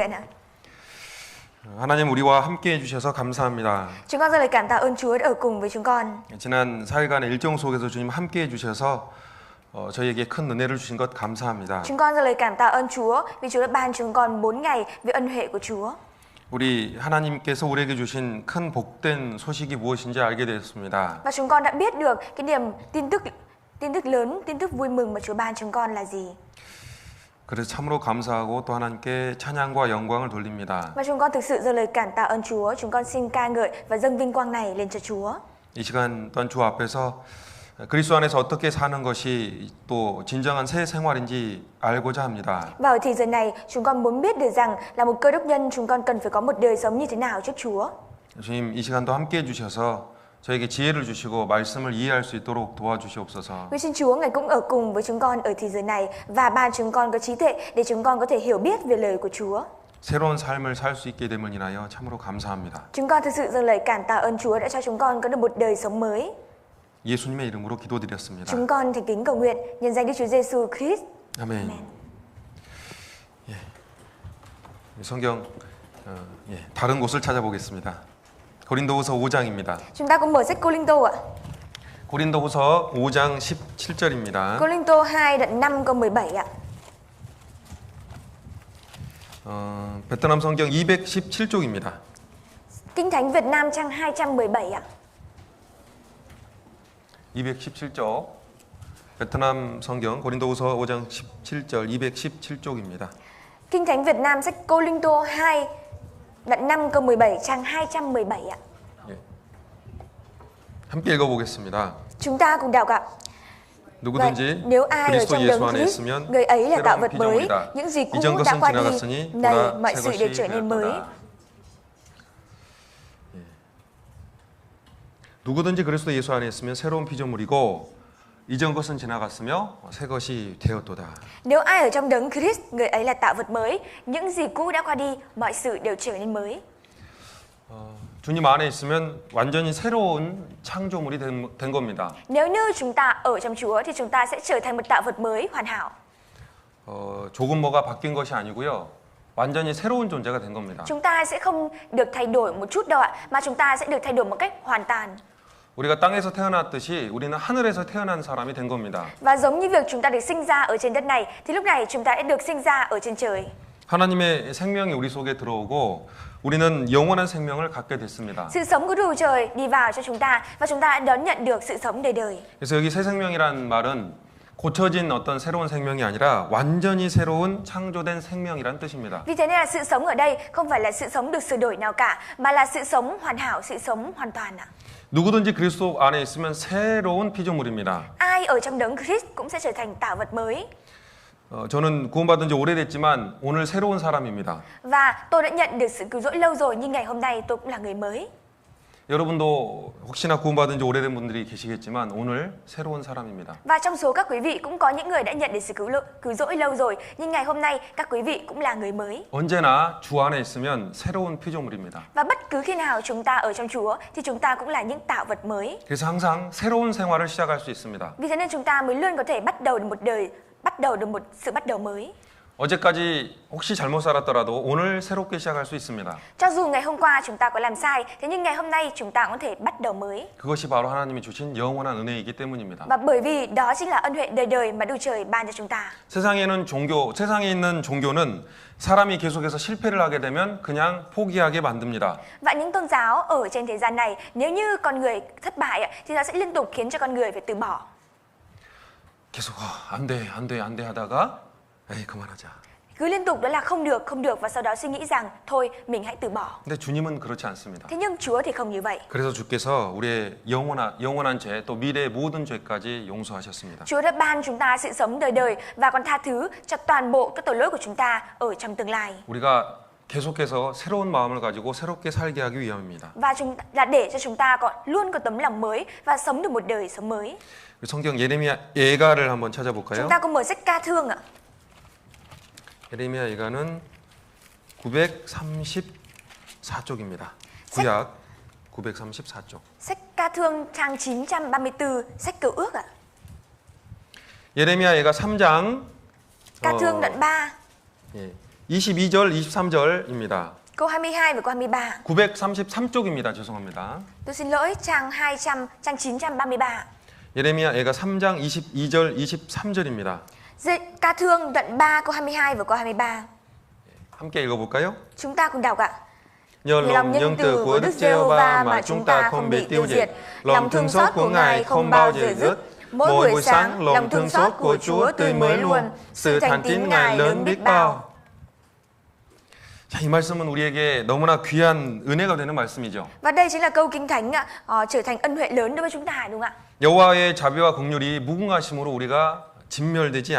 Nguyện ạ. 하나님 우리와 함께 해주셔서 감사합니다. Chúng con rất lời cảm tạ ơn Chúa đã ở cùng với chúng con. 지난 4일간의 일정 속에서 주님 함께 해주셔서 저희에게 큰 은혜를 주신 것 감사합니다. Chúng con rất lời cảm tạ ơn Chúa vì Chúa đã ban chúng con 4 ngày với ân huệ của Chúa. 우리 하나님께서 우리에게 주신 큰 복된 소식이 무엇인지 알게 되었습니다. Và chúng con đã biết được cái niềm tin tức lớn, tin tức vui mừng mà Chúa ban chúng con là gì. 그래서 참으로 감사하고 또 하나님께 찬양과 영광을 돌립니다. Và chúng con thực sự dâng lời cảm tạ ơn Chúa. Chúng con xin ca ngợi và dâng vinh quang này lên cho Chúa. 이 시간 또한 주 앞에서 그리스도 안에서 어떻게 사는 것이 또 진정한 새 생활인지 알고자 합니다. Và ở thời giờ này, chúng con muốn biết được rằng là một cơ đốc nhân chúng con cần phải có một đời sống như thế nào trước Chúa. 주님 이 시간도 함께 해주셔서 저에게 지혜를 주시고 말씀을 이해할 수 있도록 도와주시옵소서. Vì xin Chúa Ngài cũng ở cùng với chúng con ở thời giờ này và ban chúng con có trí tuệ để chúng con có thể hiểu biết về lời của Chúa. 새로운 삶을 살 수 있게 됨을 인하여 참으로 감사합니다. Chúng con thực sự dâng lời cảm tạ ơn Chúa đã cho chúng con có được một đời sống mới. 예수님의 이름으로 기도드렸습니다. Chúng con thành kính cầu nguyện nhân danh Đức Chúa Giêsu Christ. 아멘. Amen. 예. 성경 다른 곳을 찾아보겠습니다. 고린도후서 5장입니다. Chúng ta cũng mở sách Cô-linh-tô ạ. 고린도후서 5장 17절입니다. Cô-linh-tô 2 đoạn 5 câu 17 ạ. 베트남 성경 217쪽입니다. Kinh Thánh Việt Nam trang 217 ạ. 217쪽 베트남 성경 고린도후서 5장 17절 217쪽입니다. Kinh Thánh Việt Nam sách Cô-linh-tô 2 đoạn 5 câu 17 trang 217 ạ. 예. 함께 읽어보겠습니다. Chúng ta cùng đọc ạ. 누구든지 nếu ai ở 그리스도 trong 예수 đấng 안에 Christ, 있으면 người ấy là tạo 새로운 vật mới, 피조물이다. những gì cũ 이전 đã 것은 qua đi, 지나갔으니 này 보라 mọi 새 sự đều 것이 trở nên mới. 되었도다. 누구든지 그리스도 예수 안에 있으면 새로운 피조물이고 이전 것은 지나갔으며 새 것이 되었도다. Nếu ai ở trong đấng Christ, người ấy là tạo vật mới, những gì cũ đã qua đi, mọi sự đều trở nên mới. 주님 안에 있으면 완전히 새로운 창조물이 된 겁니다. Nếu như chúng ta ở trong Chúa thì chúng ta sẽ trở thành một tạo vật mới hoàn hảo. 조금 뭐가 바뀐 것이 아니고요. 완전히 새로운 존재가 된 겁니다. Chúng ta sẽ không được thay đổi một chút đâu ạ, mà chúng ta sẽ được thay đổi một cách hoàn toàn. 우리가 땅에서 태어났듯이 우리는 하늘에서 태어난 사람이 된 겁니다. Và giống như việc chúng ta được sinh ra ở trên đất này, thì lúc này chúng ta đã được sinh ra ở trên trời. 하나님의 생명이 우리 속에 들어오고 우리는 영원한 생명을 갖게 됐습니다. Sự sống của Đức Trời đi vào cho chúng ta và chúng ta đã đón nhận được sự sống đời đời. 그래서 여기 새 생명이란 말은 고쳐진 어떤 새로운 생명이 아니라 완전히 새로운 창조된 생명이란 뜻입니다. Vì thế nên là sự sống ở đây không phải là sự sống được sửa đổi nào cả, mà là sự sống hoàn hảo, sự sống hoàn toàn ạ. 누구든지 그리스도 안에 있으면 새로운 피조물입니다. Ai ở trong đấng Christ cũng sẽ trở thành tạo vật mới. 저는 구원받은 지 오래됐지만 오늘 새로운 사람입니다. Và tôi đã nhận được sự cứu rỗi lâu rồi, nhưng ngày hôm nay tôi cũng là người mới. 여러분도 혹시나 구원받은 지 오래된 분들이 계시겠지만 오늘 새로운 사람입니다. Và trong số các quý vị cũng có những người đã nhận được sự cứu rỗi lâu rồi, nhưng ngày hôm nay các quý vị cũng là người mới. 언제나 주 안에 있으면 새로운 피조물입니다. Và bất cứ khi nào chúng ta ở trong Chúa thì chúng ta cũng là những tạo vật mới. 그래서 항상 새로운 생활을 시작할 수 있습니다. Vì thế nên chúng ta mới luôn có thể bắt đầu được một sự bắt đầu mới. 어제까지 혹시 잘못 살았더라도 오늘 새롭게 시작할 수 있습니다. Cho dù ngày hôm qua chúng ta có làm sai, thế nhưng ngày hôm nay chúng ta cũng có thể bắt đầu mới. 그것이 바로 하나님이 주신 영원한 은혜이기 때문입니다. Và bởi vì đó chính là ân huệ đời đời mà Đức Trời ban cho chúng ta. 세상에 있는 종교는 사람이 계속해서 실패를 하게 되면 그냥 포기하게 만듭니다. Và những tôn giáo ở trên thế gian này, nếu như con người thất bại thì nó sẽ liên tục khiến cho con người phải từ bỏ. 계속 안 돼 하다가 에이 그만하자. Cứ liên tục đó là không được và sau đó suy nghĩ rằng thôi mình hãy từ bỏ. 근데 주님은 그렇지 않습니다. Thế nhưng Chúa thì không như vậy. 그래서 주께서 우리의 영원한 죄 또 미래의 모든 죄까지 용서하셨습니다. Chúa đã ban chúng ta sự sống đời đời và còn tha thứ cho toàn bộ các tội lỗi của chúng ta ở trong tương lai. 우리가 계속해서 새로운 마음을 가지고 새롭게 살게 하기 위함입니다. Và là để cho chúng ta luôn có tấm lòng mới và sống được một đời sống mới. 성경 예레미야 예가를 한번 찾아볼까요? Chúng ta cùng mở sách Ca Thương ạ. 예레미야 예가는 934쪽입니다. 구약 934쪽. Sách Ca Thương trang 934, sách Cựu Ước ạ. 예레미야 예가 3장 Ca Thương đoạn 3. 예, 22절, 23절입니다. câu 22 và câu 23. 933쪽입니다. 죄송합니다. Tôi xin lỗi, trang 933. 예레미야가 3장 22절, 23절입니다. Ca thương đoạn 3 câu 22 và câu 23. 함께 읽어볼까요? Chúng ta cùng đọc ạ. Nhờ lòng nhân từ của Đức Giê-hô-va mà chúng ta không bị tiêu diệt. Lòng thương xót của Ngài không bao giờ dứt. Mỗi buổi sáng, lòng thương xót của Chúa tươi mới luôn. Sự thành tín Ngài lớn biết bao. 자, 이 말씀은 우리에게 너무나 귀한 은혜가 되는 말씀이죠. Và đây chính là câu kinh thánh ạ, trở thành ân huệ lớn đối với chúng ta, đúng không ạ? 여호와의 자비와 긍휼이 무궁하심으로 우리가 진멸되지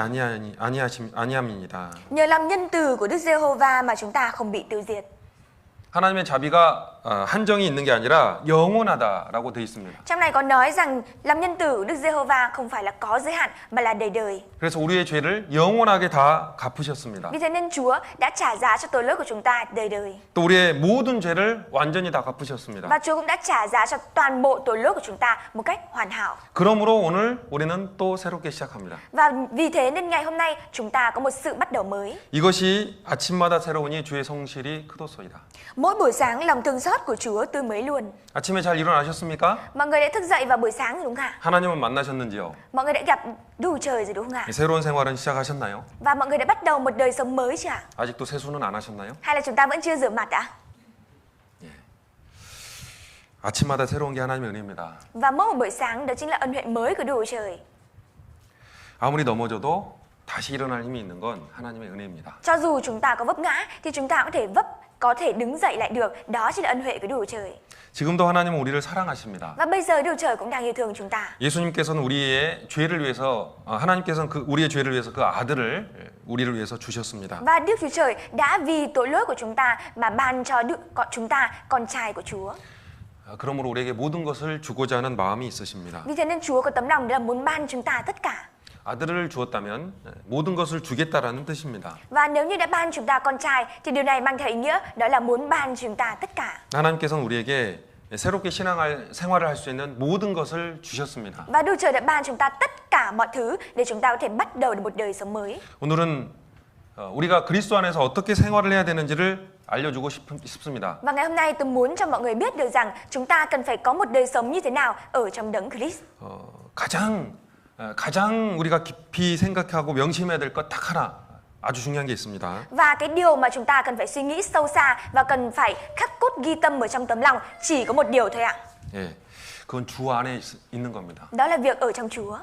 아니함입니다. Nhờ lòng nhân từ của Đức Giê-hô-va mà chúng ta không bị tiêu diệt. 하나님의 자비가 한정이 있는 게 아니라 영원하다라고 되어 있습니다. Trong này có nói rằng lòng nhân từ của Đức Giê-hô-va không phải là có giới hạn mà là đời đời. 그래서 우리의 죄를 영원하게 다 갚으셨습니다. Vì thế nên Chúa đã trả giá cho tội lỗi của chúng ta đời đời. 또 우리의 모든 죄를 완전히 다 갚으셨습니다. Và Chúa cũng đã trả giá cho toàn bộ tội lỗi của chúng ta một cách hoàn hảo. 그러므로 오늘 우리는 또 새롭게 시작합니다. Và vì thế nên ngày hôm nay chúng ta có một sự bắt đầu mới. 이것이 아침마다 새로우니 주의 성실이 크도소이다. Mỗi buổi sáng lòng thương xót của Chúa tươi mới luôn. 아침에 잘 일어나셨습니까? Mọi người đã thức dậy vào buổi sáng rồi đúng không ạ? 하나님은 만나셨는지요? Mọi người đã gặp đủ trời rồi đúng không ạ? 새로운 생활은 시작하셨나요? Và mọi người đã bắt đầu một đời sống mới chưa ạ? 아직도 세수는 안 하셨나요? Hay là chúng ta vẫn chưa rửa mặt ạ? 아침마다 새로운 게 하나님의 은혜입니다. Và mỗi một buổi sáng đó chính là ân huệ mới của đủ trời. 아무리 넘어져도 다시 일어날 힘이 있는 건 하나님의 은혜입니다. Cho dù chúng ta có vấp ngã thì chúng ta có thể đứng dậy lại được. Đó chính là ân huệ của đủ trời. 지금도 하나님은 우리를 사랑하십니다. Và bây giờ đủ trời cũng đang yêu thương chúng ta. 예수님께서는 우리의 죄를 위해서 하나님께서는 우리의 죄를 위해서 그 아들을 우리를 위해서 주셨습니다. Và Đức Chúa Trời đã vì tội lỗi của chúng ta mà ban cho chúng ta con trai của Chúa. 그러므로 우리에게 모든 것을 주고자 하는 마음이 있으십니다. Vì thế nên Chúa có tấm lòng là muốn ban chúng ta tất cả. 아들을 주었다면 모든 것을 주겠다라는 뜻입니다. Và nếu như đã ban chúng ta con trai thì điều này mang theo ý nghĩa đó là muốn ban chúng ta tất cả. 하나님께서는 우리에게 새롭게 생활을 할 수 있는 모든 것을 주셨습니다. Và Đức Trời đã ban chúng ta tất cả mọi thứ để chúng ta có thể bắt đầu được một đời sống mới. 오늘은 우리가 그리스도 안에서 어떻게 생활을 해야 되는지를 알려주고 싶습니다. Và ngày hôm nay tôi muốn cho mọi người biết được rằng chúng ta cần phải có một đời sống như thế nào ở trong đấng Christ. 가장 우리가 깊이 생각하고 명심해야 될 것 딱 하나 아주 중요한 게 있습니다. Và cái điều mà chúng ta cần phải suy nghĩ sâu xa và cần phải khắc cốt ghi tâm ở trong tấm lòng chỉ có một điều thôi ạ. 예, 그건 주 안에 있는 겁니다. Đó là việc ở trong Chúa.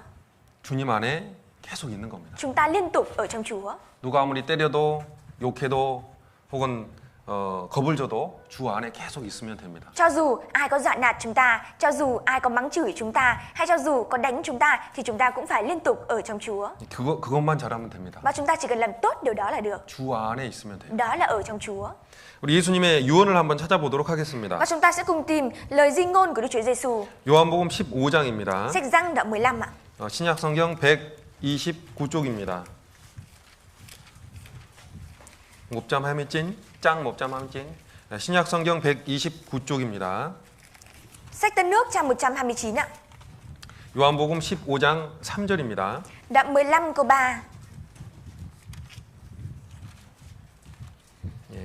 주님 안에 계속 있는 겁니다. Chúng ta liên tục ở trong Chúa. 누가 아무리 때려도 욕해도 혹은 겁을 줘도 주 안에 계속 있으면 됩니다. Cho dù ai có dọa nạt chúng ta, cho dù ai có mắng chửi chúng ta, hay cho dù có đánh chúng ta thì chúng ta cũng phải liên tục ở trong Chúa. 그것만 잘하면 됩니다. Và chúng ta chỉ cần làm tốt điều đó là được. 주 안에 있으면 돼요. Đó là ở trong Chúa. 우리 예수님의 유언을 한번 찾아보도록 하겠습니다. Và chúng ta sẽ cùng tìm lời di ngôn của Đức Chúa Giêsu. 요한복음 15장입니다. Sách Răng đoạn 15 ạ. 신약 성경 129쪽입니다. 목잠 하미찐 짱 목잠 하미찐 신약 성경 129쪽입니다. Sách Tân Nước trang 129 ạ. 요한복음 15장 3절입니다. Đoạn 15 câu 3.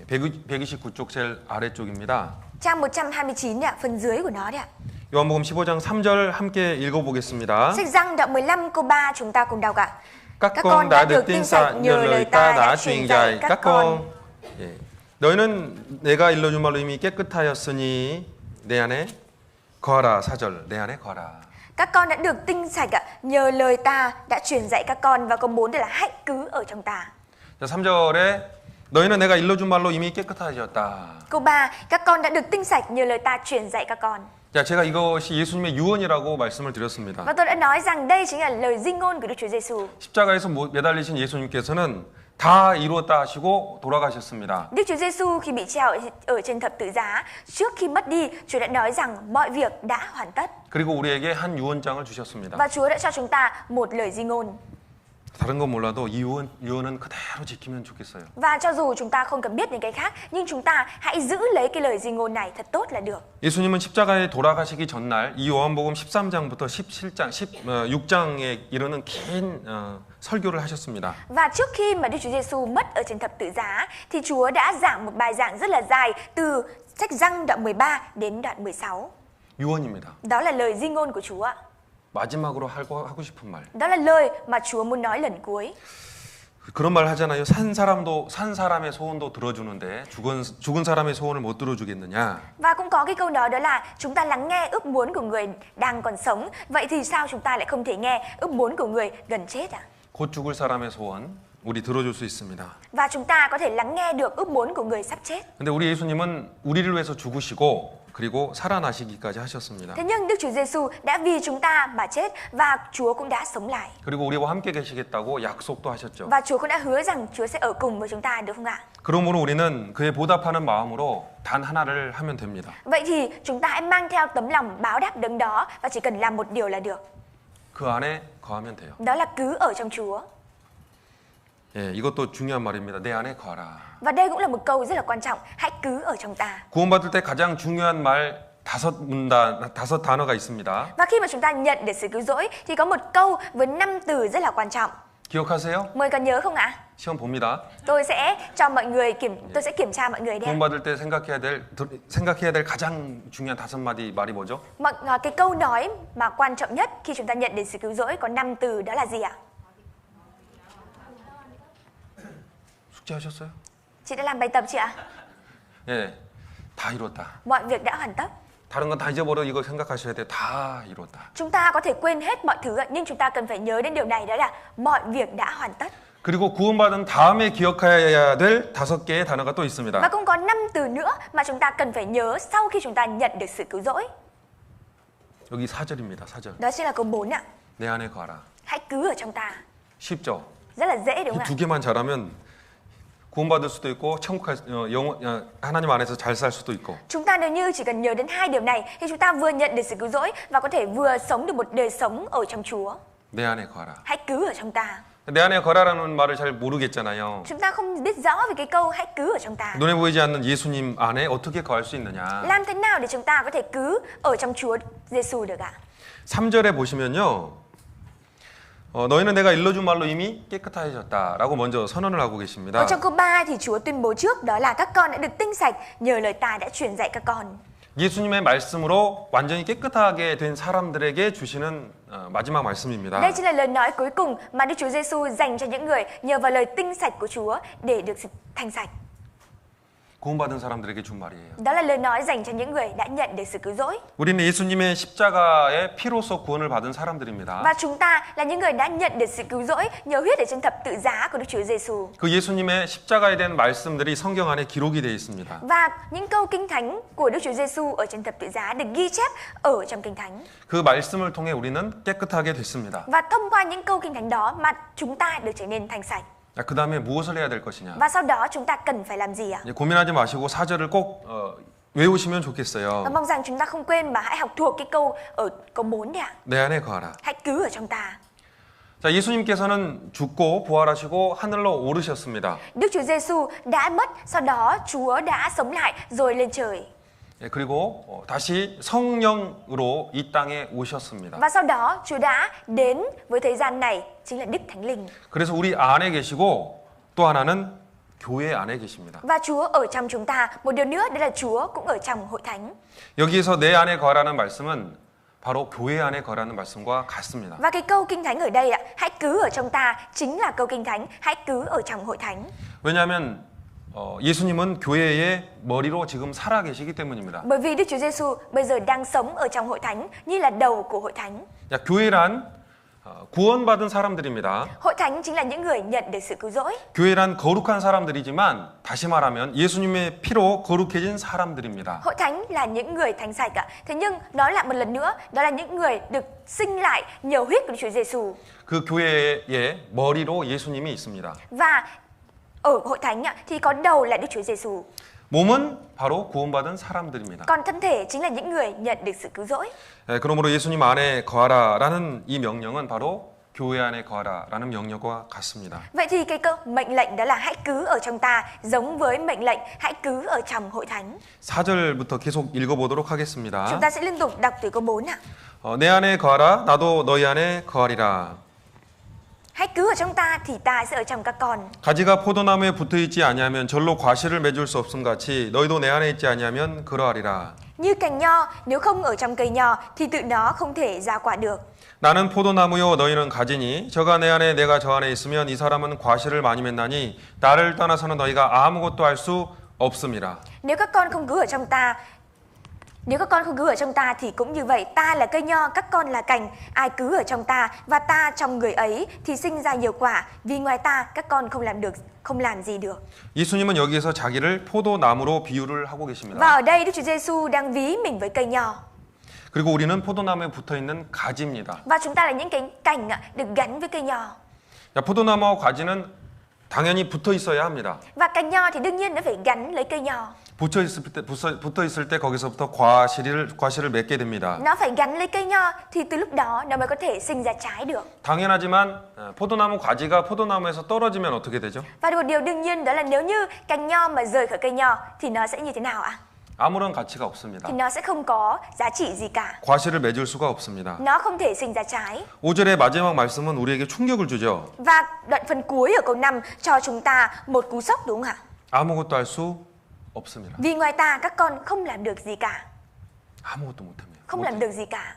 129쪽 제일 아래쪽입니다. Trang 129 ạ, phần dưới của nó đấy ạ. 요한복음 15장 3절 함께 읽어보겠습니다. Sách Răng đoạn 15 câu 3 chúng ta cùng đọc ạ. Các con đã được tin sạch nhờ lời ta đã truyền dạy các con. 너희는 내가 일러준 말로 이미 깨끗하였으니 내 안에 거하라. 4절 내 안에 거하라. Các con đã được tinh sạch ạ, nhờ lời ta đã truyền dạy các con. Và câu 4 đây là hãy cứ ở trong ta. 자, 3절에 너희는 내가 일러준 말로 이미 깨끗하였다. Câu 3, các con đã được tinh sạch nhờ lời ta truyền dạy các con. 자, 제가 이것이 예수님의 유언이라고 말씀을 드렸습니다. Và tôi đã nói rằng đây chính là lời di ngôn của Đức Chúa Giêsu. 십자가에서 매달리신 예수님께서는 다 이루었다 하시고 돌아가셨습니다. Đức Chúa Giêsu khi bị treo ở trên thập tự giá, trước khi mất đi, Chúa đã nói rằng mọi việc đã hoàn tất. 그리고 우리에게 한 유언장을 주셨습니다. Và Chúa đã cho chúng ta một lời di ngôn. 다른 건 몰라도 이 유언은 그대로 지키면 좋겠어요. Và cho dù chúng ta không cần biết những cái khác, nhưng chúng ta hãy giữ lấy cái lời di ngôn này thật tốt là được. 예수님은 십자가에 돌아가시기 전날 이 요한복음 13장부터 17장, 16장에 이르는 긴 설교를 하셨습니다. Và trước khi mà Đức Chúa Giêsu mất ở trên thập tự giá thì Chúa đã giảng một bài giảng rất là dài từ sách Giăng đoạn 13 đến đoạn 16. 유언입니다. Đó là lời di ngôn của Chúa. 마지막으로 하고 싶은 말. Đó là lời mà Chúa muốn nói lần cuối. 그런 말 하잖아요. 산 사람의 소원도 들어주는데 죽은 사람의 소원을 못 들어주겠느냐. Và cũng có cái câu nói đó là chúng ta lắng nghe ước muốn của người đang còn sống. Vậy thì sao chúng ta lại không thể nghe ước muốn của người gần chết ạ? 곧 죽을 사람의 소원 우리 들어줄 수 있습니다. Và chúng ta có thể lắng nghe được ước muốn của người sắp chết. 근데 우리 예수님은 우리를 위해서 죽으시고 그리고 살아나시기까지 하셨습니다. Thế nhưng Đức Chúa Giêsu đã vì chúng ta mà chết và Chúa cũng đã sống lại. 그리고 우리와 함께 계시겠다고 약속도 하셨죠. Và Chúa cũng đã hứa rằng Chúa sẽ ở cùng với chúng ta, được không ạ? 그러므로 우리는 그의 보답하는 마음으로 단 하나를 하면 됩니다. Vậy thì chúng ta hãy mang theo tấm lòng báo đáp đấng đó và chỉ cần làm một điều là được. 그 안에 거하면 돼요. Đó là cứ ở trong Chúa. 예, 이것도 중요한 말입니다. 내 안에 거하라. Và đây cũng là một câu rất là quan trọng. Hãy cứ ở trong ta. 구원받을 때 가장 중요한 말 다섯 단어가 있습니다. Và khi mà chúng ta nhận được sự cứu rỗi thì có một câu với 5 từ rất là quan trọng. 기억하세요? Mọi người còn nhớ không ạ? 시험 봅니다. Tôi sẽ kiểm tra mọi người đây. 구원받을 때 생각해야 될 가장 중요한 5마디 말이 뭐죠? Cái câu nói mà quan trọng nhất khi chúng ta nhận được sự cứu rỗi có 5 từ, đó là gì ạ? 숙제하셨어요? Chị đã làm bài tập chưa ạ? 예, 다 이뤘다. Mọi việc đã hoàn tất. 다른 건 다 잊어버려 이거 생각하셔야 돼요. 다 이뤘다. Chúng ta có thể quên hết mọi thứ, nhưng chúng ta cần phải nhớ đến điều này, đó là mọi việc đã hoàn tất. 그리고 구원받은 다음에 기억해야 될 5개의 단어가 또 Và 있습니다. cũng có 5 từ nữa mà chúng ta cần phải nhớ sau khi chúng ta nhận được sự cứu rỗi. 여기 4절입니다. 4절. Đó chính là câu 4 ạ. 내 안에 거하라. Hãy cứ ở trong ta. 쉽죠? Rất là dễ đúng 이 không 두 ạ? 개만 잘하면 구원받을 수도 있고 하나님 안에서 잘 살 수도 있고. Chúng ta nếu như chỉ cần nhớ đến 2 điều này thì chúng ta vừa nhận được sự cứu rỗi và có thể vừa sống được một đời sống ở trong Chúa. 내 안에 거하라. Hãy cứ ở trong ta. 내 안에 거하라는 말을 잘 모르겠잖아요. Chúng ta không biết rõ về cái câu hãy cứ ở trong ta. 눈에 보이지 않는 예수님 안에 어떻게 거할 수 있느냐. Làm thế nào để chúng ta có thể cứ ở trong Chúa Giêsu được ạ? 3절에 보시면요. 너희는 내가 일러준 말로 이미 깨끗해졌다라고 먼저 선언을 하고 계십니다. Ở trong câu 3 thì Chúa tuyên bố trước, đó là các con đã được tinh sạch nhờ lời ta đã truyền dạy các con. 예수님의 말씀으로 완전히 깨끗하게 된 사람들에게 주시는 마지막 말씀입니다. Đây chính là lời nói cuối cùng mà Đức Chúa Giêsu dành cho những người nhờ vào lời tinh sạch của Chúa để được thanh sạch. 구원받은 사람들에게 준 말이에요. Đó là lời nói dành cho những người đã nhận được sự cứu rỗi. 우리는 예수님의 십자가의 피로써 구원을 받은 사람들입니다. Và chúng ta là những người đã nhận được sự cứu rỗi nhờ huyết ở trên thập tự giá của Đức Chúa Giêsu. 그 예수님의 십자가에 대한 말씀들이 성경 안에 기록이 되어 있습니다. Và những câu kinh thánh của Đức Chúa Giêsu ở trên thập tự giá được ghi chép ở trong kinh thánh. 그 말씀을 통해 우리는 깨끗하게 됐습니다. Và thông qua những câu kinh thánh đó mà chúng ta được trở nên thanh sạch. 그 다음에 무엇을 해야 될 것이냐? Và sau đó chúng ta cần phải làm gì ạ? 고민하지 마시고 4절을 꼭 외우시면 Và 좋겠어요. mong rằng chúng ta không quên mà hãy học thuộc cái câu ở câu 4 đi ạ. 내 안에 거하라. Hãy cứ ở trong ta. 자, 예수님께서는 죽고 부활하시고 하늘로 오르셨습니다. Đức Chúa Giêsu đã mất, sau đó Chúa đã sống lại rồi lên trời. 그리고 다시 성령으로 이 땅에 오셨습니다. Và sau đó Chúa đã đến với thế gian này, chính là Đức Thánh Linh. 그래서 우리 안에 계시고 또 하나는 교회 안에 계십니다. Và Chúa ở trong chúng ta. Một điều nữa đó là Chúa cũng ở trong hội thánh. 여기에서 내 안에 거하라는 말씀은 바로 교회 안에 거하라는 말씀과 같습니다. Và cái câu kinh thánh ở đây ạ, hãy cứ ở trong ta chính là câu kinh thánh, hãy cứ ở trong hội thánh. 왜냐하면 예수님은 교회의 머리로 지금 살아 계시기 때문입니다. Bởi vì Đức Chúa Giêsu bây giờ đang sống ở trong hội thánh như là đầu của hội thánh. 교회란 구원받은 사람들입니다. Hội thánh chính là những người nhận được sự cứu rỗi. 교회란 거룩한 사람들이지만 다시 말하면 예수님의 피로 거룩해진 사람들입니다. Hội thánh là những người thánh sạch ạ. Thế nhưng nói lại một lần nữa, đó là những người được sinh lại nhờ huyết của Đức Chúa Giêsu. 그 교회의 머리로 예수님이 있습니다. Và ở hội thánh thì có đầu là Đức Chúa Giêsu. 몸은 바로 구원받은 사람들입니다. Còn thân thể chính là những người nhận được sự cứu rỗi. 그러므로 예수님 안에 거하라라는 이 명령은 바로 교회 안에 거하라라는 명령과 같습니다. Vậy thì cái mệnh lệnh đó là hãy cứ ở trong ta giống với mệnh lệnh hãy cứ ở trong hội thánh. 4절부터 계속 읽어보도록 하겠습니다. Chúng ta sẽ liên tục đọc từ câu 4 ạ. 내 안에 거하라 나도 너희 안에 거하리라. Hãy cứ ở trong ta thì ta sẽ ở trong các con. 가지가 포도나무에 붙어 있지 아니하면 절로 과실을 맺을 수 없음 같이 너희도 내 안에 있지 아니하면 그러하리라. Như cành nho nếu không ở trong cây nho thì tự nó không thể ra quả được. 나는 포도나무요 너희는 가지니 저가 내 안에 내가 저 안에 있으면 이 사람은 과실을 많이 맺나니 나를 떠나서는 너희가 아무것도 할 수 없음이라. Nếu các con không cứ ở trong ta thì cũng như vậy, ta là cây nho, các con là cành, ai cứ ở trong ta và ta trong người ấy thì sinh ra nhiều quả, vì ngoài ta các con không làm gì được. 예수님은 여기에서 자기를 포도나무로 비유를 하고 Và 계십니다. ở đây Đức Chúa Giêsu đang ví mình với cây nho. 그리고 우리는 포도나무에 붙어 있는 가지입니다. Và chúng ta là những cái cành được gắn với cây nho. 포도나무와 가지는 당연히 붙어 있어야 합니다. Và cành nho thì đương nhiên nó phải gắn lấy cây nho. 붙어 있을 때 거기서부터 과실을 맺게 됩니다. Nó phải gắn lấy cây nho thì từ lúc đó nó mới có thể sinh ra trái được. 당연하지만 포도나무 가지가 포도나무에서 떨어지면 어떻게 되죠? Và một điều đương nhiên đó là nếu như cành nho mà rời khỏi cây nho thì nó sẽ như thế nào ạ? 아무런 가치가 없습니다. Thì nó sẽ không có giá trị gì cả. 과실을 맺을 수가 없습니다. Nó không thể sinh ra trái. 5절의 마지막 말씀은 우리에게 충격을 주죠. Và đoạn phần cuối ở câu 5 cho chúng ta một cú sốc đúng không ạ? 아무것도 할 수 없습니다. Vì ngoài ta các con không làm được gì cả. 아무것도 못합니다. Không làm được gì cả.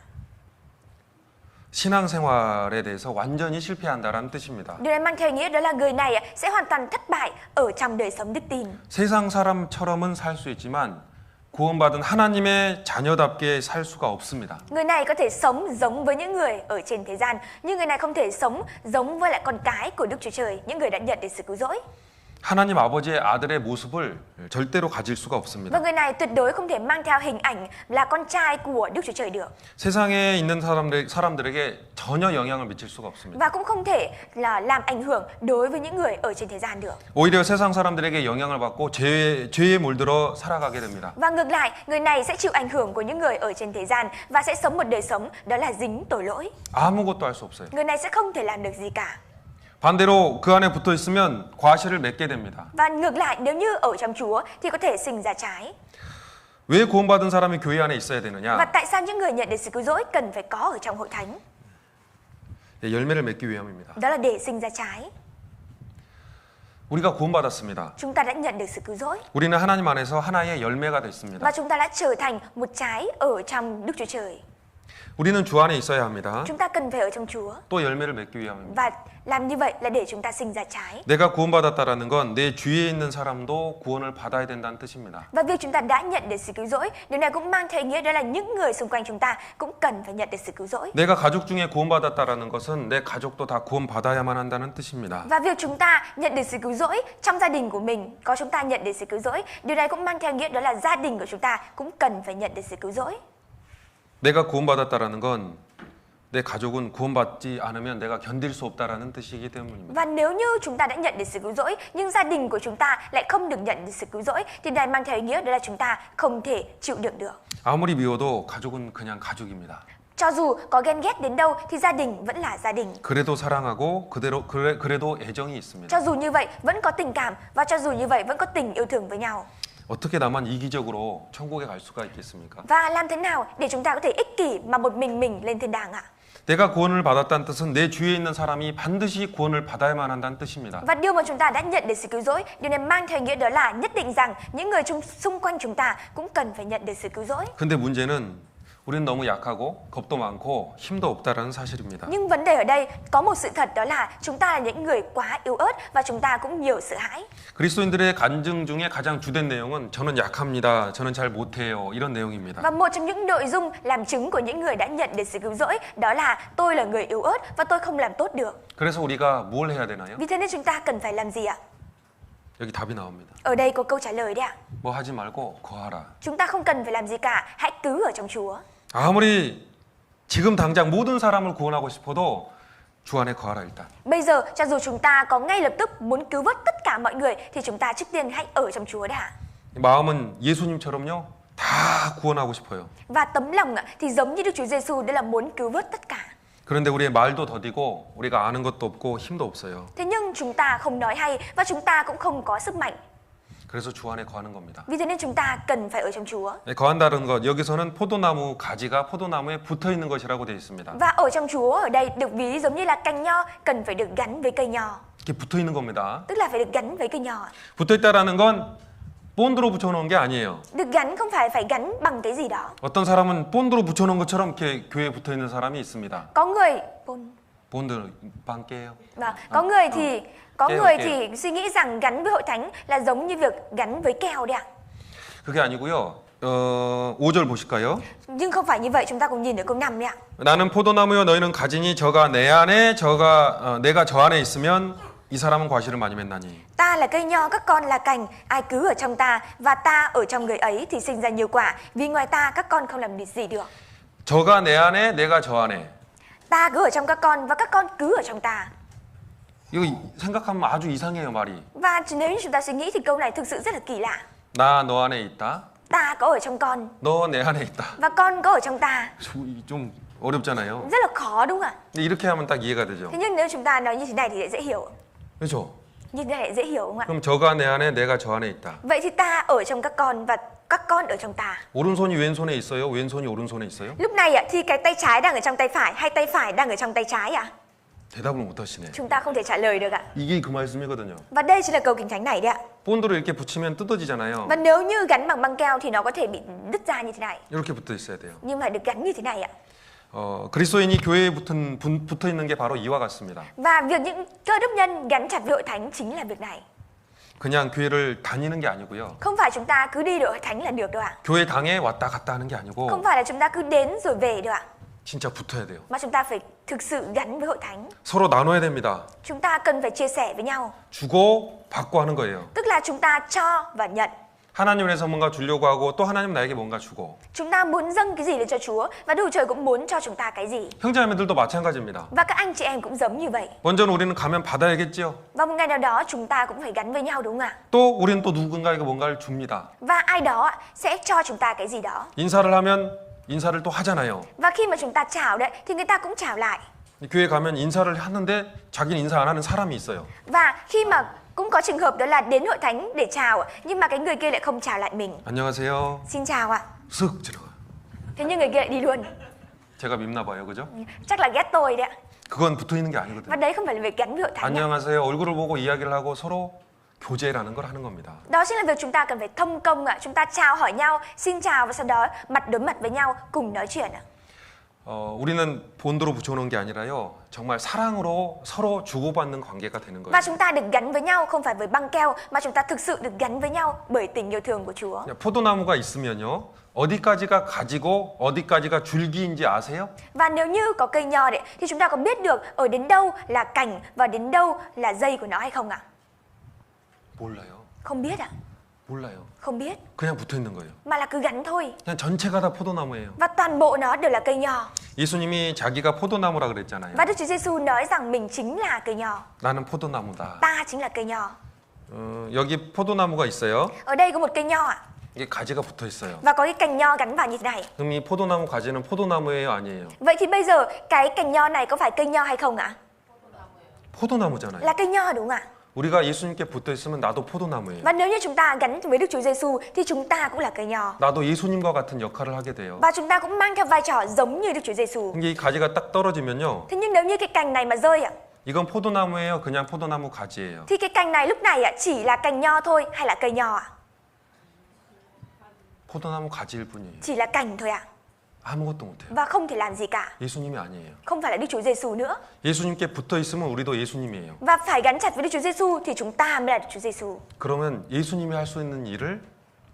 신앙생활에 대해서 완전히 실패한다라는 뜻입니다. Điều này mang theo ý nghĩa đó là người này sẽ hoàn toàn thất bại ở trong đời sống đức tin. 세상 사람처럼은 살 수 있지만 구원받은 하나님의 자녀답게 살 수가 없습니다. Người này có thể sống giống với những người ở trên thế gian, nhưng người này không thể sống giống với lại con cái của Đức Chúa Trời, những người đã nhận được sự cứu rỗi. 하나님 아버지의 아들의 모습을 절대로 가질 수가 Và 없습니다. người này tuyệt đối không thể mang theo hình ảnh là con trai của Đức Chúa Trời được. 세상에 있는 사람들에게 전혀 영향을 미칠 수가 없습니다. Và cũng không thể là làm ảnh hưởng đối với những người ở trên thế gian được. 오히려 세상 사람들에게 영향을 받고 죄에 물들어 살아가게 됩니다. Và ngược lại, người này sẽ chịu ảnh hưởng của những người ở trên thế gian và sẽ sống một đời sống đó là dính tội lỗi. 아무것도 할 수 없어요. Người này sẽ không thể làm được gì cả. 반대로 그 안에 붙어 있으면 과실을 맺게 됩니다. Và ngược lại, nếu như ở trong Chúa thì có thể sinh ra trái. 왜 구원받은 사람이 교회 안에 있어야 Và 되느냐? tại sao những người nhận được sự cứu rỗi cần phải có ở trong hội thánh? 열매를 맺기 위함입니다. Đó là để sinh ra trái. 우리가 구원받았습니다. Chúng ta đã nhận được sự cứu rỗi 우리는 하나님 안에서 하나의 열매가 됐습니다. và chúng ta đã trở thành một trái ở trong Đức Chúa Trời. 우리는 주 안에 있어야 합니다. Chúng ta cần phải ở trong Chúa. 또 열매를 맺기 위함입니다. Và làm như vậy là để chúng ta sinh ra trái. 내가 구원받았다라는 건 내 주위에 있는 사람도 구원을 받아야 된다는 뜻입니다. Và việc chúng ta đã nhận được sự cứu rỗi, điều này cũng mang theo ý nghĩa đó là những người xung quanh chúng ta cũng cần phải nhận được sự cứu rỗi. 내가 가족 중에 구원받았다라는 것은 내 가족도 다 구원받아야만 한다는 뜻입니다. Và việc chúng ta nhận được sự cứu rỗi trong gia đình của mình, có chúng ta nhận được sự cứu rỗi, điều này cũng mang theo ý nghĩa đó là gia đình của chúng ta cũng cần phải nhận được sự cứu rỗi. 내가 구원받았다라는 건 내 가족은 구원받지 않으면 내가 견딜 수 없다라는 뜻이기 때문입니다. Và nếu như chúng ta đã nhận được sự cứu rỗi nhưng gia đình của chúng ta lại không được nhận được sự cứu rỗi thì điều này mang theo ý nghĩa đó là chúng ta không thể chịu đựng được. 아무리 미워도 가족은 그냥 가족입니다. Cho dù có ghen ghét đến đâu thì gia đình vẫn là gia đình. 그래도 사랑하고 그래도 애정이 있습니다. Cho dù như vậy vẫn có tình cảm và cho dù như vậy vẫn có tình yêu thương với nhau. 어떻게 나만 이기적으로 천국에 갈 수가 있겠습니까? Và làm thế nào để chúng ta có thể ích kỷ mà một mình lên thiên đàng ạ? 내가 구원을 받았다는 뜻은 내 주위에 있는 사람이 반드시 구원을 받아야만 한다는 뜻입니다. Và điều mà chúng ta đã nhận được sự cứu rỗi, điều này mang theo ý nghĩa đó là nhất định rằng những người xung quanh chúng ta cũng cần phải nhận được sự cứu rỗi. 근데 문제는 우리는 너무 약하고 겁도 많고 힘도 없다라는 사실입니다. Nhưng vấn đề ở đây có một sự thật đó là chúng ta là những người quá yếu ớt và chúng ta cũng nhiều sợ hãi. 그리스도인들의 간증 중에 가장 주된 내용은 저는 약합니다. 저는 잘 못해요. 이런 내용입니다. Và một trong những nội dung làm chứng của những người đã nhận được sự cứu rỗi đó là tôi là người yếu ớt và tôi không làm tốt được. 그래서 우리가 뭘 해야 되나요? Vì thế nên chúng ta cần phải làm gì ạ? 여기 답이 나옵니다. Ở đây có câu trả lời đấy ạ. 뭐 하지 말고 거하라. Chúng ta không cần phải làm gì cả, hãy cứ ở trong Chúa. 아무리 지금 당장 모든 사람을 구원하고 싶어도 주 안에 거하라 일단. Bây giờ cho dù chúng ta có ngay lập tức muốn cứu vớt tất cả mọi người thì chúng ta trước tiên hãy ở trong Chúa đã. 마음은 예수님처럼요. 다 구원하고 싶어요. Và tấm lòng thì giống như Đức Chúa Giêsu, đó là muốn cứu vớt tất cả. 그런데 우리의 말도 더디고 우리가 아는 것도 없고 힘도 없어요. Thế nhưng chúng ta không nói hay và chúng ta cũng không có sức mạnh. 그래서 주 안에 거하는 겁니다. Vì thế nên chúng ta cần phải ở trong Chúa. 네, 거한다는 것 여기서는 포도나무 가지가 포도나무에 붙어 있는 것이라고 되어 있습니다. Và ở trong Chúa ở đây được ví giống như là cành nho cần phải được gắn với cây nho. 이렇게 붙어 있는 겁니다. Tức là phải được gắn với cây nho. 붙어 있다라는 건 본드로 붙여놓은 게 아니에요. Được gắn không phải gắn bằng cái gì đó. 어떤 사람은 본드로 붙여놓은 것처럼 이렇게 교회에 붙어 있는 사람이 있습니다. Có người 본드 빵깨요. và có người thì Keo, thì suy nghĩ rằng gắn với hội thánh là giống như việc gắn với keo đấy ạ. 그게 아니고요. 5절 보실까요? Nhưng không phải như vậy, chúng ta cùng nhìn ở câu 5 đấy ạ. 나는 포도나무요 너희는 가지니 저가 내 안에 내가 저 안에 있으면 이 사람은 과실을 많이 맺나니. Ta là cây nho, các con là cành, ai cứ ở trong ta và ta ở trong người ấy thì sinh ra nhiều quả, vì ngoài ta các con không làm gì được. 저가 내 안에 내가 저 안에. Ta cứ ở trong các con và các con cứ ở trong ta. 이거 생각하면 아주 이상해요 말이. Và nếu như chúng ta suy nghĩ thì câu này thực sự rất là kỳ lạ. 나 너 안에 있다. Ta có ở trong con 너 내 안에 있다. và con có ở trong ta. 좀 어렵잖아요. Rất là khó đúng không ạ? 근데 이렇게 하면 딱 이해가 되죠. Thế nhưng nếu chúng ta nói như thế này thì dễ hiểu. 그렇죠? Như thế này dễ hiểu không ạ? 그럼 저가 내 안에 내가 저 안에 있다. Vậy thì ta ở trong các con và các con ở trong ta. 오른손이 왼손에 있어요? 왼손이 오른손에 있어요? Lúc này ạ thì cái tay trái đang ở trong tay phải hay tay phải đang ở trong tay trái ạ? 대답을 못 하시네. Chúng ta không thể trả lời được ạ. 이게 그 말씀이거든요. Và đây chính là câu Kinh Thánh này đấy ạ. 본드로 이렇게 붙이면 뜯어지잖아요. Và nếu như gắn bằng băng keo thì nó có thể bị đứt ra như thế này. 이렇게 붙어 있어야 돼요. Nhưng mà được gắn như thế này ạ. 그리스도인이 교회에 붙어 있는 게 바로 이와 같습니다. Và việc những cơ đốc nhân gắn chặt với hội thánh chính là việc này. 그냥 교회를 다니는 게 아니고요. Không phải chúng ta cứ đi đội hội thánh là được đâu ạ. 교회 당에 왔다 갔다 하는 게 아니고 Không phải là chúng ta cứ đến rồi về đâu ạ. 진짜 붙어야 돼요. Mà chúng ta phải thực sự gắn với hội thánh. 서로 나눠야 됩니다. Chúng ta cần phải chia sẻ với nhau. 주고 받고 하는 거예요. Tức là chúng ta cho và nhận. 하나님을 위해서 뭔가 주려고 하고 또 하나님 나에게 뭔가 주고. Chúng ta muốn dâng cái gì lên cho Chúa và Đức Chúa Trời cũng muốn cho chúng ta cái gì. 형제자매들도 마찬가지입니다. Và các anh chị em cũng giống như vậy. 먼저는 우리는 가면 받아야겠죠. Và một ngày nào đó chúng ta cũng phải gắn với nhau đúng không ạ? 또 우리는 또 누군가에게 뭔가를 줍니다. Và ai đó sẽ cho chúng ta cái gì đó. 인사를 하면 인사를 또 하잖아요. Và khi mà chúng ta chào đấy thì người ta cũng chào lại. 교회 가면 인사를 하는데 자기는 인사 안 하는 사람이 있어요. Và khi mà cũng có trường hợp đó là đến hội thánh để chào nhưng mà cái người kia lại không chào lại mình. 안녕하세요. Xin chào ạ. 쓱 지나가요. Thế nhưng người kia lại đi luôn. 제가 밉나 봐요. 그죠? Chắc là ghét tôi đấy ạ. 그건 붙어 있는 게 Và 아니거든요. đấy không phải là việc gắn với hội thánh ạ. 안녕하세요. 얼굴을 보고 이야기를 하고 서로 교제라는 걸 하는 겁니다. Đó chính là việc chúng ta cần phải thông công ạ. Chúng ta chào hỏi nhau, xin chào và sau đó mặt đối mặt với nhau cùng nói chuyện ạ. 우리는 본드로 붙여놓은 게 아니라요. 정말 사랑으로 서로 주고받는 관계가 되는 거예요. Và chúng ta được gắn với nhau không phải với băng keo mà chúng ta thực sự được gắn với nhau bởi tình yêu thương của Chúa. 포도나무가 있으면요. 어디까지가 가지고 어디까지가 줄기인지 아세요? Và nếu như có cây nho đấy thì chúng ta có biết được ở đến đâu là cành và đến đâu là dây của nó hay không ạ? 몰라요. Không biết ạ. 몰라요. Không biết. 그냥 붙어 있는 거예요. Mà là cứ gắn thôi. 그냥 전체가 다 포도나무예요. Và toàn bộ nó đều là cây nho. 예수님이 자기가 포도나무라 그랬잖아요. Và Đức Chúa Giêsu nói rằng mình chính là cây nho. 나는 포도나무다. Ta chính là cây nho. 여기 포도나무가 있어요. Ở đây có một cây nho ạ. 이게 가지가 붙어 있어요. Và có cái cành nho gắn vào như thế này. 그럼 이 포도나무 가지는 포도나무예요, 아니에요? Vậy thì bây giờ cái cành nho này có phải cây nho hay không ạ? 포도나무잖아요. Là cây nho đúng không ạ? 우리가 예수님께 붙어 있으면 나도 포도나무예요. Và nếu như chúng ta gắn với Đức Chúa Giêsu thì chúng ta cũng là cây nho. 나도 예수님과 같은 역할을 하게 돼요. Và chúng ta cũng mang theo vai trò giống như Đức Chúa Giêsu. 이게 이 가지가 딱 떨어지면요. Thế nhưng nếu như cái cành này mà rơi ạ, 이건 포도나무예요, 그냥 포도나무 가지예요. thì cái cành này lúc này ạ chỉ là cành nho thôi hay là cây nho ạ? 포도나무 가지일 뿐이에요. Chỉ là cành thôi ạ. 아무것도 못해요. Và không thể làm gì cả. 예수님이 아니에요. Không phải là Đức Chúa Giêsu nữa. 예수님께 붙어 있으면 우리도 예수님이에요. Và phải gắn chặt với Đức Chúa Giêsu thì chúng ta mới là Đức Chúa Giêsu. 그러면 예수님이 할 수 있는 일을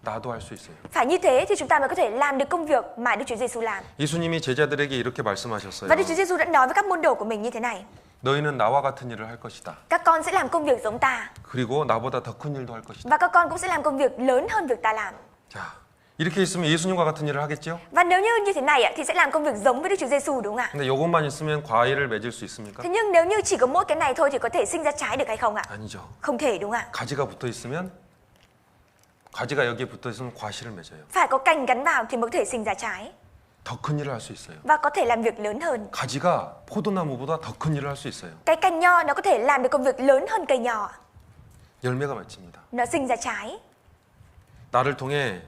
나도 할 수 있어요. Phải như thế thì chúng ta mới có thể làm được công việc mà Đức Chúa Giêsu làm. 예수님이 제자들에게 이렇게 말씀하셨어요. Và Đức Chúa Giêsu đã nói với các môn đồ của mình như thế này: 너희는 나와 같은 일을 할 것이다. các con sẽ làm công việc giống ta 그리고 나보다 더 큰 일도 할 것이다. và các con cũng sẽ làm công việc lớn hơn việc ta làm. 자, 이렇게 있으면 예수님과 같은 일을 하겠죠? Và nếu như thế này ạ thì sẽ làm công việc giống với Đức Chúa Giêsu đúng không ạ? 근데 이것만 있으면 과일을 맺을 수 있습니까? Thế nhưng nếu như chỉ có mỗi cái này thôi thì có thể sinh ra trái được hay không ạ? 아니죠. Không thể đúng không ạ? 가지가 붙어 있으면 가지가 여기에 붙어 있으면 과실을 맺어요. Phải có cành gắn vào thì mới có thể sinh ra trái. 더 큰 일을 할 수 있어요. và có thể làm việc lớn hơn. 가지가 포도나무보다 더 큰 일을 할 수 있어요. Cái cành nho nó có thể làm được công việc lớn hơn cây nho. 열매가 맺힙니다. Nó sinh ra trái. 나를 통해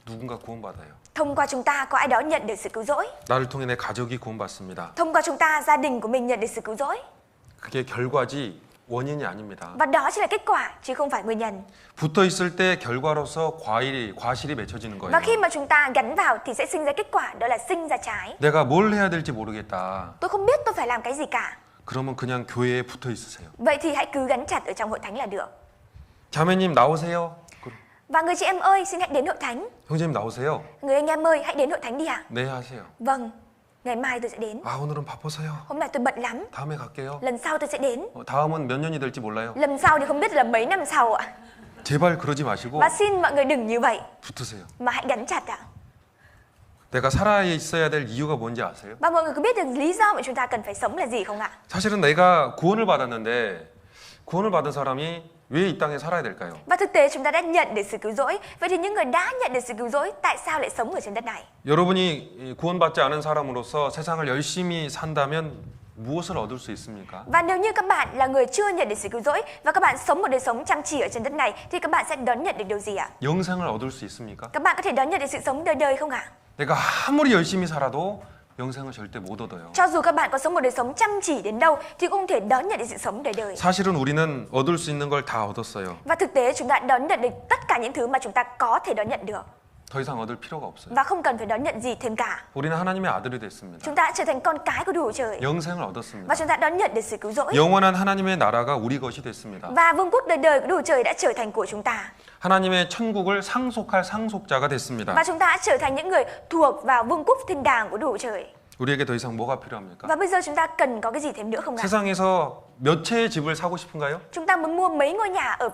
누군가 구원받아요. Thông qua chúng ta có ai đó nhận được sự cứu rỗi. 나를 통해 내 가족이 구원받습니다. Thông qua chúng ta gia đình của mình nhận được sự cứu rỗi. 그게 결과지 원인이 아닙니다. Và đó chính là kết quả chứ không phải nguyên nhân. 붙어 있을 때 결과로서 과실이 맺혀지는 거예요. Và khi mà chúng ta gắn vào thì sẽ sinh ra kết quả, đó là sinh ra trái. 내가 뭘 해야 될지 모르겠다. Tôi không biết tôi phải làm cái gì cả. 그러면 그냥 교회에 붙어 있으세요. Vậy thì hãy cứ gắn chặt ở trong hội thánh là được. 자매님 나오세요. Và người chị em ơi, xin hãy đến hội thánh. 형제님 나오세요. Người anh em ơi, hãy đến hội thánh đi ạ. 네 하세요. Vâng, ngày mai tôi sẽ đến. 아 오늘은 바빠서요. Hôm nay tôi bận lắm. 다음에 갈게요. Lần sau tôi sẽ đến. 다음은 몇 년이 될지 몰라요. Lần sau thì không biết là mấy năm sau ạ. 제발 그러지 마시고 Và xin mọi người đừng như vậy, 붙으세요. mà hãy gắn chặt ạ. 내가 살아 있어야 될 이유가 뭔지 아세요? Và mọi người có biết được lý do mà chúng ta cần phải sống là gì không ạ? 사실은 내가 구원을 받았는데 구원을 받은 사람이 왜 이 땅에 살아야 될까요? Và thực tế chúng ta đã nhận được sự cứu rỗi. Vậy thì những người đã nhận được sự cứu rỗi, tại sao lại sống ở trên đất này? 여러분이 구원받지 않은 사람으로서 세상을 열심히 산다면 무엇을 얻을 수 있습니까? Và nếu như các bạn là người chưa nhận được sự cứu rỗi và các bạn sống một đời sống chăm chỉ ở trên đất này thì các bạn sẽ đón nhận được điều gì ạ? 영생을 얻을 수 있습니까? Các bạn có thể đón nhận được sự sống đời đời không ạ? 내가 아무리 열심히 살아도 영생을 절대 못 얻어요. Cho dù các bạn có sống một đời sống chăm chỉ đến đâu thì cũng không thể đón nhận được sự sống đời đời. 사실은 우리는 얻을 수 있는 걸 다 얻었어요. Và thực tế chúng ta đón nhận được tất cả những thứ mà chúng ta có thể đón nhận được 더 이상 얻을 필요가 없어요. và không cần phải đón nhận gì thêm cả. 우리는 하나님의 아들이 됐습니다. Chúng ta đã trở thành con cái của Đức Chúa Trời 영생을 và 얻었습니다. chúng ta đón nhận được sự cứu rỗi. 영원한 하나님의 나라가 우리 것이 됐습니다. Và vương quốc đời đời của Đức Chúa Trời đã trở thành của chúng ta. 하나님의 천국을 상속할 상속자가 됐습니다. Và chúng ta đã trở thành những người thuộc vào vương quốc thiên đàng của Đức Chúa Trời. 우리에게 더 이상 뭐가 필요합니까? Và bây giờ chúng ta cần có cái gì thêm nữa không ạ? 세상에서 몇 채의 집을 사고 싶은가요? Chúng ta muốn mua mấy ngôi nhà ở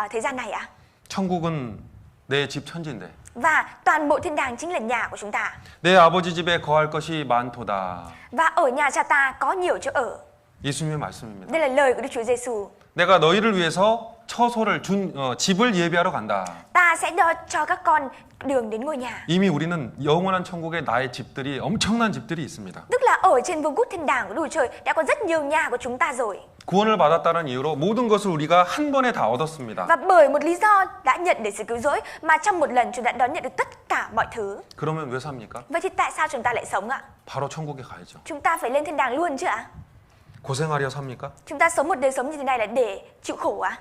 thế gian này ạ? 천국은 내 집 천지인데 Và toàn bộ thiên đàng chính là nhà của chúng ta. 내 아버지 집에 거할 것이 많도다. Và ở nhà cha ta có nhiều chỗ ở. 예수님의 말씀입니다. Đây là lời của Đức Chúa Giêsu. 내가 너희를 위해서 처소를 집을 예비하러 간다. Ta sẽ cho các con đường đến ngôi nhà. 이미 우리는 영원한 천국에 나의 집들이 엄청난 집들이 있습니다. Tức là ở trên vương quốc thiên đàng của Đức Chúa Trời đã có rất nhiều nhà của chúng ta rồi. 구원을 받았다는 이유로 모든 것을 우리가 한 번에 다 얻었습니다. Và bởi một lý do đã nhận được sự cứu rỗi mà trong một lần chúng ta đón nhận được tất cả mọi thứ. 그러면 왜 삽니까? Vậy thì tại sao chúng ta lại sống ạ? 바로 천국에 가야죠. Chúng ta phải lên thiên đàng luôn chứ ạ? 고생하려 삽니까? Chúng ta sống một đời sống như thế này là để chịu khổ à?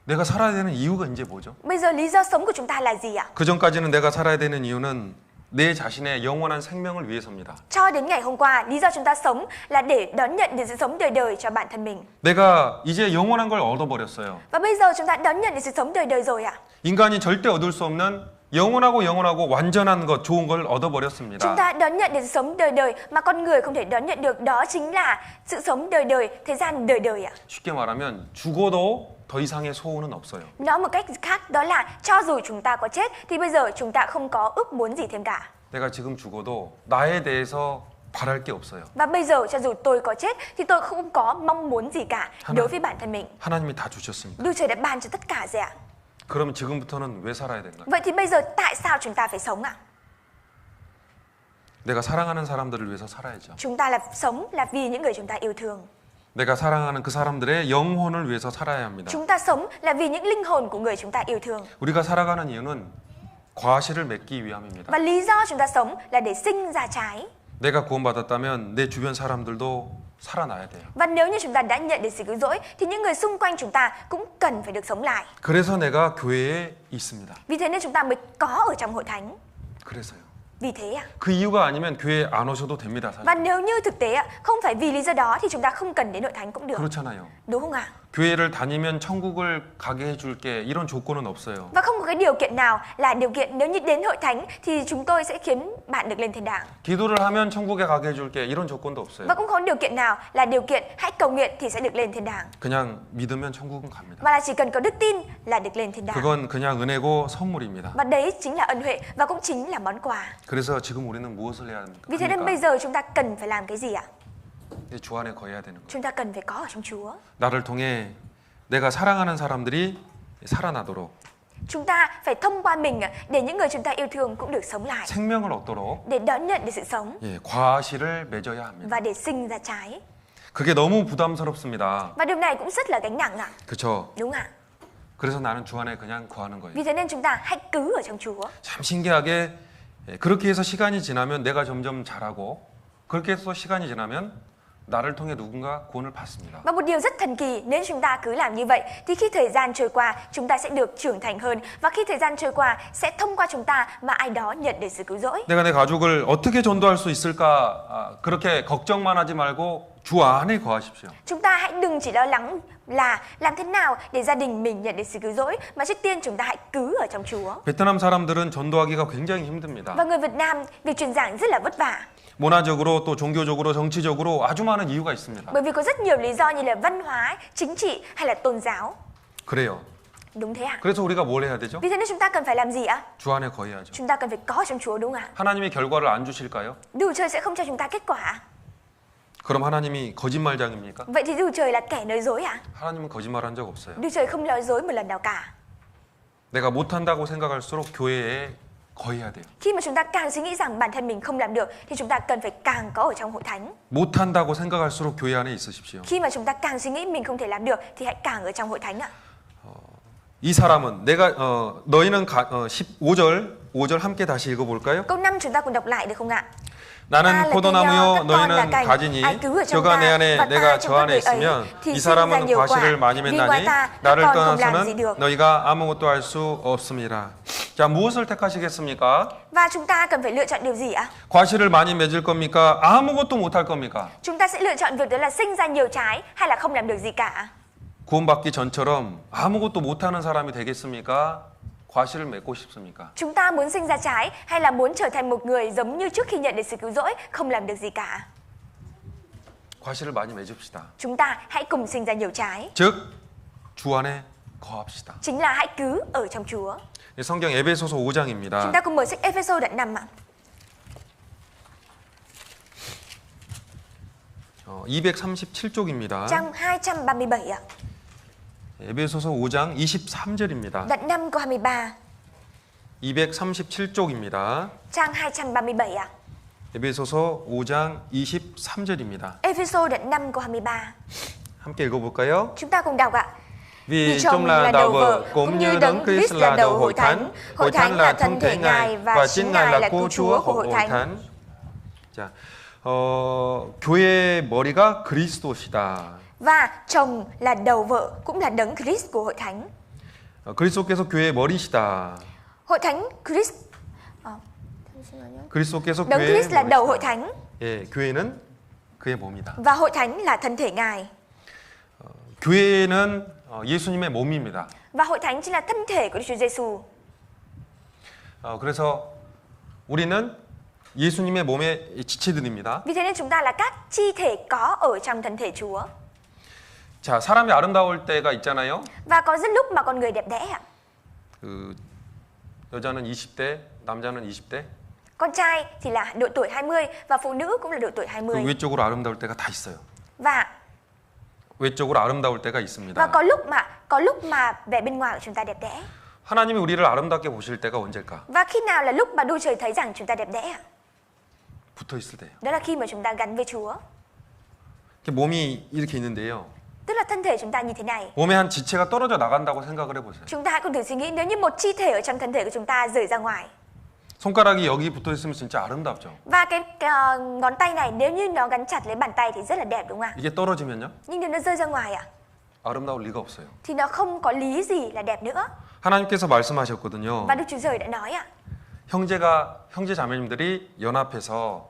내가 살아야 되는 이유가 이제 뭐죠? Bây giờ lý do sống của chúng ta là gì ạ? 그 전까지는 내가 살아야 되는 이유는 내 자신의 영원한 생명을 위해서입니다. Cho đến ngày hôm qua, lý do chúng ta sống là để đón nhận được sự sống đời đời cho bản thân mình. 내가 이제 영원한 걸 얻어버렸어요. Và bây giờ chúng ta đón nhận được sự sống đời đời rồi ạ. 인간이 절대 얻을 수 없는 영원하고 완전한 것, 좋은 걸 얻어버렸습니다. Chúng ta đón nhận được sự sống đời đời mà con người không thể đón nhận được, đó chính là sự sống đời đời, thế gian đời đời ạ. 쉽게 말하면 죽어도 더 이상의 소원은 없어요. Nói một cách khác đó là cho dù chúng ta có chết thì bây giờ chúng ta không có ước muốn gì thêm cả. 내가 지금 죽어도 나에 대해서 바랄 게 없어요. Và bây giờ cho dù tôi có chết thì tôi không có mong muốn gì cả đối với bản thân mình. 하나님이 다 주셨습니다. Đức Trời đã ban cho tất cả rồi ạ. 그럼 지금부터는 왜 살아야 되는가? Vậy thì bây giờ tại sao chúng ta phải sống ạ? 내가 사랑하는 사람들을 위해서 살아야죠. Chúng ta là sống là vì những người chúng ta yêu thương. 내가 사랑하는 그 사람들의 영혼을 위해서 살아야 합니다. Chúng ta sống là vì những linh hồn của người chúng ta yêu thương. 우리가 살아가는 이유는 과실을 맺기 위함입니다. Và lý do chúng ta sống là để sinh ra trái. 내가 구원받았다면 내 주변 사람들도 살아나야 돼요. Và nếu như chúng ta đã nhận được sự cứu rỗi thì những người xung quanh chúng ta cũng cần phải được sống lại. 그래서 내가 교회에 있습니다. Vì thế nên chúng ta mới có ở trong hội thánh. 그래서요. Vì thế ạ. 그 이유가 아니면 교회에 안 오셔도 됩니다. 사실. Và nếu như thực tế ạ, không phải vì lý do đó thì chúng ta không cần đến hội thánh cũng được. 그렇잖아요. Đúng không ạ? 교회를 다니면 천국을 가게 해줄게 이런 조건은 없어요. Và không có cái điều kiện nào là điều kiện nếu như đến hội thánh thì chúng tôi sẽ khiến bạn được lên thiên đàng. 기도를 하면 천국에 가게 해줄게 이런 조건도 없어요. Và cũng không có điều kiện nào là điều kiện hãy cầu nguyện thì sẽ được lên thiên đàng. 그냥 믿으면 천국은 갑니다. Mà là chỉ cần có đức tin là được lên thiên đàng. 그건 그냥 은혜고 선물입니다. Và đấy chính là ân huệ và cũng chính là món quà. 그래서 지금 우리는 무엇을 해야 합니까? Vì thế nên bây giờ chúng ta cần phải làm cái gì ạ? 주 안에 거해야 되는 거예요. Chúng ta cần phải có ở trong Chúa. 나를 통해 내가 사랑하는 사람들이 살아나도록 Chúng ta phải thông qua mình để những người chúng ta yêu thương cũng được sống lại, 생명을 얻도록 để đón nhận được sự sống 예, 과실을 맺어야 합니다. và để sinh ra trái. 그게 너무 부담스럽습니다. Và điều này cũng rất là gánh nặng ạ. 그렇죠? Đúng ạ. 그래서 나는 주 안에 그냥 거하는 거예요. Vì thế nên chúng ta hãy cứ ở trong Chúa. 참 신기하게 예, 그렇게 해서 시간이 지나면 내가 점점 자라고 그렇게 해서 시간이 지나면 나를 통해 누군가 구원을 받습니다. Và một điều rất thần kỳ, nếu chúng ta cứ làm như vậy thì khi thời gian trôi qua chúng ta sẽ được trưởng thành hơn, và khi thời gian trôi qua sẽ thông qua chúng ta mà ai đó nhận được sự cứu rỗi. 내가 내 가족을 어떻게 전도할 수 있을까 그렇게 걱정만 하지 말고 주 안에 거하십시오. Chúng ta hãy đừng chỉ lo lắng là làm thế nào để gia đình mình nhận được sự cứu rỗi, mà trước tiên chúng ta hãy cứ ở trong Chúa. 베트남 사람들은 전도하기가 굉장히 힘듭니다. Và người Việt Nam việc truyền giảng rất là vất vả. 문화적으로 또 종교적으로 정치적으로 아주 많은 이유가 있습니다. Bởi vì có rất nhiều lý do như là văn hóa, chính trị hay là tôn giáo. 그래요. Đúng thế ạ. 그래서 우리가 뭘 해야 되죠? Vì thế nên chúng ta cần phải làm gì ạ? 주 안에 거해야죠. Chúng ta cần phải có trong Chúa, đúng không ạ? 하나님이 결과를 안 주실까요? Đức Trời sẽ không cho chúng ta kết quả. 그럼 하나님이 거짓말장입니까? Vậy thì Đức Trời là kẻ nói dối ạ? 하나님은 거짓말한 적 없어요. Đức Trời không nói dối một lần nào cả. 내가 못한다고 생각할수록 교회에 거해야 돼요. Khi mà chúng ta càng suy nghĩ rằng bản thân mình không làm được thì chúng ta cần phải càng có ở trong hội thánh. 못한다고 생각할수록 교회 안에 있으십시오. Khi mà chúng ta càng suy nghĩ mình không thể làm được thì hãy càng ở trong hội thánh ạ. 이 사람은 내가 너희는 15절 함께 다시 읽어볼까요? Câu 5 chúng ta cùng đọc lại được không ạ? 나는 포도나무요 너희는 가지니 저가 내 안에 내가 저 안에 있으면 이 사람은 과실을 많이 맺나니 나를 떠나서는 너희가 아무것도 할 수 없음이라. 자, 무엇을 택하시겠습니까? Và chúng ta cần phải lựa chọn điều gì ạ? 과실을 많이 맺을 겁니까? 아무것도 못 할 겁니까? Chúng ta sẽ lựa chọn việc đó là sinh ra nhiều trái hay là không làm được gì cả? 구원받기 전처럼 아무것도 못하는 사람이 되겠습니까? 과실을 맺고 싶습니까? Chúng ta muốn sinh ra trái hay là muốn trở thành một người giống như trước khi nhận được sự cứu rỗi, không làm được gì cả? 과실을 많이 맺읍시다. Chúng ta hãy cùng sinh ra nhiều trái. 즉, 주 안에 거합시다. Chính là hãy cứ ở trong Chúa. 성경 에베소서 5장입니다. Chúng ta cùng mở sách Ê-phê-sô đoạn 5 ạ. 237쪽입니다. Trang 237 ạ. 에베소서 5장 23절입니다. Đoạn 5 câu 23. 237쪽입니다. Trang 237 ạ. 에베소서 5장 23절입니다. Ê-phê-sô đoạn 5 câu 23. 함께 읽어볼까요? Chúng ta cùng đọc ạ. Vì chồng là đầu vợ cũng như Đấng Christ là đầu hội thánh. Hội thánh là thân thể Ngài và chính Ngài là cứu Chúa của hội thánh. 자, 교회의 머리가 그리스도시다. Và chồng là đầu vợ cũng là Đấng Christ của hội thánh. 그리스도께서 교회의 머리시다. Hội thánh Christ. 그리스도께서 Đấng 교회의 Christ là đầu hội 머리시다. thánh 예, 교회는 그의 몸이다. và hội thánh là thân thể Ngài. 교회는 예수님의 몸입니다. Và hội thánh chính là thân thể của Đức Chúa Giêsu. 그래서 우리는 예수님의 몸의 지체들입니다. Vì thế nên chúng ta là các chi thể có ở trong thân thể Chúa. 자, 사람이 아름다울 때가 있잖아요. Và có rất lúc mà con người đẹp đẽ ạ. 그 여자는 20대, 남자는 20대. Con trai thì là độ tuổi 20 và phụ nữ cũng là độ tuổi 그 20. 외적으로 아름다울 때가 다 있어요. Và 외적으로 아름다울 때가 있습니다. có lúc mà vẻ bên ngoài của chúng ta đẹp đẽ. 하나님이 우리를 아름답게 보실 때가 언제일까? Và khi nào là lúc mà Đức Trời thấy rằng chúng ta đẹp đẽ ạ? 붙어 있을 때예요. Đó là khi mà chúng ta gắn với Chúa. 이렇게 몸이 이렇게 있는데요. Tức là thân thể chúng ta như thế này. 몸의 한 지체가 떨어져 나간다고 생각을 해보세요. Chúng ta hãy cùng thử suy nghĩ nếu như một chi thể ở trong thân thể của chúng ta rời ra ngoài. 손가락이 여기 붙어 있으면 진짜 아름답죠. Và cái ngón tay này nếu như nó gắn chặt lấy bàn tay thì rất là đẹp đúng không ạ? 이게 떨어지면요? Nhưng nếu nó rơi ra ngoài ạ 아름다울 리가 없어요. thì nó không có lý gì là đẹp nữa. 하나님께서 말씀하셨거든요. Và Đức Chúa Trời đã nói ạ. 형제 자매님들이 연합해서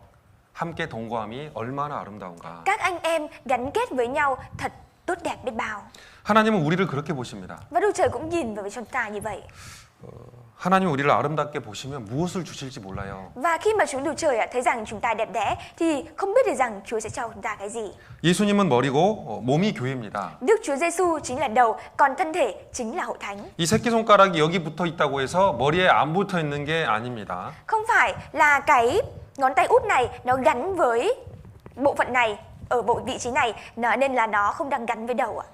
함께 동거함이 얼마나 아름다운가. Các anh em gắn kết với nhau thật tốt đẹp biết bao. 하나님은 우리를 그렇게 보십니다. Và Đức Trời cũng nhìn vào chúng ta như vậy. 하나님이 우리를 아름답게 보시면 무엇을 주실지 몰라요. Và khi mà Chúa Đức Trời thấy rằng chúng ta đẹp đẽ thì không biết được rằng Chúa sẽ cho chúng ta cái gì. 예수님은 머리고 몸이 교회입니다. Đức Chúa Giêsu chính là đầu, còn thân thể chính là hội thánh. 이 새끼손가락이 여기 붙어 있다고 해서 머리에 안 붙어 있는 게 아닙니다. Không phải là cái ngón tay út này nó gắn với bộ phận này ở bộ vị trí này, nên là nó không đang gắn với đầu ạ.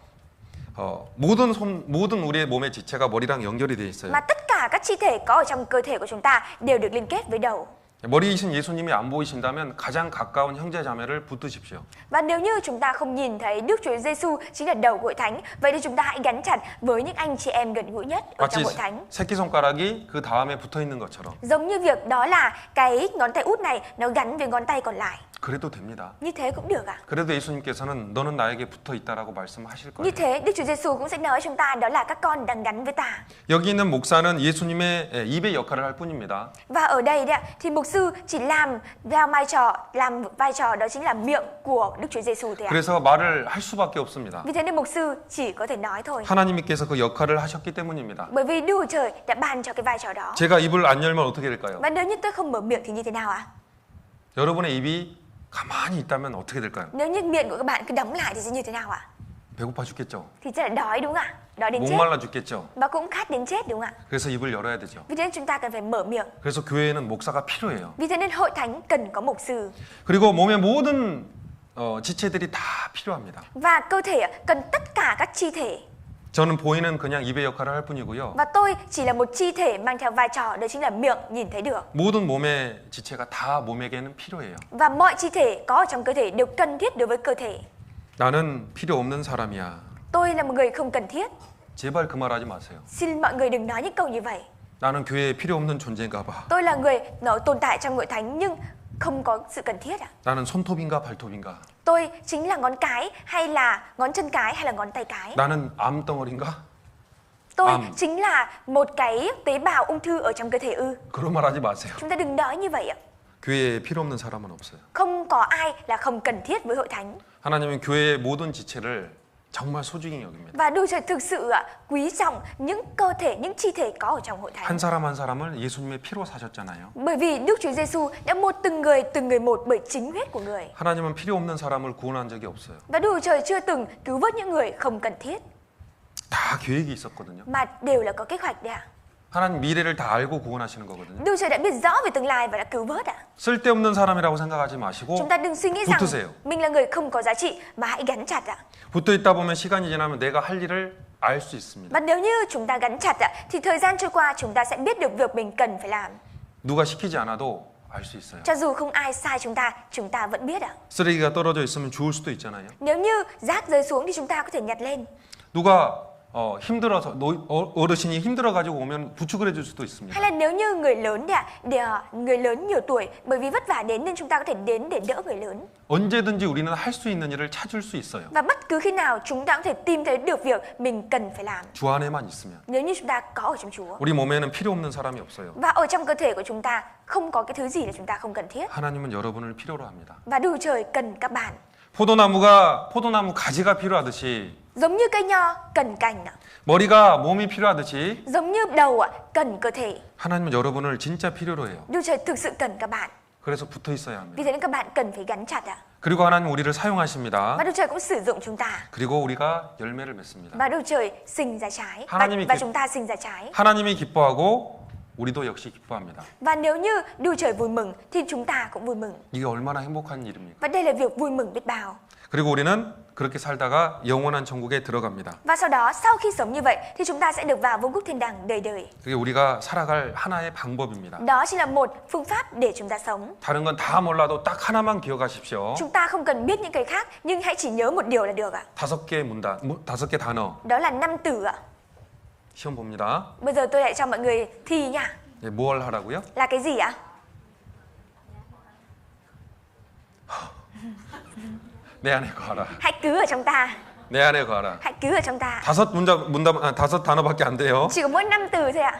모든 우리의 몸의 지체가 머리랑 연결이 돼 있어요. Mà tất cả các chi thể có ở trong cơ thể của chúng ta đều được liên kết với đầu. 머리이신 예수님이 안 보이신다면 가장 가까운 형제 자매를 붙드십시오. Và nếu như chúng ta không nhìn thấy Đức Chúa Giêsu chính là đầu hội thánh, vậy thì chúng ta hãy gắn chặt với những anh chị em gần gũi nhất ở trong 마치 hội thánh. 새끼손가락이 그 다음에 붙어 있는 것처럼. Giống như việc đó là cái ngón tay út này nó gắn với ngón tay còn lại. 그래도 됩니다. Như thế cũng được ạ. 그래도 예수님께서는 너는 나에게 붙어 있다라고 말씀하실 Như 거예요. thế Đức Chúa Giêsu cũng sẽ nói chúng ta đó là các con đang gắn với ta. 여기 있는 목사는 예수님의 입의 역할을 할 뿐입니다. Và ở đây đấy, thì mục sư chỉ làm vai trò đó chính là miệng của Đức Chúa Giêsu thôi ạ. 그래서 말을 할 수밖에 없습니다. Vì thế nên mục sư chỉ có thể nói thôi. 하나님께서 그 역할을 하셨기 때문입니다. Bởi vì Đức Chúa Trời đã ban cho cái vai trò đó. 제가 입을 안 열면 어떻게 될까요? Và nếu như tôi không mở miệng thì như thế nào ạ? 여러분의 입이 가만히 있다면 어떻게 될까요? Nếu như miệng của các bạn cứ đóng lại thì sẽ như thế nào ạ? 배고파 죽겠죠. Thì sẽ là đói đúng không ạ? Đói đến chết. 목말라 죽겠죠. Và cũng khát đến chết đúng không ạ? 그래서 입을 열어야 되죠. Vì thế nên chúng ta cần phải mở miệng. 그래서 교회에는 목사가 필요해요. Vì thế nên hội thánh cần có mục sư. 그리고 몸의 모든 지체들이 다 필요합니다. Và cơ thể cần tất cả các chi thể. 저는 보이는 그냥 입의 역할을 할 뿐이고요. Và tôi chỉ là một chi thể mang theo vai trò đó chính là miệng nhìn thấy được. 모든 몸의 지체가 다 몸에게는 필요해요. Và mọi chi thể có ở trong cơ thể đều cần thiết đối với cơ thể. 나는 필요 없는 사람이야. Tôi là một người không cần thiết. 제발 그 말하지 마세요. Xin mọi người đừng nói những câu như vậy. 나는 교회에 필요 없는 존재인가 봐. Tôi là người nó tồn tại trong hội thánh nhưng không có sự cần thiết ạ. 나는 손톱인가 발톱인가. Tôi chính là ngón cái hay là ngón chân cái hay là ngón tay cái. 나는 암덩어리인가? Tôi chính là một cái tế bào ung thư ở trong cơ thể ư? 그런 말 하지 마세요. Chúng ta đừng nói như vậy ạ. 교회에 필요 없는 사람은 없어요. Không có ai là không cần thiết với hội thánh. 하나님은 교회의 모든 지체를 정말 소중히 여깁니다. Và Đức Trời thực sự quý trọng những cơ thể, những chi thể có ở trong hội thánh. 한 사람 한 사람을 예수님의 피로 사셨잖아요. Bởi vì Đức Chúa Giêsu đã mua từng người một bởi chính huyết của người. 하나님은 필요 없는 사람을 구원한 적이 없어요. Và Đức Trời chưa từng cứu vớt những người không cần thiết, 다 계획이 있었거든요. mà đều là có kế hoạch đấy ạ. 하나님 미래를 다 알고 구원하시는 거거든요. Đức Trời đã biết rõ về tương lai và đã cứu vớt ạ. 쓸데없는 사람이라고 생각하지 마시고 Chúng ta đừng suy nghĩ rằng 붙으세요. mình là người không có giá trị, mà hãy gắn chặt ạ. 붙어 있다 보면 시간이 지나면 내가 할 일을 알 수 있습니다. Và nếu như chúng ta gắn chặt ạ, thì thời gian trôi qua chúng ta sẽ biết được việc mình cần phải làm. 누가 시키지 않아도 알 수 있어요. Cho dù không ai sai chúng ta vẫn biết ạ. 쓰레기가 떨어져 있으면 주울 수도 있잖아요. Nếu như rác rơi xuống thì chúng ta có thể nhặt lên. 누가 힘들어서 어르신이 힘들어 가지고 오면 부축을 해줄 수도 있습니다. Hay là nếu như người lớn người lớn nhiều tuổi bởi vì vất vả đến nên chúng ta có thể đến để đỡ người lớn. 언제든지 우리는 할 수 있는 일을 찾을 수 있어요. Và bất cứ khi nào chúng ta có thể tìm thấy được việc mình cần phải làm. 주 안에만 있으면. Nếu như chúng ta có ở trong Chúa. 우리 몸에는 필요 없는 사람이 없어요. Và ở trong cơ thể của chúng ta không có cái thứ gì là chúng ta không cần thiết. 하나님은 여러분을 필요로 합니다. Và Đức Trời cần các bạn. 포도나무 가지가 필요하듯이 Giống như cây nho cần cành, 머리가 몸이 필요하듯이 giống như đầu cần cơ thể. 하나님은 여러분을 진짜 필요로 해요. Đức Trời thực sự cần các bạn. 그래서 붙어 있어야 Vì 합니다. thế nên các bạn cần phải gắn chặt ạ. 그리고 하나님 우리를 사용하십니다. Và Đức Trời cũng sử dụng chúng ta. 그리고 우리가 열매를 맺습니다. Và Đức Trời sinh ra trái. Và chúng ta sinh ra trái. 하나님이 기뻐하고 우리도 역시 기뻐합니다. Và nếu như Đức Trời vui mừng thì chúng ta cũng vui mừng. 이게 얼마나 행복한 일입니까? Và đây là việc vui mừng biết bao. 그리고 우리는 그렇게 살다가 영원한 천국에 들어갑니다. Và sau đó sau khi sống như vậy thì chúng ta sẽ được vào vương quốc thiên đàng đời đời. 그게 우리가 살아갈 하나의 방법입니다. Đó chính là một phương pháp để chúng ta sống. 다른 건 다 몰라도 딱 하나만 기억하십시오. Chúng ta không cần biết những cái khác nhưng hãy chỉ nhớ một điều là được ạ. 5개 단어. Đó là 5 từ ạ. 시험 봅니다. Bây giờ tôi lại cho mọi người thi nha. 네, 뭘 하라고요? Là cái gì ạ? 내 안에 거하라. Hãy cứ ở trong ta. 내 안에 거하라. Hãy cứ ở trong ta. 5 단어밖에 안 돼요. Chỉ có mỗi 5 từ thôi ạ.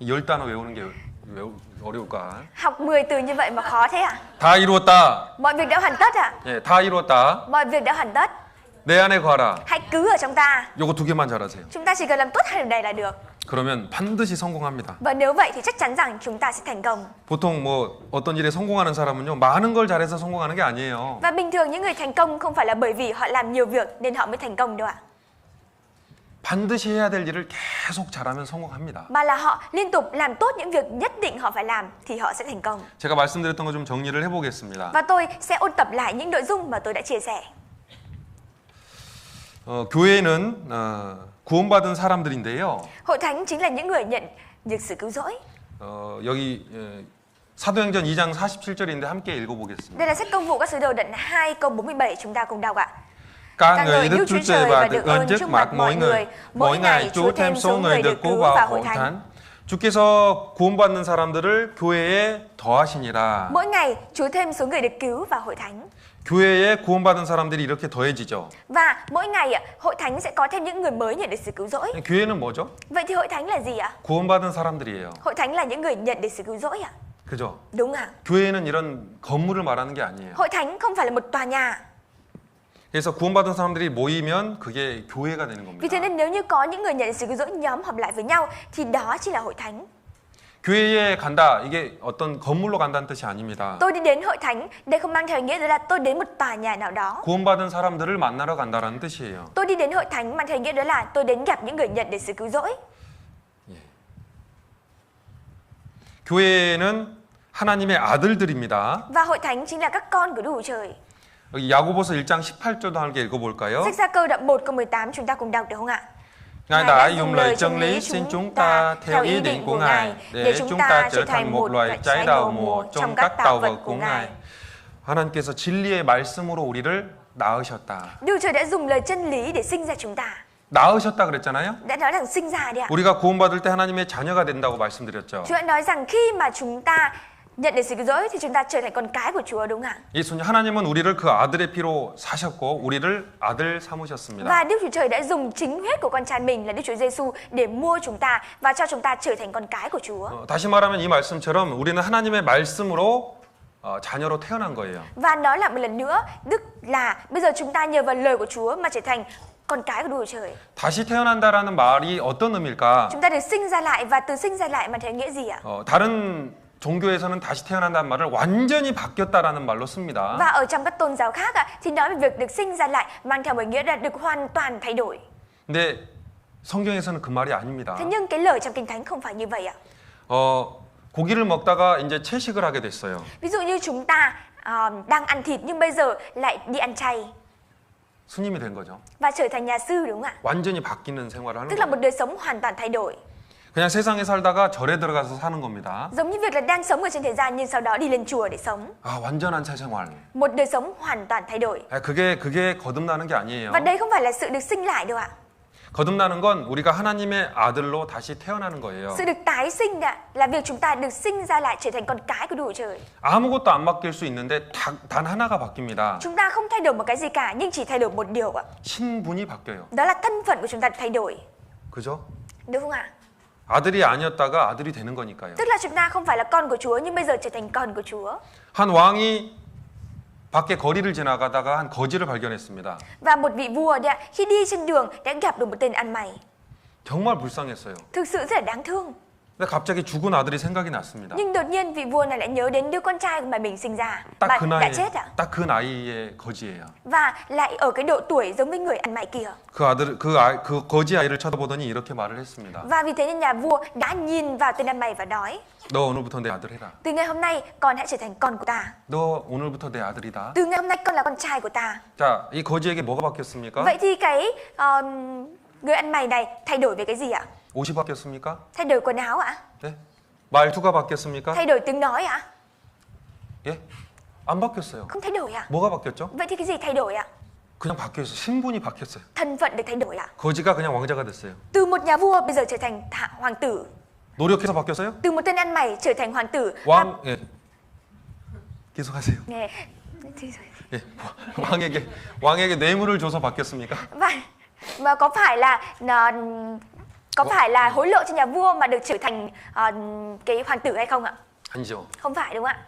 10단어 외우는 게 어려울까? Học 10 từ như vậy mà khó thế ạ? 다 이루었다. Mọi việc đã hoàn tất ạ? 예, 다 이루었다. Mọi việc đã hoàn tất. 내 안에 거하라. Hãy cứ ở trong ta. 요거 2개만 잘하세요. Chúng ta chỉ cần làm tốt hai điều này là được. 그러면 반드시 성공합니다. Và nếu vậy thì chắc chắn rằng chúng ta sẽ thành công. 보통 어떤 일에 성공하는 사람은요, 많은 걸 잘해서 성공하는 게 아니에요. Và bình thường những người thành công không phải là bởi vì họ làm nhiều việc nên họ mới thành công đâu ạ. 반드시 해야 될 일을 계속 잘하면 성공합니다. Mà là họ liên tục làm tốt những việc nhất định họ phải làm thì họ sẽ thành công. 제가 말씀드렸던 거 좀 정리를 해보겠습니다. Và tôi sẽ ôn tập lại những nội dung mà tôi đã chia sẻ. 교회는 구원받은 사람들인데요. Hội thánh chính là những người nhận được sự cứu rỗi. 여기 사도행전 2장 47절인데 함께 읽어보겠습니다. Đây là sách Công vụ các sứ đồ đoạn 2 câu 47, chúng ta cùng đọc ạ. Các người Đức Chúa Trời và được ơn trước mặt mọi người. Mỗi ngày Chúa thêm số người được cứu vào hội thánh. 주께서 구원받는 사람들을 교회에 더하시니라. Mỗi ngày Chúa thêm số người được cứu vào hội thánh. 교회에 구원받은 사람들이 이렇게 더해지죠. Và mỗi ngày hội thánh sẽ có thêm những người mới nhận được sự cứu rỗi. 교회는 뭐죠? Vậy thì hội thánh là gì ạ? 구원받은 사람들이에요. Hội thánh là những người nhận được sự cứu rỗi ạ? 그죠? Đúng ạ. 교회는 이런 건물을 말하는 게 아니에요. Hội thánh không phải là một tòa nhà. 그래서 구원받은 사람들이 모이면 그게 교회가 되는 겁니다. Vì thế nên nếu như có những người nhận được sự cứu rỗi nhóm họp lại với nhau thì đó chỉ là hội thánh. 교회에 간다. 이게 어떤 건물로 간다는 뜻이 아닙니다. Tôi đi đến hội thánh, đây không mang theo ý nghĩa đó là tôi đến một tòa nhà nào đó. 구원받은 사람들을 만나러 간다라는 뜻이에요. Tôi đi đến hội thánh mang theo ý nghĩa đó là tôi đến gặp những người nhận được sự cứu rỗi. 교회는 하나님의 아들들입니다. Và hội thánh chính là các con của Đức Chúa Trời. 여기 야고보서 1장 18절도 함께 읽어볼까요? Sách Gia Cơ đoạn 1 câu 18 chúng ta cùng đọc được không ạ? Ngài đã dùng lời chân lý xin chúng ta theo ý định của Ngài để chúng ta trở thành một loài trái đầu mùa trong các tạo vật của Ngài. 하나님께서 진리의 말씀으로 우리를 낳으셨다. Đức Chúa Trời đã dùng lời chân lý để sinh ra chúng ta. 낳으셨다 그랬잖아요. Đã nói rằng sinh ra đấy ạ. 우리가 구원받을 때 하나님의 자녀가 된다고 말씀드렸죠. Chúa đã nói rằng khi mà chúng ta nhận được sự cứu rỗi thì chúng ta trở thành con cái của Chúa, đúng không ạ? 예수님 하나님은 우리를 그 아들의 피로 사셨고 우리를 아들 삼으셨습니다. Và Đức Chúa Trời đã dùng chính huyết của con trai mình là Đức Chúa Giêsu để mua chúng ta và cho chúng ta trở thành con cái của Chúa. 다시 말하면 이 말씀처럼 우리는 하나님의 말씀으로 자녀로 태어난 거예요. Và nói lại một lần nữa, tức là bây giờ chúng ta nhờ vào lời của Chúa mà trở thành con cái của Đức Chúa Trời. 다시 태어난다라는 말이 어떤 의미일까? Chúng ta được sinh ra lại và từ sinh ra lại mà theo nghĩa gì ạ? 다른 종교에서는 다시 태어난다는 말을 완전히 바뀌었다라는 말로 씁니다. Và ở trong các tôn giáo khác thì nói về việc được sinh ra lại mang theo một nghĩa là được hoàn toàn thay đổi. 근데 성경에서는 그 말이 아닙니다. Thế nhưng cái lời trong Kinh Thánh không phải như vậy ạ. 고기를 먹다가 이제 채식을 하게 됐어요. Ví dụ như chúng ta đang ăn thịt nhưng bây giờ lại đi ăn chay. 스님이 된 거죠. Và trở thành nhà sư, đúng không ạ? 완전히 바뀌는 생활을 하는 Tức là một 거예요. đời sống hoàn toàn thay đổi. 그냥 세상에 살다가 절에 들어가서 사는 겁니다. Giống như việc là đang sống ở trên thế gian nhưng sau đó đi lên chùa để sống. 완전한 새 생활. Một đời sống hoàn toàn thay đổi. 그게 거듭나는 게 아니에요. Và đây không phải là sự được sinh lại đâu ạ. 거듭나는 건 우리가 하나님의 아들로 다시 태어나는 거예요. Sự được tái sinh là việc chúng ta được sinh ra lại trở thành con cái của Đức Chúa Trời. 아무것도 안 바뀔 수 있는데 단 하나가 바뀝니다. Chúng ta không thay đổi một cái gì cả nhưng chỉ thay đổi một điều ạ. 신분이 바뀌어요. Đó là thân phận của chúng ta được thay đổi. 그죠? Đúng không ạ? 아들이 아니었다가 아들이 되는 거니까요. Tức là chúng ta không phải là con của Chúa nhưng bây giờ trở thành con của Chúa. 한 왕이 밖에 거리를 지나가다가 한 거지를 발견했습니다. Và một vị vua đấy, khi đi trên đường đã gặp được một tên ăn mày. 정말 불쌍했어요. Thực sự rất là đáng thương. 근데 갑자기 죽은 아들이 생각이 났습니다. Nhưng đột nhiên vị vua này lại nhớ đến đứa con trai mà mình sinh ra 딱 mà 그 đã 나이, chết ạ. 딱 그 나이의 거지예요. Và lại ở cái độ tuổi giống với người ăn mày kia. 그 거지 아이를 쳐다보더니 이렇게 말을 했습니다. Và vì thế nên nhà vua đã nhìn vào tên ăn mày và nói: 너 오늘부터 내 아들 해라. từ ngày hôm nay con hãy trở thành con của ta. 너 오늘부터 내 아들이다. Từ ngày hôm nay con là con trai của ta. 자, 이 거지에게 뭐가 바뀌었습니까? Vậy thì cái người ăn mày này thay đổi về cái gì ạ? 옷이 바뀌었습니까? Thay đổi quần áo ạ? 네? 말투가 바뀌었습니까? Thay đổi tiếng nói ạ? 예? 안 바뀌었어요. Không thay đổi ạ? 뭐가 바뀌었죠? Vậy thì cái gì thay đổi ạ? 그냥 바뀌었어요. 신분이 바뀌었어요. Thân phận được thay đổi ạ? 거지가 그냥 왕자가 됐어요. Từ một nhà vua bây giờ trở thành hoàng tử. 노력해서 바뀌었어요? Từ một tên ăn mày trở thành hoàng tử. 예. 계속하세요. Nghe. 예. 왕에게 뇌물을 줘서 바뀌었습니까? Và có phải là hối lộ cho nhà vua mà được trở thành cái hoàng tử hay không ạ? 아니죠. Không phải, đúng không ạ?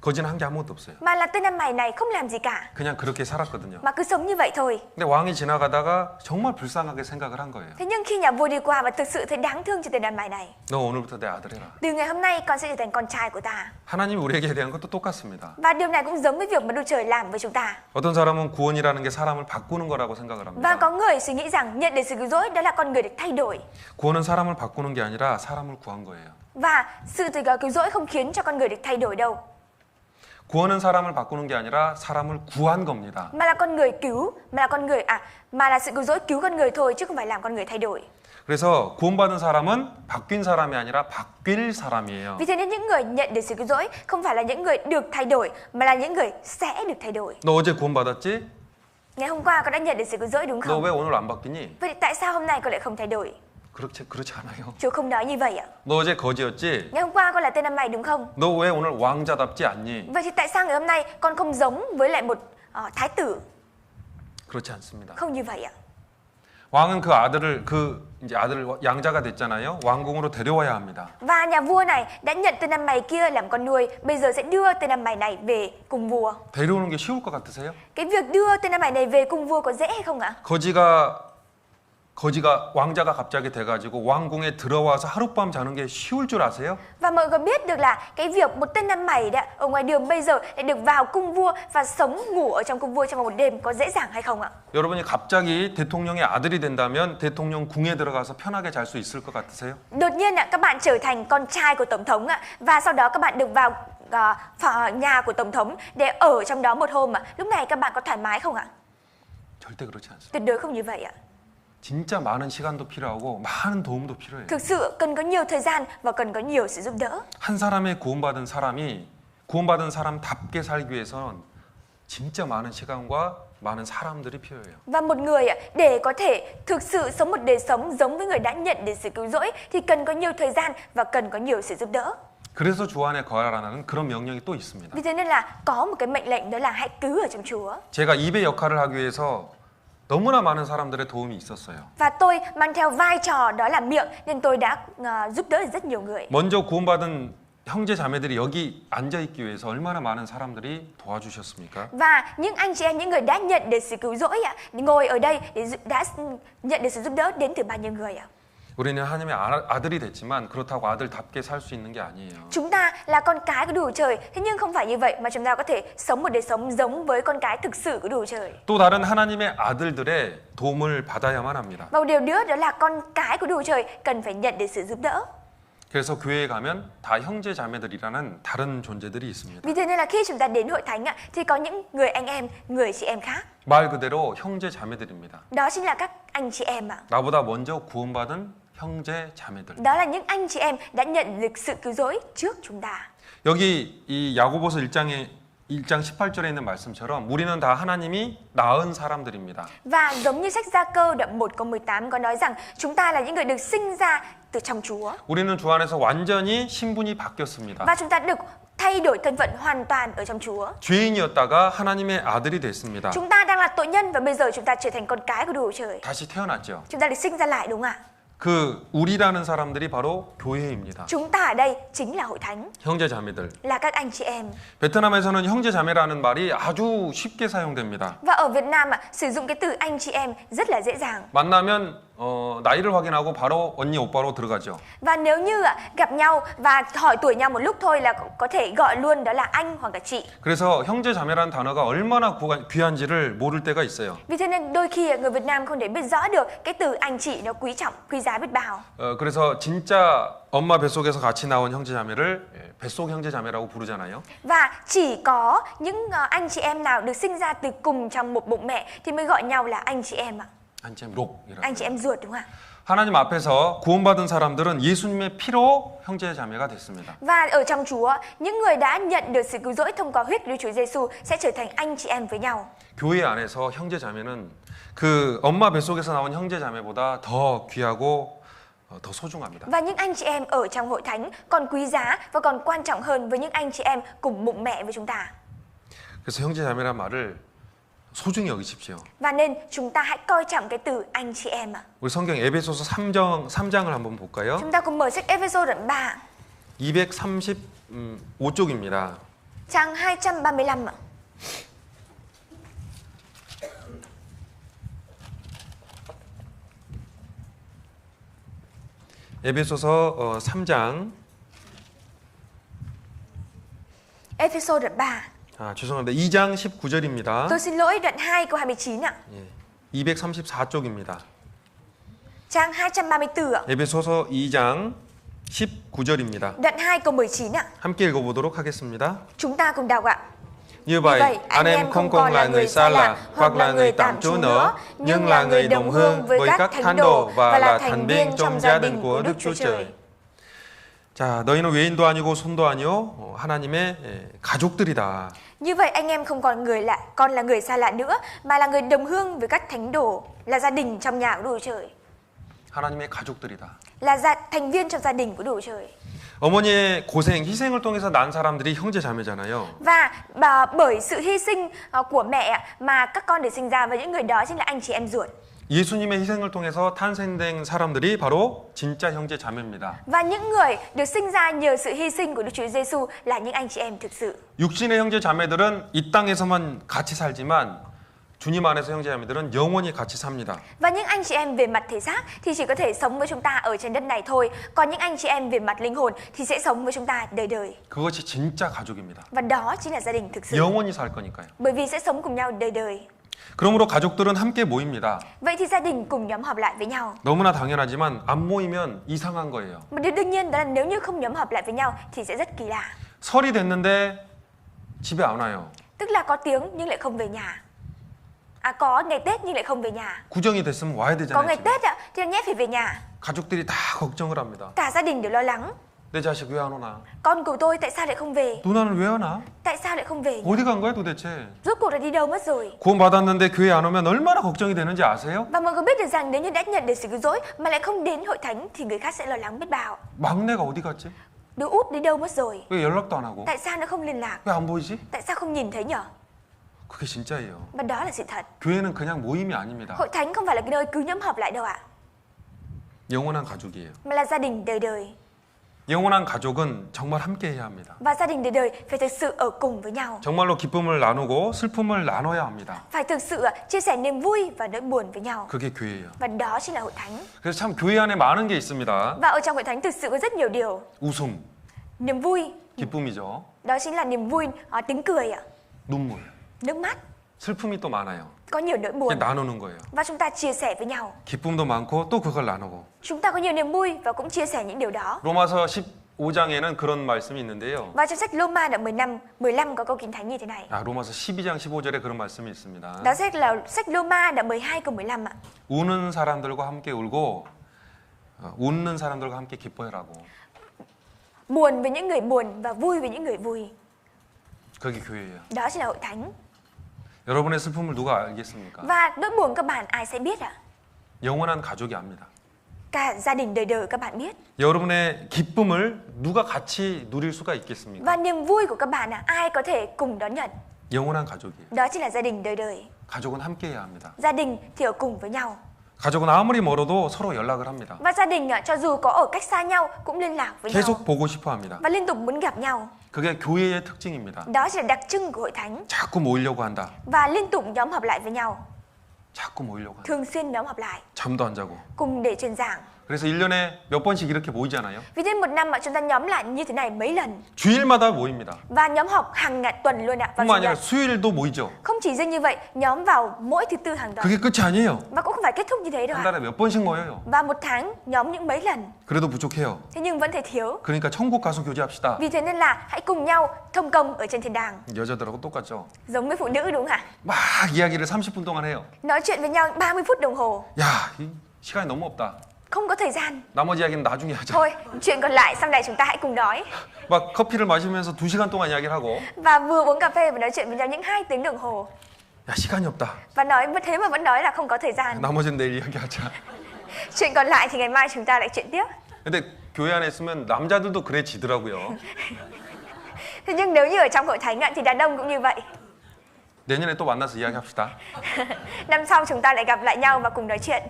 거지는 한 게 아무것도 없어요. Mà là tên ăn mày này không làm gì cả. 그냥 그렇게 살았거든요. Mà cứ sống như vậy thôi. 근데 왕이 지나가다가 정말 불쌍하게 생각을 한 거예요. Thế nhưng khi nhà vua đi qua và thực sự thấy đáng thương cho tên ăn mày này. 너 오늘부터 내 아들 해라. Từ ngày hôm nay con sẽ trở thành con trai của ta. 하나님이 우리에게 대한 것도 똑같습니다. Và điều này cũng giống với việc mà Đức Trời làm với chúng ta. 어떤 사람은 구원이라는 게 사람을 바꾸는 거라고 생각을 합니다. Và có người suy nghĩ rằng nhận được sự cứu rỗi đó là con người được thay đổi. 구원은 사람을 바꾸는 게 아니라 사람을 구한 거예요. Và sự cứu rỗi không khiến cho con người được thay đổi đâu. 구하는 사람을 바꾸는 게 아니라 사람을 구한 겁니다. mà là con người cứu, mà là sự cứu rỗi cứu con người thôi chứ không phải làm con người thay đổi. 그래서 구원받은 사람은 바뀐 사람이 아니라 바뀔 사람이에요. Vì thế nên những người nhận được sự cứu rỗi không phải là những người được thay đổi mà là những người sẽ được thay đổi. 너 어제 구원받았지? Ngày hôm qua con đã nhận được sự cứu rỗi đúng 너 không? 왜 오늘 안 바뀌니? Vậy tại sao hôm nay con lại không thay đổi? 그렇지 않아요. Chúa không nói như vậy ạ. 너 어제 거지였지? Ngày hôm qua con là tên năm mày đúng không? 너 왜 오늘 왕자답지 않니? Vậy thì tại sao ngày hôm nay con không giống với lại một thái tử? 그렇지 않습니다. Không như vậy ạ. 왕은 그 아들을 이제 아들 양자가 됐잖아요. 왕궁으로 데려와야 합니다. Và nhà vua này đã nhận tên năm mày kia làm con nuôi, bây giờ sẽ đưa tên năm mày này về cùng vua. 데려오는 게 쉬울 것 같으세요? Cái việc đưa tên năm mày này về cùng vua có dễ hay không ạ? 거지가 왕자가 갑자기 돼가지고 왕궁에 들어와서 하룻밤 자는 게 쉬울 줄 아세요? Và mọi người có biết được là cái việc một tên năm mày đã ở ngoài đường bây giờ lại được vào cung vua và sống ngủ ở trong cung vua trong một đêm có dễ dàng hay không ạ? 여러분이 갑자기 대통령의 아들이 된다면 대통령 궁에 들어가서 편하게 잘 수 있을 것 같으세요? Đột nhiên các bạn trở thành con trai của tổng thống và sau đó các bạn được vào nhà của tổng thống để ở trong đó một hôm lúc này các bạn có thoải mái không ạ? 절대 그렇지 않습니다. Tuyệt đối không như vậy ạ. 진짜 많은 시간도 필요하고 많은 도움도 필요해요. Thực sự cần có nhiều thời gian và cần có nhiều sự giúp đỡ. 한 사람의 구원받은 사람이 구원받은 사람답게 살기 위해서는 진짜 많은 시간과 많은 사람들이 필요해요. Và một người để có thể thực sự sống một đời sống giống với người đã nhận được sự cứu rỗi thì cần có nhiều thời gian và cần có nhiều sự giúp đỡ. 그래서 주 안에 거하라는 그런 명령이 또 있습니다. Vì thế nên là có một cái mệnh lệnh đó là hãy cứ ở trong Chúa. 제가 입의 역할을 하기 위해서 너무나 많은 사람들의 도움이 있었어요. Và tôi mang theo vai trò đó là miệng nên tôi đã giúp đỡ được rất nhiều người. 먼저 구원받은 형제 자매들이 여기 앉아 있기 위해서 얼마나 많은 사람들이 도와주셨습니까? Và những anh chị em, những người đã nhận được sự cứu rỗi ngồi ở đây để đã nhận được sự giúp đỡ đến từ bao nhiêu người ạ? 우리는 하나님의 아들이 됐지만 그렇다고 아들답게 살 수 있는 게 아니에요. Chúng ta là con cái của Đức Trời, thế nhưng không phải như vậy mà chúng ta có thể sống một đời sống giống với con cái thực sự của Đức Trời. 또 다른 하나님의 아들들의 도움을 받아야만 합니다. Và một điều nữa đó là con cái của Đức Trời cần phải nhận được sự giúp đỡ. 그래서 교회에 가면 다 형제 자매들이라는 다른 존재들이 있습니다. Vì thế nên là khi chúng ta đến hội thánh thì có những người anh em, người chị em khác. 말 그대로 형제 자매들입니다. Đó chính là các anh chị em ạ. 나보다 먼저 구원받은 형제 자매들. Đó là những anh chị em đã nhận được sự cứu rỗi trước chúng ta. 여기 이 야고보서 1장 18절에 있는 말씀처럼 우리는 다 하나님이 낳은 사람들입니다. Và giống như sách Gia Cơ đoạn 1 câu 18 có nói rằng chúng ta là những người được sinh ra từ trong Chúa. 우리는 주 안에서 완전히 신분이 바뀌었습니다. Và chúng ta được thay đổi thân phận hoàn toàn ở trong Chúa. 죄인이었다가 하나님의 아들이 됐습니다. Chúng ta đang là tội nhân và bây giờ chúng ta trở thành con cái của Đức Trời. 다시 태어났죠. Chúng ta được sinh ra lại đúng không ạ? 그 우리라는 사람들이 바로 교회입니다. Chúng ta ở đây chính là hội thánh, 형제 자매들. là các anh chị em. 베트남에서는 형제 자매라는 말이 아주 쉽게 사용됩니다. Và ở Việt Nam sử dụng cái từ anh chị em rất là dễ dàng. 만나면 나이를 확인하고 바로 언니 오빠로 들어가죠. Và nếu như gặp nhau và hỏi tuổi nhau một lúc thôi là có thể gọi luôn đó là anh hoặc là chị. 그래서 형제 자매라는 단어가 얼마나 귀한지를 모를 때가 있어요. Vì thế nên đôi khi người Việt Nam không thể biết rõ được cái từ anh chị nó quý trọng, quý giá biết bao. 그래서 진짜 엄마 뱃속에서 같이 나온 형제 자매를 뱃속 형제 자매라고 부르잖아요. Và chỉ có những anh chị em nào được sinh ra từ cùng trong một bụng mẹ thì mới gọi nhau là anh chị em ạ. anh chị em ruột đúng không ạ? 하나님 앞에서 구원받은 사람들은 예수님의 피로 형제 자매가 됐습니다. Và ở trong Chúa, những người đã nhận được sự cứu rỗi thông qua huyết Đức Chúa Giêsu sẽ trở thành anh chị em với nhau. 교회 안에서 형제 자매는 그 엄마 뱃속에서 나온 형제 자매보다 더 귀하고 더 소중합니다. Và những anh chị em ở trong hội thánh còn quý giá và còn quan trọng hơn với những anh chị em cùng bụng mẹ với chúng ta. 그래서 형제 자매란 말을 소중히 여기십시오. Và nên chúng ta hãy coi trọng cái từ anh chị em ạ. 우리 성경 에베소서 3장을 한번 볼까요? Chúng ta cùng mở sách Ê-phê-sô đoạn 3. 235쪽입니다. Trang 235 ạ. 에베소서 3장. Ê-phê-sô đoạn 3. 죄송합니다. 2장 19절입니다. Tôi xin lỗi, đoạn 2 câu 29 ạ. 234쪽입니다. Trang 234 ạ. 에베소서 2장 19절입니다. Đoạn 2 câu 19 ạ. 함께 읽어보도록 하겠습니다. Chúng ta cùng đọc ạ. Như vậy, anh em không còn là người xa lạ hoặc là người tạm trú nữa, nhưng là người đồng hương với các thánh đồ và là thành viên trong gia đình của Đức Chúa Trời. 자, 너희는 외인도 아니고 손도 아니요 하나님의 가족들이다. Như vậy anh em không còn con là người xa lạ nữa, mà là người đồng hương với các thánh đồ, là gia đình trong nhà của Đức Chúa Trời, 하나님의 가족들이다. là thành viên trong gia đình của Đức Chúa Trời. 어머니의 고생, 희생을 통해서 난 사람들이 형제 자매잖아요. Và bởi sự hy sinh của mẹ mà các con được sinh ra, và những người đó chính là anh chị em ruột. 예수님의 희생을 통해서 탄생된 사람들이 바로 진짜 형제 자매입니다. Và những người được sinh ra nhờ sự hy sinh của Đức Chúa Giêsu là những anh chị em thực sự. 육신의 형제 자매들은 이 땅에서만 같이 살지만 주님 안에서 형제 자매들은 영원히 같이 삽니다. Và những anh chị em về mặt thể xác thì chỉ có thể sống với chúng ta ở trên đất này thôi. Còn những anh chị em về mặt linh hồn thì sẽ sống với chúng ta đời đời. 그것이 진짜 가족입니다. Và đó chính là gia đình thực sự. 영원히 살 거니까요. Bởi vì sẽ sống cùng nhau đời đời. 그러므로 가족들은 함께 모입니다. Vậy thì gia đình cùng nhóm họp lại với nhau. 너무나 당연하지만 안 모이면 이상한 거예요. Mà điều đương nhiên đó là nếu như không nhóm họp lại với nhau thì sẽ rất kỳ lạ. 설이 됐는데 집에 안 와요. Tức là có tiếng nhưng lại không về nhà. Có ngày Tết nhưng lại không về nhà. 구정이 됐으면 와야 Có 되잖아요. ngày 집에. Tết thì nhét phải về nhà. 가족들이 다 걱정을 합니다. Cả gia đình đều lo lắng. 내 자식 왜 안 오나? Con của tôi tại sao lại không về? 누나는 왜 안 와? Tại sao lại không về? 어디 간 거야 도대체? Rốt cuộc là đi đâu mất rồi? 구원 받았는데 교회 안 오면 얼마나 걱정이 되는지 아세요? Và mọi người biết được rằng nếu như đã nhận được sự cứu rỗi mà lại không đến hội thánh thì người khác sẽ lo lắng biết bao. 막내가 어디 갔지? Đứa út đi đâu mất rồi? 왜 연락도 안 하고? Tại sao nó không liên lạc? 왜 안 보이지? Tại sao không nhìn thấy nhở? 그게 진짜예요. Và đó là sự thật. 교회는 그냥 모임이 아닙니다. Hội thánh không phải là cái nơi cứ nhóm họp lại đâu ạ. 영원한 가족이에요. Mà là gia đình đời đời. 영원한 가족은 정말 함께 해야 합니다. Và gia đình đời đời phải thực sự ở cùng với nhau. 정말로 기쁨을 나누고 슬픔을 나눠야 합니다. Phải thực sự chia sẻ niềm vui và nỗi buồn với nhau. 그게 교회예요. Và đó chính là hội thánh. 그래서 참 교회 안에 많은 게 있습니다. Và ở trong hội thánh thực sự có rất nhiều điều. 웃음, Niềm vui, 기쁨이죠. đó chính là niềm vui, tiếng cười, 눈물, nước mắt. 슬픔이 또 많아요. Có nhiều nỗi 그게 buồn. 나누는 거예요. Và chúng ta chia sẻ với nhau. 기쁨도 많고 또 그걸 나누고. Chúng ta có nhiều niềm vui và cũng chia sẻ những điều đó. 로마서 15장에는 그런 말씀이 있는데요. Và trong sách Roma đoạn 15 có câu Kinh Thánh như thế này. 로마서 12장 15절에 그런 말씀이 있습니다. Đó sẽ là sách Roma đoạn 12 câu 15 ạ. 우는 사람들과 함께 울고 웃는 사람들과 함께 기뻐해라고. Buồn với những người buồn và vui với những người vui. 그게 교회예요. Đó chính là hội thánh. 여러분의 슬픔을 누가 알겠습니까? Và nỗi buồn các bạn ai sẽ biết ạ? 영원한 가족이 압니다. Cả gia đình đời đời các bạn biết. 여러분의 기쁨을 누가 같이 누릴 수가 있겠습니까? Và niềm vui của các bạn ai có thể cùng đón nhận? 영원한 가족이에요. Đó chính là gia đình đời đời. 가족은 함께해야 합니다. Gia đình thì ở cùng với nhau. 가족은 아무리 멀어도 서로 연락을 합니다. Và gia đình cho dù có ở cách xa nhau cũng liên lạc với nhau. 계속 보고 싶어 합니다. Và liên tục muốn gặp nhau. 그게 교회의 특징입니다. Đó chính là đặc trưng của hội thánh. 자꾸 모이려고 한다. Và liên tục nhóm họp lại với nhau. 자꾸 모이려고 한다. Thường xuyên nhóm họp lại. 잠도 안 자고. Cùng để truyền giảng. 그래서 1년에 몇 번씩 이렇게 모이잖아요. Vì thế một năm mà chúng ta nhóm lại như thế này mấy lần. 주일마다 모입니다. Và nhóm họp hàng ngày tuần luôn ạ. Vào 뿐만 chủ 아니라 nhật. 수요일도 모이죠. Không chỉ riêng như vậy, nhóm vào mỗi thứ tư hàng tuần. 그게 끝이 아니에요. Và cũng không phải kết thúc như thế đâu 한 ạ. 달에 몇 번씩 모여요. Và một tháng nhóm những mấy lần. 그래도 부족해요. Thế nhưng vẫn thể thiếu. 그러니까 천국 가서 교제합시다. Vì thế nên là hãy cùng nhau thông công ở trên thiên đàng. 여자들하고 똑같죠. Giống với phụ nữ đúng không ạ? 막 이야기를 30분 동안 해요. Nói chuyện với nhau 30 phút đồng hồ. 야, 이 시간이 너무 없다. Không có thời gian. 나머지 이야기는 나중에 하자. Thôi, chuyện còn lại sau này chúng ta hãy cùng nói. 막 커피를 마시면서 2시간 동안 이야기를 하고 Và vừa uống cà phê và nói chuyện với nhau những 2 tiếng đồng hồ. 야, 시간이 없다. Và nói thế mà vẫn nói là không có thời gian. 나머지는 내일 이야기하자. Chuyện còn lại thì ngày mai chúng ta lại chuyện tiếp. 근데 교회 안에 있으면 남자들도 그래지더라고요. Thế nhưng nếu như ở trong hội thánh thì đàn ông cũng như vậy. 내년에 또 만나서 이야기합시다. Năm sau chúng ta lại gặp lại nhau và cùng nói chuyện.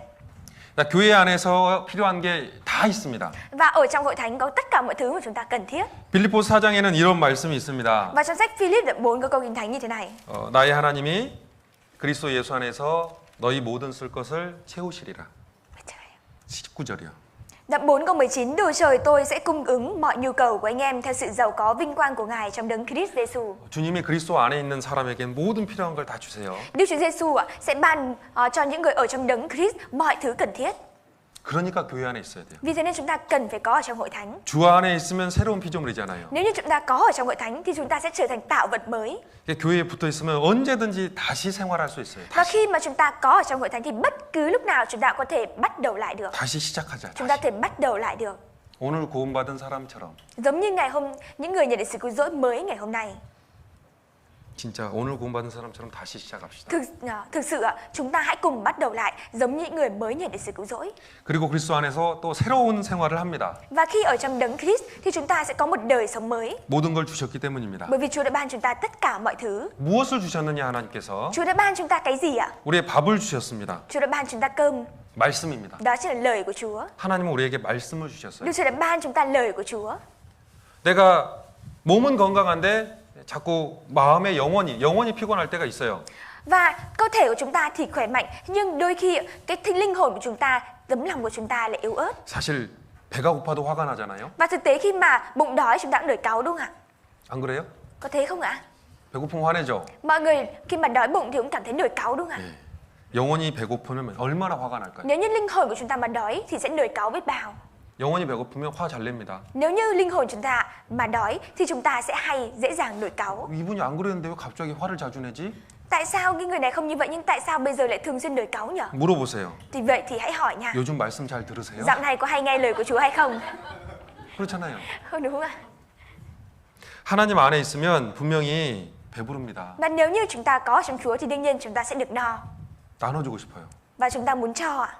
교회 안에서 필요한 게 다 있습니다. Và ở trong hội thánh có tất cả mọi thứ mà chúng ta cần thiết. 빌립보서 4장에는 이런 말씀이 있습니다. Và trong sách Philip đoạn 4 có câu Kinh Thánh như thế này. 나의 하나님이 그리스도 예수 안에서 너희 모든 쓸 것을 채우시리라. 19절이요. Đoạn 4 câu 19, Đức Trời tôi sẽ cung ứng mọi nhu cầu của anh em theo sự giàu có vinh quang của Ngài trong đấng Christ Giêsu. 주님이 그리스도 안에 있는 사람에겐 모든 필요한 걸 다 주세요. Đức Chúa Giêsu sẽ ban cho những người ở trong đấng Christ mọi thứ cần thiết. 그러니까 교회 안에 있어야 돼요. Vì thế nên chúng ta cần phải có ở trong hội thánh. 주 안에 있으면 새로운 피조물이잖아요. Nếu như chúng ta có ở trong hội thánh thì chúng ta sẽ trở thành tạo vật mới. 교회에 붙어 있으면 언제든지 다시 생활할 수 있어요. Và khi mà chúng ta có ở trong hội thánh thì bất cứ lúc nào chúng ta có thể bắt đầu lại được. 다시 시작하자. Chúng ta 다시. thể bắt đầu lại được. 오늘 구원받은 사람처럼 Giống như những người nhận được sự cứu rỗi mới ngày hôm nay. 진짜 오늘 구원받은 사람처럼 다시 시작합시다. Thực sự chúng ta hãy cùng bắt đầu lại giống như những người mới nhận được sự cứu rỗi. 그리고 그리스도 안에서 또 새로운 생활을 합니다. Và khi ở trong đấng Christ thì chúng ta sẽ có một đời sống mới. 모든 걸 주셨기 때문입니다. Bởi vì Chúa đã ban chúng ta tất cả mọi thứ. 무엇을 주셨느냐 하나님께서 Chúa đã ban chúng ta cái gì ạ? 우리의 밥을 주셨습니다. Chúa đã ban chúng ta cơm. 말씀입니다. Đó chính là lời của Chúa. 하나님은 우리에게 말씀을 주셨어요. Đức Chúa đã ban chúng ta lời của Chúa. 내가 몸은 건강한데 자꾸 마음의 영혼이 피곤할 때가 있어요. Và cơ thể của chúng ta thì khỏe mạnh, nhưng đôi khi cái linh hồn của chúng ta, tấm lòng của chúng ta lại yếu ớt. 사실 배가 고파도 화가 나잖아요. Và thực tế khi mà bụng đói chúng ta cũng nổi cáu đúng không ạ? 안 그래요? Có thế không ạ? 배고프면 화내죠. Mọi người khi mà đói bụng thì cũng cảm thấy nổi cáu đúng không ạ? 영혼이 배고프면 얼마나 화가 날까요? Nếu như linh hồn của chúng ta mà đói thì sẽ nổi cáu biết bao. 영혼이 배고프면 화 잘 냅니다. Nếu như linh hồn chúng ta mà đói thì chúng ta sẽ hay dễ dàng nổi cáu. 이분이 안 그랬는데 왜 갑자기 화를 자주 내지? Tại sao cái người này không như vậy nhưng tại sao bây giờ lại thường xuyên nổi cáu nhỉ? 물어보세요. Thì vậy thì hãy hỏi nha. 요즘 말씀 잘 들으세요? Dạo này có hay nghe lời của Chúa hay không? 그렇잖아요. Đúng không ạ? 하나님 안에 있으면 분명히 배부릅니다. Và nếu như chúng ta có trong Chúa thì đương nhiên chúng ta sẽ được no. 나눠주고 싶어요. Và chúng ta muốn cho ạ.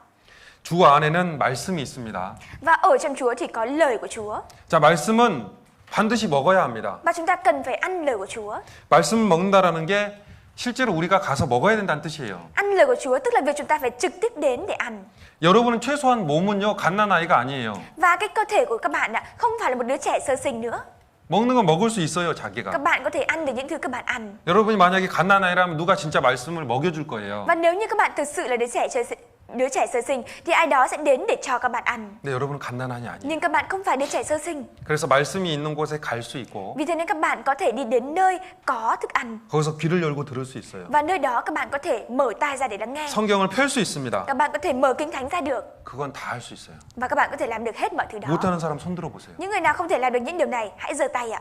주 안에는 말씀이 있습니다. Và ở trong Chúa thì có lời của Chúa. 자, 말씀은 반드시 먹어야 합니다. Và chúng ta cần phải ăn lời của Chúa. 말씀 먹는다라는 게 실제로 우리가 가서 먹어야 된다는 뜻이에요. Ăn lời của Chúa tức là việc chúng ta phải trực tiếp đến để ăn. 여러분은 최소한 몸은요, 갓난아이가 아니에요. Và cái cơ thể của các bạn không phải là một đứa trẻ sơ sinh nữa. 먹는 건 먹을 수 있어요, 자기가. Các bạn có thể ăn được những thứ các bạn ăn. 여러분이 만약에 갓난아이라면 누가 진짜 말씀을 먹여줄 거예요. Và nếu như các bạn thực sự là đứa trẻ sơ sinh thì ai đó sẽ đến để cho các bạn ăn. 근데 여러분은 갓난아이 아니에요. Nhưng các bạn không phải đứa trẻ sơ sinh. 그래서 말씀이 있는 곳에 갈 수 있고 Vì thế nên các bạn có thể đi đến nơi có thức ăn. 거기서 귀를 열고 들을 수 있어요. Và nơi đó các bạn có thể mở tai ra để lắng nghe. 성경을 펼 수 있습니다. Các bạn có thể mở kinh thánh ra được. 그건 다 할 수 있어요. Và các bạn có thể làm được hết mọi thứ đó. 못하는 사람 손 들어보세요. Những người nào không thể làm được những điều này, hãy giơ tay ạ.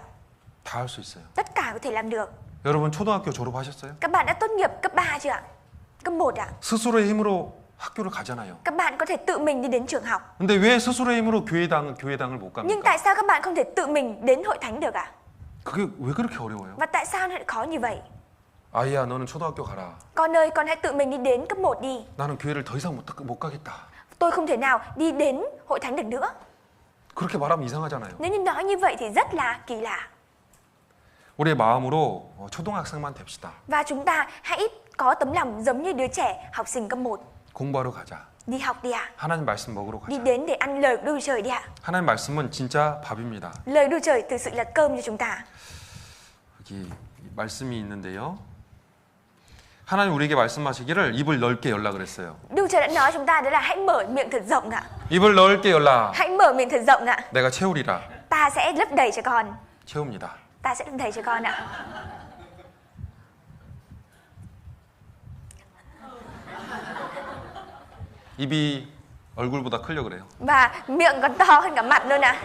다 할 수 있어요. Tất cả có thể làm được. 여러분 초등학교 졸업하셨어요? Các bạn đã tốt nghiệp cấp 3 chưa ạ? Cấp 1 ạ? 스스로의 힘으로 학교를 가잖아요. Các bạn có thể tự mình đi đến trường học. 근데 왜 스스로의 힘으로 교회당을 못 Nhưng 갑니까? tại sao các bạn không thể tự mình đến hội thánh được ạ? 그게 왜 그렇게 어려워요? Và tại sao nó lại khó như vậy? 아이야, 너는 초등학교 가라. Con ơi, con hãy tự mình đi đến cấp 1 đi. 나는 교회를 더 이상 못 가겠다. Tôi không thể nào đi đến hội thánh được nữa. 그렇게 말하면 이상하잖아요. Nếu như nói như vậy thì rất là kỳ lạ. 우리의 마음으로 초등학생만 됩시다. Và chúng ta hãy có tấm lòng giống như đứa trẻ học sinh cấp 1. 공부하러 가자. Đi học đi ạ. 하나님 말씀 먹으러 Đi 가자. đến để ăn lời của Đức Chúa Trời đi ạ. 하나님 말씀은 진짜 밥입니다. Lời Đức Chúa Trời thực sự là cơm cho chúng ta. 여기 말씀이 있는데요. 하나님 우리에게 말씀하시기를 입을 넓게 열라 그랬어요. Đức Chúa Trời đã nói chúng ta đó là hãy mở miệng thật rộng ạ. 입을 넓게 열라. Hãy mở miệng thật rộng ạ. 내가 채우리라. Ta sẽ lấp đầy cho con. 채웁니다. Ta sẽ lấp đầy cho con ạ. 입이 얼굴보다 크려 그래요. Và miệng còn to hơn cả mặt luôn ạ.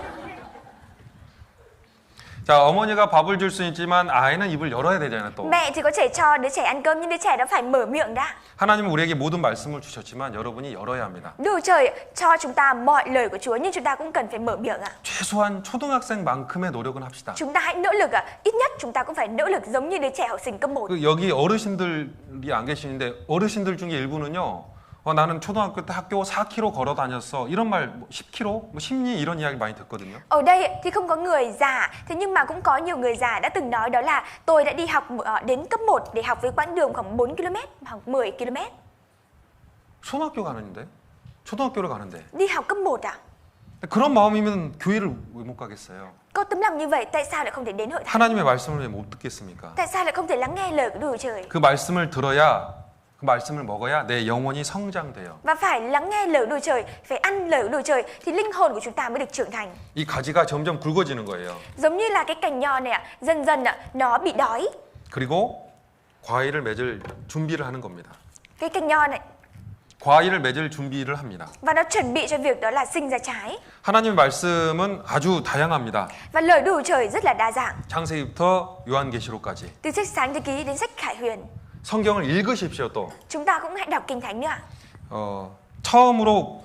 자, 어머니가 밥을 줄 수 있지만 아이는 입을 열어야 되잖아요, 또. Mẹ thì có thể cho đứa trẻ ăn cơm nhưng đứa trẻ đó phải mở miệng đã. 하나님은 우리에게 모든 말씀을 주셨지만 여러분이 열어야 합니다. Đức Chúa Trời cho chúng ta mọi lời của Chúa nhưng chúng ta cũng cần phải mở miệng ạ. 최소한 초등학생만큼의 노력은 합시다. Chúng ta hãy nỗ lực ạ. Ít nhất chúng ta cũng phải nỗ lực giống như đứa trẻ học sinh cấp 1. 그 여기 어르신들이 안 계시는데 어르신들 중에 일부는요. 나는 초등학교 때 학교 4km 걸어 다녔어. 이런 말 10km, 뭐 10리 이런 이야기 많이 듣거든요. Ở đây thì không có người già, thế nhưng mà cũng có nhiều người già đã từng nói đó là tôi đã đi học đến cấp 1 để học với quãng đường khoảng 4 km hoặc 10 km. 초등학교 가는데? 초등학교를 가는데. Đi học cấp 1 à? 그런 마음이면 교회를 왜 못 가겠어요? Có tấm lòng như vậy tại sao lại không thể đến hội thánh? 하나님의 말씀을 왜 못 듣겠습니까? Tại sao lại không thể lắng nghe lời của Đức Chúa Trời? 그 말씀을 들어야 그 말씀을 먹어야 내 영혼이 성장돼요. Và phải lắng nghe lời của Đức Chúa Trời, phải ăn lời của Đức Chúa Trời thì linh hồn của chúng ta mới được trưởng thành. 이 가지가 점점 굵어지는 거예요. Giống như là cái cành nho này ạ, dần dần nó bị đói. 그리고 과일을 맺을 준비를 하는 겁니다. Cái cành nho này 과일을 맺을 준비를 합니다. Và nó chuẩn bị cho việc đó là sinh ra trái. 하나님의 말씀은 아주 다양합니다. Và lời Đức Chúa Trời rất là đa dạng. 창세기부터 요한계시록까지. Từ sách Sáng Thế Ký đến sách Khải Huyền. 성경을 읽으십시오 또. Chúng ta cũng hãy đọc Kinh Thánh nữa. 처음으로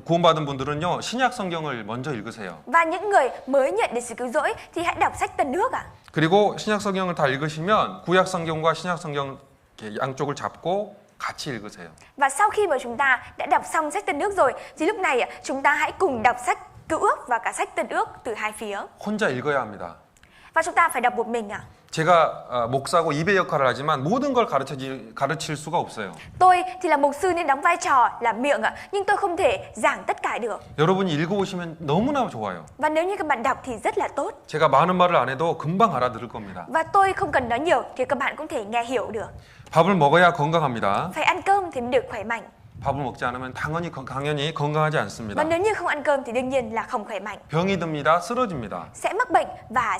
구원받은 분들은요 신약 성경을 먼저 읽으세요. Và những người mới nhận được sự cứu rỗi thì hãy đọc sách Tân Ước ạ. 그리고 신약 성경을 다 읽으시면 구약 성경과 신약 성경 양쪽을 잡고 같이 읽으세요. Và sau khi mà chúng ta đã đọc xong sách Tân Ước rồi thì lúc này chúng ta hãy cùng đọc sách Cựu Ước và cả sách Tân Ước từ hai phía. 혼자 읽어야 합니다. Và chúng ta phải đọc một mình ạ. 제가 목사고 입의 역할을 하지만 모든 걸 가르칠 수가 없어요. Tôi thì là mục sư nên đóng vai trò là miệng ạ, nhưng tôi không thể giảng tất cả được. 여러분이 읽어보시면 너무나 좋아요. Và nếu như các bạn đọc thì rất là tốt. 제가 많은 말을 안 해도 금방 알아들을 겁니다. Và tôi không cần nói nhiều thì các bạn cũng thể nghe hiểu được. 밥을 먹어야 건강합니다. Phải ăn cơm thì mới được khỏe mạnh. 밥을 먹지 않으면 당연히 건강하지 않습니다. Và nếu như không ăn cơm thì đương nhiên là không khỏe mạnh. 병이 듭니다. 쓰러집니다. Sẽ mắc bệnh và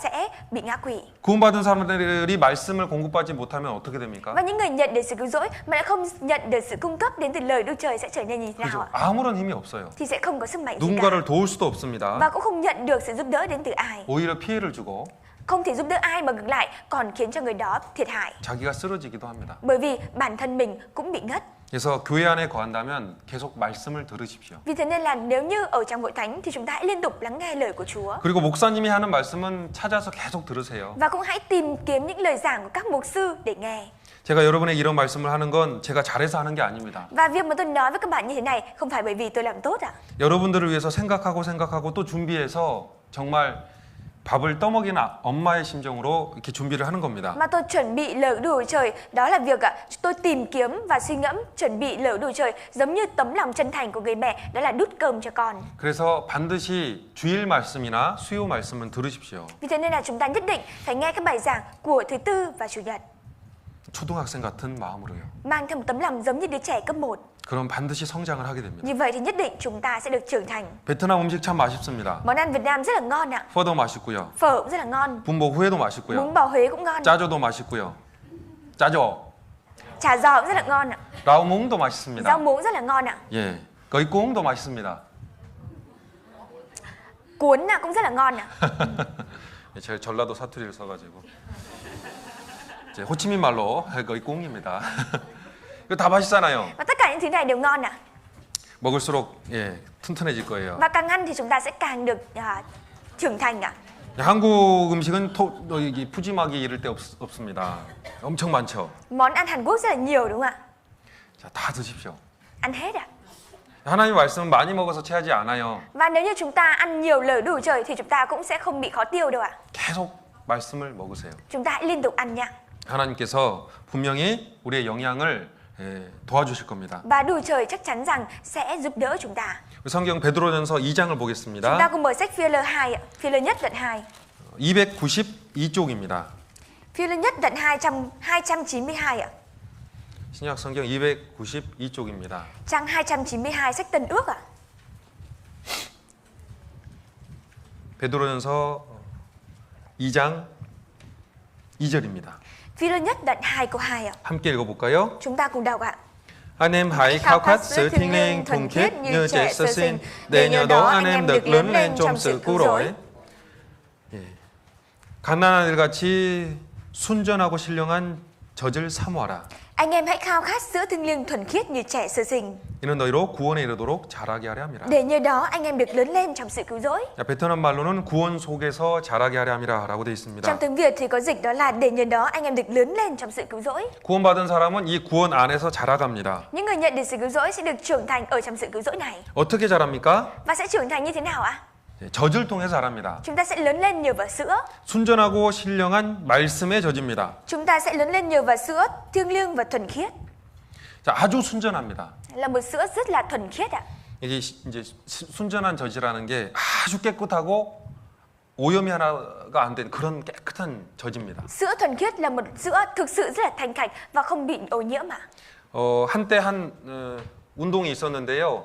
sẽ bị ngã quỵ. 구원받은 사람들이 말씀을 공급받지 못하면 어떻게 됩니까? Và những người nhận được sự cứu rỗi mà đã không nhận được sự cung cấp đến từ lời Đức Trời sẽ trở nên như thế nào 그렇죠. ạ? 아무런 힘이 없어요. Thì sẽ không có sức mạnh gì cả. 누군가를 도울 수도 없습니다. Và cũng không nhận được sự giúp đỡ đến từ ai. 오히려 피해를 주고 Không thể giúp đỡ ai mà ngược lại còn khiến cho người đó thiệt hại. 자기가 쓰러지기도 합니다. Bởi vì bản thân mình cũng bị ngất. 그래서 교회 안에 거한다면 계속 말씀을 들으십시오. Vì thế nên là nếu như ở trong hội thánh thì chúng ta hãy liên tục lắng nghe lời của Chúa. 그리고 목사님이 하는 말씀은 찾아서 계속 들으세요. Và cũng hãy tìm kiếm những lời giảng của các mục sư để nghe. 제가 여러분에게 이런 말씀을 하는 건 제가 잘해서 하는 게 아닙니다. Và việc mà tôi nói với các bạn như thế này không phải bởi vì tôi làm tốt ạ. 여러분들을 위해서 생각하고 또 준비해서 정말 밥을 떠먹이는 엄마의 심정으로 이렇게 준비를 하는 겁니다. Mà tôi chuẩn bị lời Đức Chúa Trời, đó là việc tôi tìm kiếm và suy ngẫm chuẩn bị lời Đức Chúa Trời giống như tấm lòng chân thành của người mẹ, đó là đút cơm cho con. 그래서 반드시 주일 말씀이나 수요 말씀은 들으십시오. Vì thế nên là chúng ta nhất định phải nghe các bài giảng của thứ Tư và Chủ nhật. 초등학생 같은 마음으로요. Mang theo một tấm lòng giống như đứa trẻ cấp 1. 그럼 반드시 성장을 하게 됩니다. Như vậy thì nhất định chúng ta sẽ được trưởng thành. 베트남 음식 참 맛있습니다. Món ăn Việt Nam rất là ngon ạ. 퍼도 맛있고요. Phở cũng rất là ngon. 분복 후회도 맛있고요. Bún bò Huế cũng ngon. 짜조도 맛있고요. 짜조. Chả giò cũng rất là ngon ạ. 라오몽도 Rau 맛있습니다. muống rất là ngon ạ. 예, 거이꽁도 맛있습니다. Cuốn cũng rất là ngon ạ. 제가 전라도 사투리를 써가지고 이제 호치민 말로 거이꽁입니다. 이거 다 맛있잖아요. Và tất cả những thứ này đều ngon ạ. 먹을수록 예, 튼튼해질 거예요. Và càng ăn thì chúng ta sẽ càng được trưởng thành ạ. 한국 음식은 이게 푸짐하기 이를 데 없습니다. 엄청 많죠. Món ăn Hàn Quốc rất là nhiều đúng không ạ? 자, 다 드십시오. Ăn hết ạ. 하나님 말씀은 많이 먹어서 체하지 않아요. Và nếu như chúng ta ăn nhiều lời Đức Chúa Trời thì chúng ta cũng sẽ không bị khó tiêu đâu ạ. 계속 말씀을 먹으세요. Chúng ta hãy liên tục ăn nha. 하나님께서 분명히 우리의 영향을 도와주실 겁니다. Và Đức Chúa Trời chắc chắn rằng sẽ giúp đỡ chúng ta. 성경 베드로전서 2장을 Chúng ta 보겠습니다. cùng mở sách Phi-e-lơ 2 ạ. Phi-e-lơ nhất đoạn 2. 292쪽입니다. Phi-e-lơ nhất đoạn 292 ạ. 신약 성경 292쪽입니다. Trang 292 sách Tân Ước ạ. 베드로전서 2장 2절입니다. Phi-e-lơ nhất đoạn 2 câu 2 ạ. 함께 읽어볼까요? Chúng ta cùng đọc ạ. Anh em hãy khao khát sự thiêng liêng thuần khiết như trẻ sơ sinh, để nhờ đó anh em được lớn lên trong sự cứu rỗi. 갓난 아들같이 순전하고 신령한 젖을 사모하라. Anh em hãy khao khát sữa thiêng liêng thuần khiết như trẻ sơ sinh. 이는 너희로 구원에 이르도록 자라게 하려 함이라. Để nhờ đó anh em được lớn lên trong sự cứu rỗi. 베트남 말로는 구원 속에서 자라게 하려 함이라라고 되어 있습니다. Trong tiếng Việt thì có dịch đó là để nhờ đó anh em được lớn lên trong sự cứu rỗi. 구원받은 사람은 이 구원 안에서 자라갑니다. Những người nhận được sự cứu rỗi sẽ được trưởng thành ở trong sự cứu rỗi này. 어떻게 자랍니까? Và sẽ trưởng thành như thế nào ạ? 젖을 통해서 자랍니다. Chúng ta sẽ lớn lên nhờ vào sữa. 순전하고 신령한 말씀의 젖입니다. Chúng ta sẽ lớn lên nhờ vào sữa thiêng liêng và thuần khiết. 자, 아주 순전합니다. Là một sữa rất là thuần khiết ạ. 이게 이제 순전한 젖이라는 게 아주 깨끗하고 오염이 하나가 안 된 그런 깨끗한 젖입니다. Sữa thuần khiết là một sữa thực sự rất là thanh khạch và không bị ô nhiễm ạ. 한때 한 운동이 있었는데요.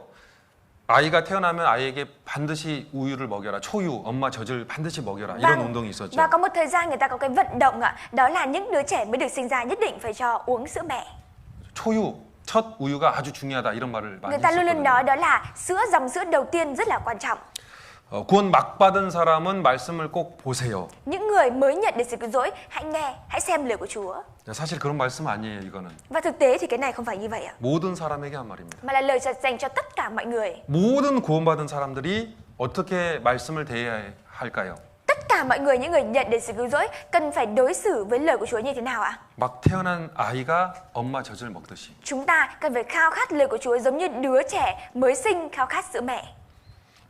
아이가 태어나면 아이에게 반드시 우유를 먹여라. 초유, 엄마 젖을 반드시 먹여라. 이런 운동이 있었죠. Và có một thời gian người ta có cái vận động ạ, đó là những đứa trẻ mới được sinh ra nhất định phải cho uống sữa mẹ. 초유, 첫 우유가 아주 중요하다 이런 말을 많이 Người ta luôn luôn 했었거든요. nói đó là sữa, dòng sữa đầu tiên rất là quan trọng. 구원 막 받은 사람은 말씀을 꼭 보세요. Những người mới nhận được sự cứu rỗi, hãy nghe, hãy xem lời của Chúa. 사실 그런 말씀 아니에요, 이거는. Và thực tế thì cái này không phải như vậy ạ, 모든 사람에게 한 말입니다. mà là lời dành cho tất cả mọi người. 모든 구원받은 사람들이 어떻게 말씀을 대해야 할까요? Tất cả mọi người, những người nhận được sự cứu rỗi cần phải đối xử với lời của Chúa như thế nào ạ? 막 태어난 아이가 엄마 젖을 먹듯이. Chúng ta cần phải khao khát lời của Chúa giống như đứa trẻ mới sinh khao khát sữa mẹ.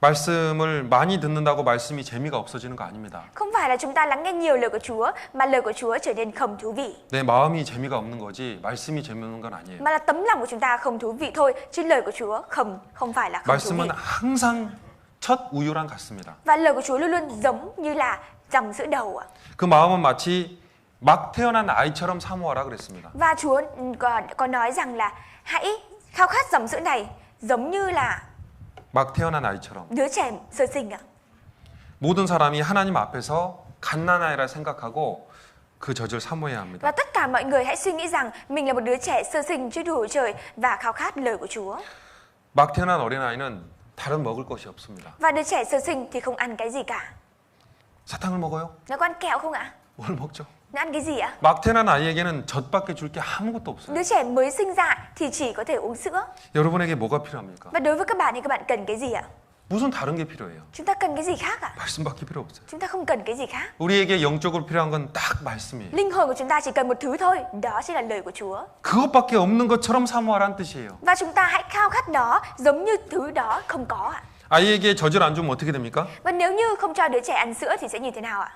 말씀을 많이 듣는다고 말씀이 재미가 없어지는 거 아닙니다. Không phải là chúng ta lắng nghe nhiều lời của Chúa mà lời của Chúa trở nên không thú vị, 내 마음이 재미가 없는 거지 말씀이 재미없는 건 아니에요. mà là tấm lòng của chúng ta không thú vị thôi, chứ lời của Chúa không phải là không thú vị. 말씀은 항상 첫 우유랑 같습니다. Và lời của Chúa luôn luôn giống như là dòng sữa đầu ạ. 그 마음은 마치 막 태어난 아이처럼 사모하라 그랬습니다. Và Chúa có nói rằng là hãy khao khát dòng sữa này giống như là 막 태어난 아이처럼. đứa trẻ sơ sinh ạ. 모든 사람이 하나님 앞에서 갓난아이라 생각하고 그 젖을 사모해야 합니다. Và tất cả mọi người hãy suy nghĩ rằng mình là một đứa trẻ sơ sinh trước Chúa Trời và khao khát lời của Chúa. 막 태어난 어린아이는 다른 먹을 것이 없습니다. Và đứa trẻ sơ sinh thì không ăn cái gì cả. 사탕을 먹어요? Nó có ăn kẹo không ạ? 뭘 먹죠? Nó ăn cái gì ạ? 막 태어난 아이에게는 젖밖에 줄 게 아무것도 없어요. Đứa trẻ mới sinh ra thì chỉ có thể uống sữa. 여러분에게 뭐가 필요합니까? Và đối với các bạn thì các bạn cần cái gì ạ? 무슨 다른 게 필요해요? Chúng ta cần cái gì khác ạ? 말씀밖에 필요 없어요. Chúng ta không cần cái gì khác. 우리에게 영적으로 필요한 건 딱 말씀이에요. Linh hồn của chúng ta chỉ cần một thứ thôi, đó chính là lời của Chúa. 그것밖에 없는 것처럼 사모하라는 뜻이에요. Và chúng ta hãy khao khát nó giống như thứ đó không có ạ. 아이에게 젖을 안 주면 어떻게 됩니까? Và nếu như không cho đứa trẻ ăn sữa thì sẽ như thế nào ạ?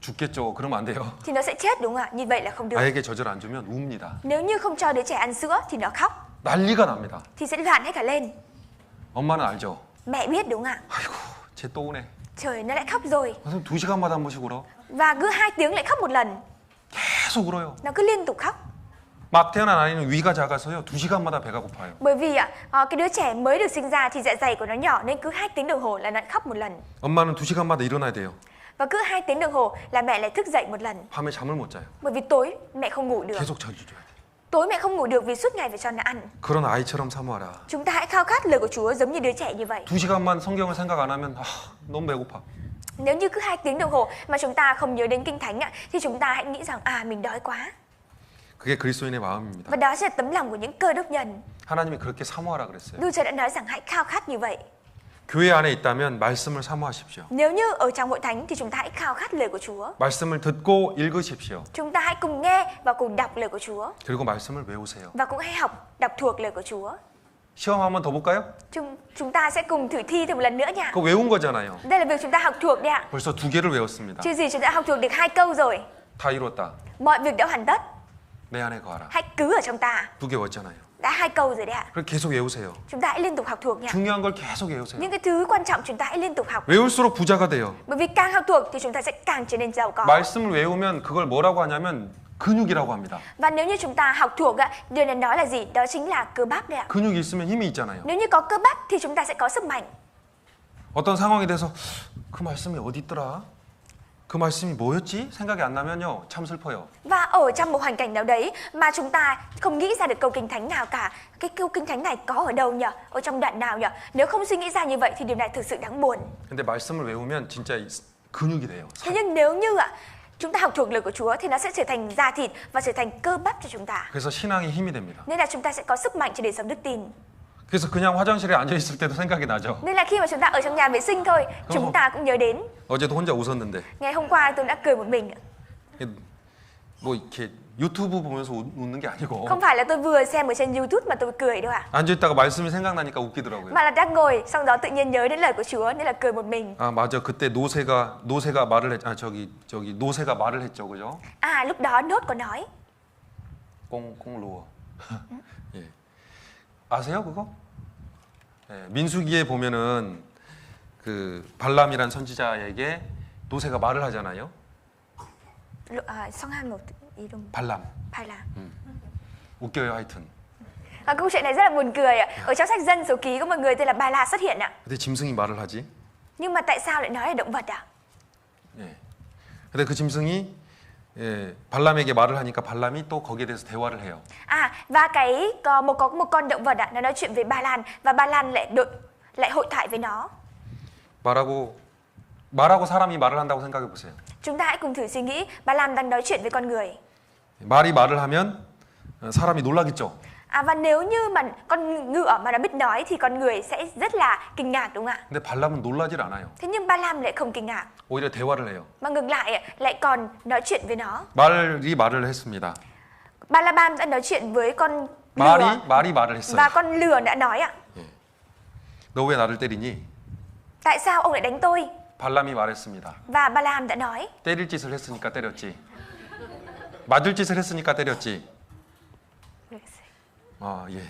죽겠죠. 그러면 안 돼요. Thì nó sẽ chết đúng không ạ? Như vậy là không được. 아이에게 젖을 안 주면 웁니다. Nếu như không cho đứa trẻ ăn sữa thì nó khóc, 난리가 납니다. thì sẽ loạn hết cả lên. 엄마는 알죠. Mẹ biết đúng không ạ? 아이고, 쟤 또 오네. Trời, nó lại khóc rồi. 선생님 2시간마다 한 번씩 울어. Và cứ 2 tiếng lại khóc một lần. 계속 울어요. Nó cứ liên tục khóc. 막 태어난 아이는 위가 작아서요. 2시간마다 배가 고파요. Bởi vì cái đứa trẻ mới được sinh ra thì dạ dày của nó nhỏ nên cứ 2 tiếng đồng hồ là nó khóc một lần. 엄마는 2시간마다 일어나야 돼요. Và cứ 2 tiếng đồng hồ là mẹ lại thức dậy một lần. 밤에 잠을 못 자요. Bởi vì tối mẹ không ngủ được. 계속 젖을 줘야 돼. Tối mẹ không ngủ được vì suốt ngày phải cho nó ăn. 그런 아이처럼 사모하라. Chúng ta hãy khao khát lời của Chúa giống như đứa trẻ như vậy. 2시간만 성경을 생각 안 하면 너무 배고파. Nếu như cứ 2 tiếng đồng hồ mà chúng ta không nhớ đến Kinh Thánh thì chúng ta hãy nghĩ rằng mình đói quá. 그게 그리스도인의 마음입니다. Và đó sẽ là tấm lòng của những cơ đốc nhân. 하나님이 그렇게 사모하라 그랬어요. Đức Chúa đã nói rằng hãy khao khát như vậy. 교회 안에 있다면 말씀을 사모하십시오. Nếu như ở trong hội thánh thì chúng ta hãy khao khát lời của Chúa. 말씀을 듣고 읽으십시오. Chúng ta hãy cùng nghe và cùng đọc lời của Chúa. 그리고 말씀을 외우세요. Và cũng hãy đọc thuộc lời của Chúa. 시험 한번 더 볼까요? Chúng ta sẽ cùng thử thi thêm một lần nữa nha. 그거 외운 거잖아요. Đây là việc chúng ta học thuộc đấy ạ. 벌써 2개를 외웠습니다. Chứ gì chúng ta học thuộc được 2 câu rồi. 다 이뤘다. Mọi việc đã hoàn tất. 내 안에 거하라. Hãy cứ ở trong ta. 2개 외웠잖아요. Đã 2 câu rồi đấy ạ. 그럼 계속 외우세요. Chúng ta hãy liên tục học thuộc nha. 중요한 걸 계속 외우세요. Những cái thứ quan trọng chúng ta hãy liên tục học. 외울수록 부자가 돼요. Bởi vì càng học thuộc thì chúng ta sẽ càng trở nên giàu có. 말씀을 외우면 그걸 뭐라고 하냐면 근육이라고 합니다. Và nếu như chúng ta học thuộc điều này nói là gì? Đó chính là cơ bắp đấy ạ. 근육이 있으면 힘이 있잖아요. Nếu như có cơ bắp thì chúng ta sẽ có sức mạnh. 어떤 상황이 돼서 그 말씀이 어디 있더라? 그 말씀이 뭐였지? 생각이 안 나면요. 참 슬퍼요. Và ở trong một hoàn cảnh nào đấy mà chúng ta không nghĩ ra được câu kinh thánh nào cả. Cái câu kinh thánh này có ở đâu nhỉ? Ở trong đoạn nào nhỉ? Nếu không suy nghĩ ra như vậy thì điều này thực sự đáng buồn. 근데 말씀을 외우면 진짜 근육이 돼요. Thế nhưng nếu như chúng ta học thuộc lời của Chúa thì nó sẽ trở thành da thịt và trở thành cơ bắp cho chúng ta. 그래서 신앙이 힘이 됩니다. Nên là chúng ta sẽ có sức mạnh cho đời sống đức tin. 그래서 그냥 화장실에 앉아 있을 때도 생각이 나죠. Nên là khi mà chúng ta ở trong nhà vệ sinh thôi, chúng ta cũng nhớ đến. 어제도 혼자 웃었는데. Ngày hôm qua tôi đã cười một mình. 뭐 이렇게 유튜브 보면서 웃는 게 아니고. Không phải là tôi vừa xem ở trên YouTube mà tôi cười đâu ạ. 앉아 있다가 말씀이 생각나니까 웃기더라고요. Mà là đang ngồi, sau đó tự nhiên nhớ đến lời của Chúa nên là cười một mình. 아 맞아. 그때 노새가 말을 했. 저기 노새가 말을 했죠, 그죠? Lúc đó Nốt có nói. 꽁꽁 루어. 예. 아세요 그거? 예, 민수기에 보면은 그 발람이란 선지자에게 노새가 말을 하잖아요. 성한 một 이름. 발람. 웃겨요 하여튼. Câu chuyện này rất là buồn cười ạ. Ở trong sách Dân Số Ký có một người tên là Ba La xuất hiện ạ. 근데 짐승이 말을 하지? Nhưng mà tại sao lại nói là động vật ạ? 예. 근데 그 짐승이 예, 발람에게 말을 하니까 발람이 또 거기에 대해서 대화를 해요. Và có một con động vật nó nói chuyện với Ba Lan và Ba Lan lại hội thoại với nó. 말하고 사람이 말을 한다고 생각해 보세요. Chúng ta hãy cùng thử suy nghĩ, Ba Lan đang nói chuyện với con người. 말이 말을 하면 사람이 놀라겠죠. Và nếu như mà con ngựa mà nó biết nói thì con người sẽ rất là kinh ngạc, đúng không ạ? 근데 발람은 놀라질 않아요. Thế nhưng Ba Lan lại không kinh ngạc, 오히려 대화를 해요. mà ngược lại còn nói chuyện với nó. 말을 했습니다. Balaam đã nói chuyện với con lừa 말이 말을 했어요. và con lừa đã nói ạ. 너 왜 나를 때리니? Tại sao ông lại đánh tôi? 발람이 말했습니다. Và Balaam đã nói, 때릴 짓을 했으니까 때렸지. 맞을 짓을 했으니까 때렸지. 아, 예.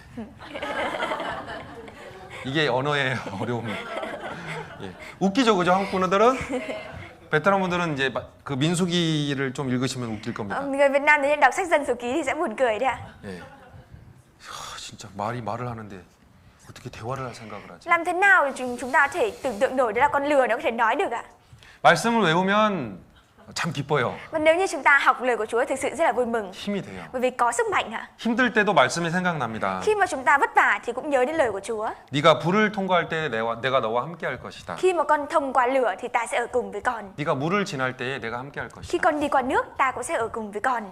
이게 언어의 어려움. 예. 웃기죠, 그죠? 한국 분들은 베트남 분들은 이제 그 민수기를 좀 읽으시면 웃길 겁니다. người Việt Nam nếu đọc sách Dân Số Ký thì sẽ buồn cười đấy ạ. 예. 진짜 말을 하는데 어떻게 대화를 할 생각을 하지? Làm thế nào để chúng ta có thể tưởng tượng nổi đó là con lừa nó có thể nói được ạ? 말씀을 외우면 참 기뻐요. Và nếu như chúng ta học lời của Chúa thực sự rất là vui mừng. 힘이 돼요. Bởi vì có sức mạnh ạ. 힘들 때도 말씀이 생각납니다. Khi mà chúng ta vất vả thì cũng nhớ đến lời của Chúa. 네가 불을 통과할 때 내가 너와 함께 할 것이다. Khi mà con thông qua lửa thì ta sẽ ở cùng với con. 네가 물을 지날 때에 내가 함께 할 것이다. Khi con đi qua nước, ta cũng sẽ ở cùng với con.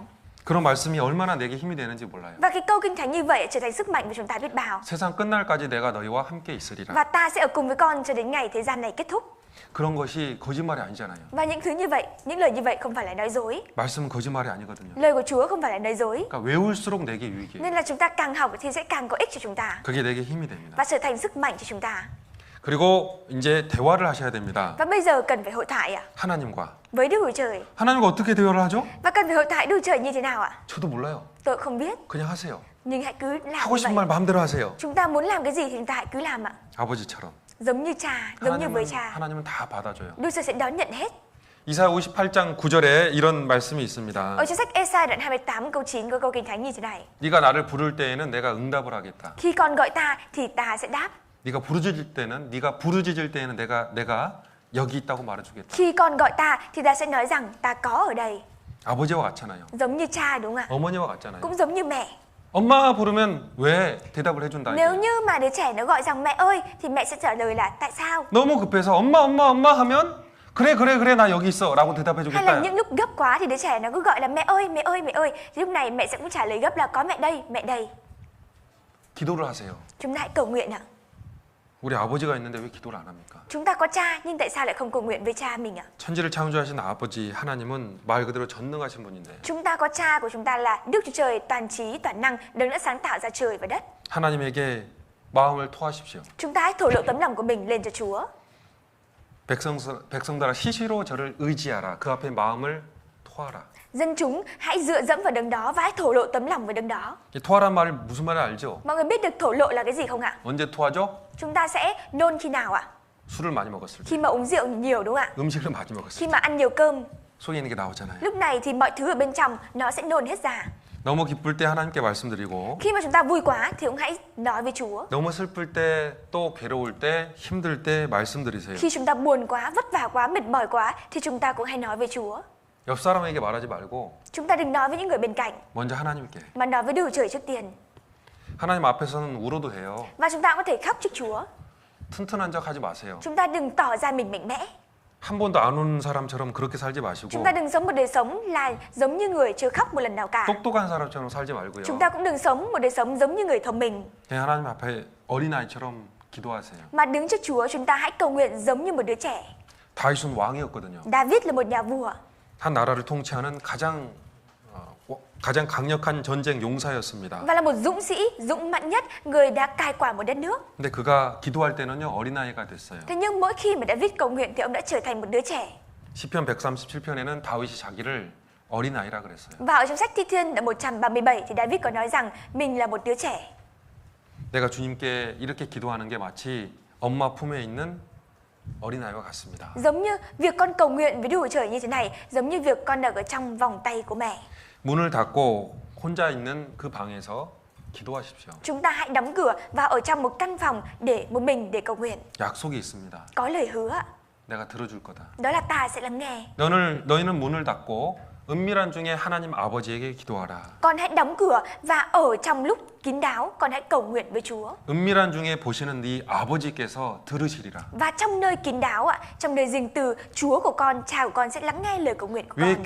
그런 말씀이 얼마나 내게 힘이 되는지 몰라요. Và cái câu kinh thánh như vậy trở thành sức mạnh của chúng ta biết bao. 세상 끝날까지 내가 너희와 함께 있으리라. Và ta sẽ ở cùng với con cho đến ngày thế gian này kết thúc. 그런 것이 거짓말이 아니잖아요. Và những thứ như vậy, những lời như vậy không phải là nói dối. 말씀은 거짓말이 아니거든요. Lời của Chúa không phải là nói dối. 그러니까 외울수록 내게 유익이에요. Nên là chúng ta càng học thì sẽ càng có ích cho chúng ta 그게 내게 힘이 됩니다. và trở thành sức mạnh cho chúng ta. 그리고 이제 대화를 하셔야 됩니다. Và bây giờ cần phải hội thoại ạ, 하나님과. với Đức Chúa Trời. 하나님과 어떻게 대화를 하죠? Và cần phải hội thoại Đức Chúa Trời như thế nào ạ? 저도 몰라요. Tôi không biết, 그냥 하세요. nhưng hãy cứ làm 하고 như 싶은 vậy. 말 마음대로 하세요. Chúng ta muốn làm cái gì thì chúng ta hãy cứ làm ạ. 아버지처럼. Giống như cha, giống như với cha. 하나님은 다 받아줘요. Đức Chúa sẽ đón nhận hết. 이사야 58장 9절에 이런 말씀이 있습니다. Ở trong sách Ê-sai đoạn 28 câu 9 có câu kinh thánh như thế này. 네가 나를 부를 때에는 내가 응답을 하겠다. Khi con gọi ta thì ta sẽ đáp. 네가 부르짖을 때에는 내가 여기 있다고 말해주겠다. Khi con gọi ta thì ta sẽ nói rằng ta có ở đây. 아버지와 같잖아요. Giống như cha đúng không ạ? 어머니와 같잖아요. Cũng giống như mẹ. 엄마 부르면 왜 대답을 해준다. Nếu như mà đứa trẻ nó gọi rằng mẹ ơi thì mẹ sẽ trả lời là tại sao? 너무 급해서 엄마 하면 그래 나 여기 있어라고 대답해 Hay 주겠다. là những lúc gấp quá thì đứa trẻ nó cứ gọi là mẹ ơi. Thì lúc này mẹ sẽ cũng trả lời gấp là có mẹ đây. 기도를 하세요. Chúng ta hãy cầu nguyện ạ. 우리 아버지가 있는데 왜 기도를 안 합니까? Chúng ta có cha nhưng tại sao lại không cầu nguyện với cha mình ạ? 천지를 창조하신 아버지 하나님은 말 그대로 전능하신 분인데 Chúng ta có cha của chúng ta là Đức Chúa Trời toàn trí toàn năng, đấng đã sáng tạo ra trời và đất. 하나님에게 마음을 토하십시오. Chúng ta hãy thổ lộ tấm lòng của mình lên cho Chúa. 백성들아 시시로 저를 의지하라. 그 앞에 마음을 토하라. Dân chúng hãy dựa dẫm vào đấng đó và hãy thổ lộ tấm lòng với đấng đó. 이 토하란 말이 무슨 말인지 알죠? Mọi người biết được thổ lộ là cái gì không ạ? 언제 토하죠? Chúng ta sẽ nôn khi nào ạ? 술을 많이 먹었을 때. Khi mà uống rượu nhiều đúng không ạ? 음식을 많이 먹었을 Khi 때. mà ăn nhiều cơm. 속에 있는 게 나오잖아요. Lúc này thì mọi thứ ở bên trong nó sẽ nôn hết ra. 너무 기쁠 때 하나님께 말씀드리고 Khi mà chúng ta vui quá thì cũng hãy nói với Chúa. 너무 슬플 때 또 괴로울 때 힘들 때 말씀드리세요. Khi chúng ta buồn quá, vất vả quá, mệt mỏi quá thì chúng ta cũng hãy nói với Chúa. 옆 사람에게 말하지 말고 Chúng ta đừng nói với những người bên cạnh 먼저 하나님께. mà nói với Đức Chúa Trời trước tiên. 하나님 앞에서는 울어도 돼요. Và chúng ta cũng có thể khóc trước Chúa. 튼튼한 척 하지 마세요. Chúng ta đừng tỏ ra mình mạnh mẽ. 한 번도 안 운 사람처럼 그렇게 살지 Chúng 마시고 ta đừng sống một đời sống là giống như người chưa khóc một lần nào cả. 똑똑한 사람처럼 살지 말고요. Chúng ta cũng đừng sống một đời sống giống như người thông minh. 그냥 하나님 앞에 어린아이처럼 기도하세요. Mà đứng trước Chúa chúng ta hãy cầu nguyện giống như một đứa trẻ. 다윗은 왕이었거든요. David là một nhà vua. 한 나라를 통치하는 가장 강력한 전쟁 용사였습니다. Và là một dũng sĩ, dũng mãnh nhất, người đã cai quản một đất nước. 근데 그가 기도할 때는요 어린아이가 됐어요. Thế nhưng mỗi khi mà David cầu nguyện thì ông đã trở thành một đứa trẻ. 시편 137편에는 다윗이 자기를 어린아이라 그랬어요. Và ở trong sách Thi Thiên đoạn 137 thì David có nói rằng mình là một đứa trẻ. 내가 주님께 이렇게 기도하는 게 마치 엄마 품에 있는 어린아이와 같습니다. Giống như việc con cầu nguyện với Đức Chúa Trời như thế này, giống như việc con đang ở trong vòng tay của mẹ. 문을 닫고 혼자 있는 그 방에서 기도하십시오. Chúng ta hãy đóng cửa và ở trong một căn phòng để một mình để cầu nguyện. 약속이 있습니다. Có lời hứa, 내가 들어줄 거다. đó là ta sẽ lắng nghe. 너희는 문을 닫고 은밀한 중에 하나님 아버지에게 기도하라. Con hãy đóng cửa và ở trong lúc kín đáo con hãy cầu nguyện với Chúa. 은밀한 중에 보시는 네 아버지께서 들으시리라. Và trong nơi kín đáo ạ, trong nơi riêng tư, Chúa của con, Cha của con sẽ lắng nghe lời cầu nguyện của 왜 con.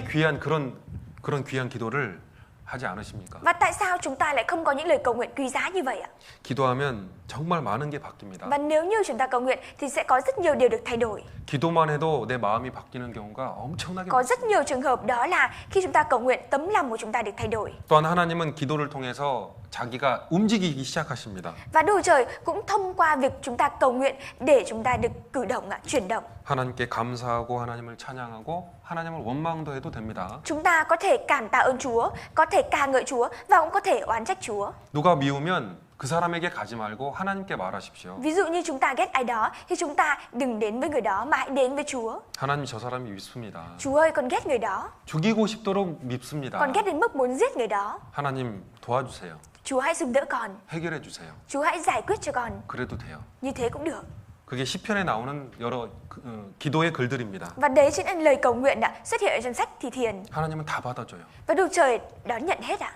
귀한 그런 귀한 기도를 하지 않으십니까? Và tại sao chúng ta lại không có những lời cầu nguyện quý giá như vậy ạ? 기도하면 정말 많은 게 바뀝니다. Và nếu như chúng ta cầu nguyện thì sẽ có rất nhiều điều được thay đổi. 기도만 해도 내 마음이 바뀌는 경우가 엄청나게 Có rất 많습니다. nhiều trường hợp đó là khi chúng ta cầu nguyện, tấm lòng của chúng ta được thay đổi. 또한 하나님은 기도를 통해서 자기가 움직이기 시작하십니다. Và Đức Chúa Trời cũng thông qua việc chúng ta cầu nguyện để chúng ta được cử động, chuyển động. 하나님께 감사하고 하나님을 찬양하고 하나님을 원망도 해도 됩니다. Chúng ta có thể cảm tạ ơn Chúa, có thể ca ngợi Chúa và cũng có thể oán trách Chúa. 누가 미우면 그 사람에게 가지 말고 하나님께 말하십시오. Ví dụ như chúng ta ghét ai đó thì chúng ta đừng đến với người đó mà hãy đến với Chúa. 하나님 저 사람이 밉습니다. Chúa ơi, con ghét người đó. 죽이고 싶도록 밉습니다. Con ghét đến mức muốn giết người đó. 하나님 도와주세요. Chúa hãy giúp đỡ con. 해결해 주세요. Chúa hãy giải quyết cho con. 그래도 돼요. Như thế cũng được. 그게 시편에 나오는 여러 기도의 글들입니다. Và đấy chính là lời cầu nguyện đã xuất hiện ở trong sách Thi Thiên. 하나님은 다 받아줘요. Và Đức Trời đón nhận hết ạ.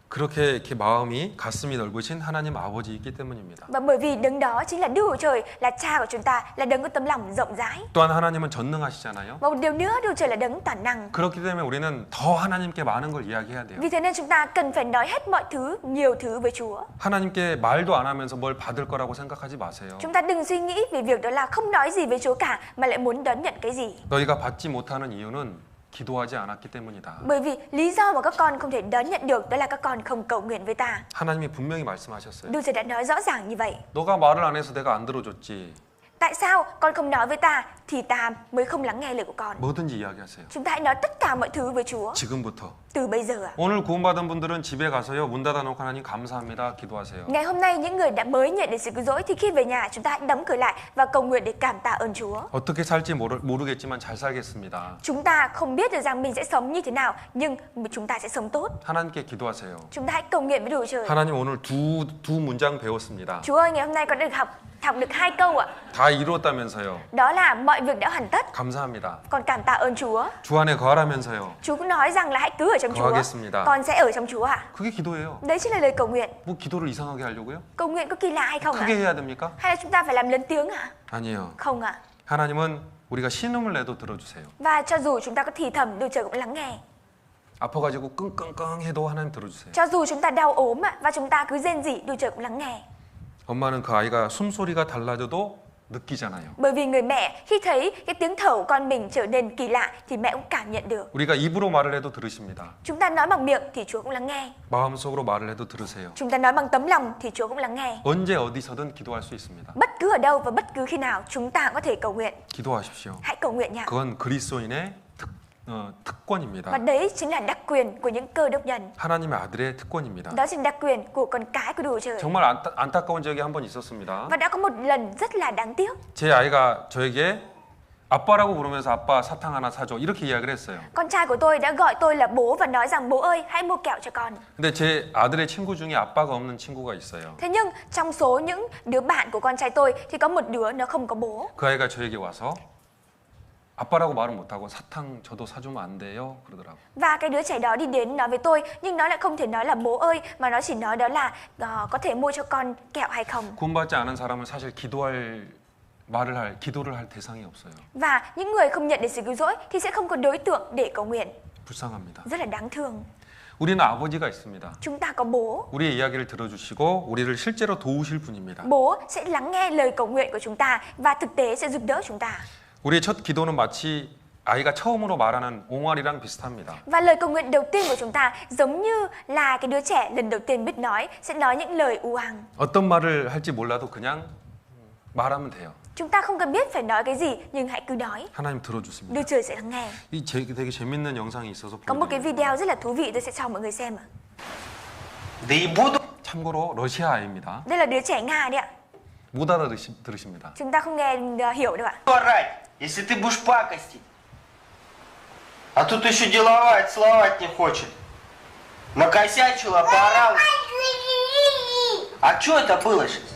그렇게 이렇게 마음이 가슴이 넓으신 하나님 아버지이기 때문입니다. Và bởi vì đấng đó chính là Đức Chúa Trời, là Cha của chúng ta, là đấng có tấm lòng rộng rãi. 또한 하나님은 전능하시잖아요. Và một điều nữa, Đức Chúa Trời là đấng toàn năng. 그렇기 때문에 우리는 더 하나님께 많은 걸 이야기해야 돼요. Vì thế nên chúng ta cần phải nói hết mọi thứ, nhiều thứ với Chúa. 하나님께 말도 안 하면서 뭘 받을 거라고 생각하지 마세요. Chúng ta đừng suy nghĩ về việc đó là không nói gì với Chúa cả mà lại muốn đón nhận cái gì. 너희가 받지 못하는 이유는 기도하지 않았기 때문이다. Bởi vì lý do mà các con không thể đón nhận được đó là các con không cầu nguyện với ta. 하나님이 분명히 말씀하셨어요. Đức Trời đã nói rõ ràng như vậy. 너가 말을 안 해서 내가 안 들어줬지. Tại sao con không nói với ta thì ta mới không lắng nghe lời của con? 뭐든지 이야기하세요. Chúng ta hãy nói tất cả mọi thứ với Chúa 지금부터. từ bây giờ ạ. 오늘 구원받은 분들은 집에 가서요. 문 닫아놓고 하나님 감사합니다. 기도하세요. Ngày hôm nay những người đã mới nhận được sự cứu rỗi thì khi về nhà chúng ta hãy đóng cửa lại và cầu nguyện để cảm tạ ơn Chúa. 어떻게 살지 모르겠지만 잘 살겠습니다. Chúng ta không biết được rằng mình sẽ sống như thế nào nhưng chúng ta sẽ sống tốt. 하나님께 기도하세요. Chúng ta hãy cầu nguyện với Đức Trời. 하나님 오늘 두 문장 배웠습니다. Chúa ơi, ngày hôm nay con đã được học được 2 câu ạ. 다 이루었다면서요. Đó là mọi việc đã hoàn tất. 감사합니다. Con cảm tạ ơn Chúa. 주 안에 거하라면서요. Chúa cũng nói rằng là hãy cứ ở trong Chúa. 거하겠습니다. Con sẽ ở trong Chúa ạ. 그게 기도예요. Đấy chính là lời cầu nguyện. 뭐 기도를 이상하게 하려고요? Cầu nguyện có kỳ lạ hay không ạ? 크게 해야 됩니까? Hay là chúng ta phải làm lớn tiếng ạ? 아니에요. Không ạ. 하나님은 우리가 신음을 내도 들어주세요. Và cho dù chúng ta có thì thầm, Đức Trời cũng lắng nghe. 아파가지고 끙끙끙 해도 하나님 들어주세요. Cho dù chúng ta đau ốm ạ và chúng ta cứ rên rỉ, Đức Trời cũng lắng nghe. 엄마는 그 아이가 숨소리가 달라져도 느끼잖아요. Bởi vì người mẹ khi thấy cái tiếng thở của con mình trở nên kỳ lạ thì mẹ cũng cảm nhận được. 우리가 입으로 말을 해도 들으십니다. Chúng ta nói bằng miệng thì Chúa cũng lắng nghe. 마음속으로 말을 해도 들으세요. Chúng ta nói bằng tấm lòng thì Chúa cũng lắng nghe. 언제 어디서든 기도할 수 있습니다. Bất cứ ở đâu và bất cứ khi nào chúng ta có thể cầu nguyện. 기도하십시오. Hãy cầu nguyện nha. 그건 그리스도인의 특권입니다. Và đấy chính là đặc quyền của những cơ đốc nhân. 하나님의 아들의 특권입니다. Đó chính là đặc quyền của con cái của Đức Trời. 정말 안타까운 적이 한 번 있었습니다. Và đã có một lần rất là đáng tiếc. 제 아이가 저에게 아빠라고 부르면서 아빠 사탕 하나 사줘 이렇게 이야기를 했어요. Con trai của tôi đã gọi tôi là bố và nói rằng bố ơi hãy mua kẹo cho con. 근데 제 아들의 친구 중에 아빠가 없는 친구가 있어요. Thế nhưng trong số những đứa bạn của con trai tôi thì có một đứa nó không có bố. 그 아이가 저에게 와서 아빠라고 말은 못하고 사탕 저도 사주면 안 돼요? 그러더라고요. Và cái đứa trẻ đó đi đến nói với tôi nhưng nó lại không thể nói là bố ơi mà nó chỉ nói đó là có thể mua cho con kẹo hay không. 구원받지 않은 사람은 사실 기도를 할 대상이 없어요. Và những người không nhận được sự cứu rỗi thì sẽ không có đối tượng để cầu nguyện. 불쌍합니다. Rất là đáng thương. 우리는 아버지가 있습니다. Chúng ta có bố. 우리의 이야기를 들어주시고 우리를 실제로 도우실 분입니다. Bố sẽ lắng nghe lời cầu nguyện của chúng ta và thực tế sẽ giúp đỡ chúng ta. 우리의 첫 기도는 마치 아이가 처음으로 말하는 옹알이랑 비슷합니다. Và lời cầu nguyện đầu tiên của chúng ta giống như là cái đứa trẻ lần đầu tiên biết nói sẽ nói những lời u ằng. 어떤 말을 할지 몰라도 그냥 말하면 돼요. Chúng ta không cần biết phải nói cái gì nhưng hãy cứ nói. 하나님 들어주십니다. Đức Trời sẽ lắng nghe. 되게 재밌는 영상이 있어서 Có một cái 보여드려요. video rất là thú vị tôi sẽ cho mọi người xem ạ. 참고로 러시아 아이입니다. Đây là đứa trẻ Nga đấy ạ. 못 알아들으십니다. Chúng ta không nghe hiểu đâu ạ. Орать, если ты будешь пакостить. А тут еще деловать, целовать не хочет. Накосячила, поорала. А что это было сейчас?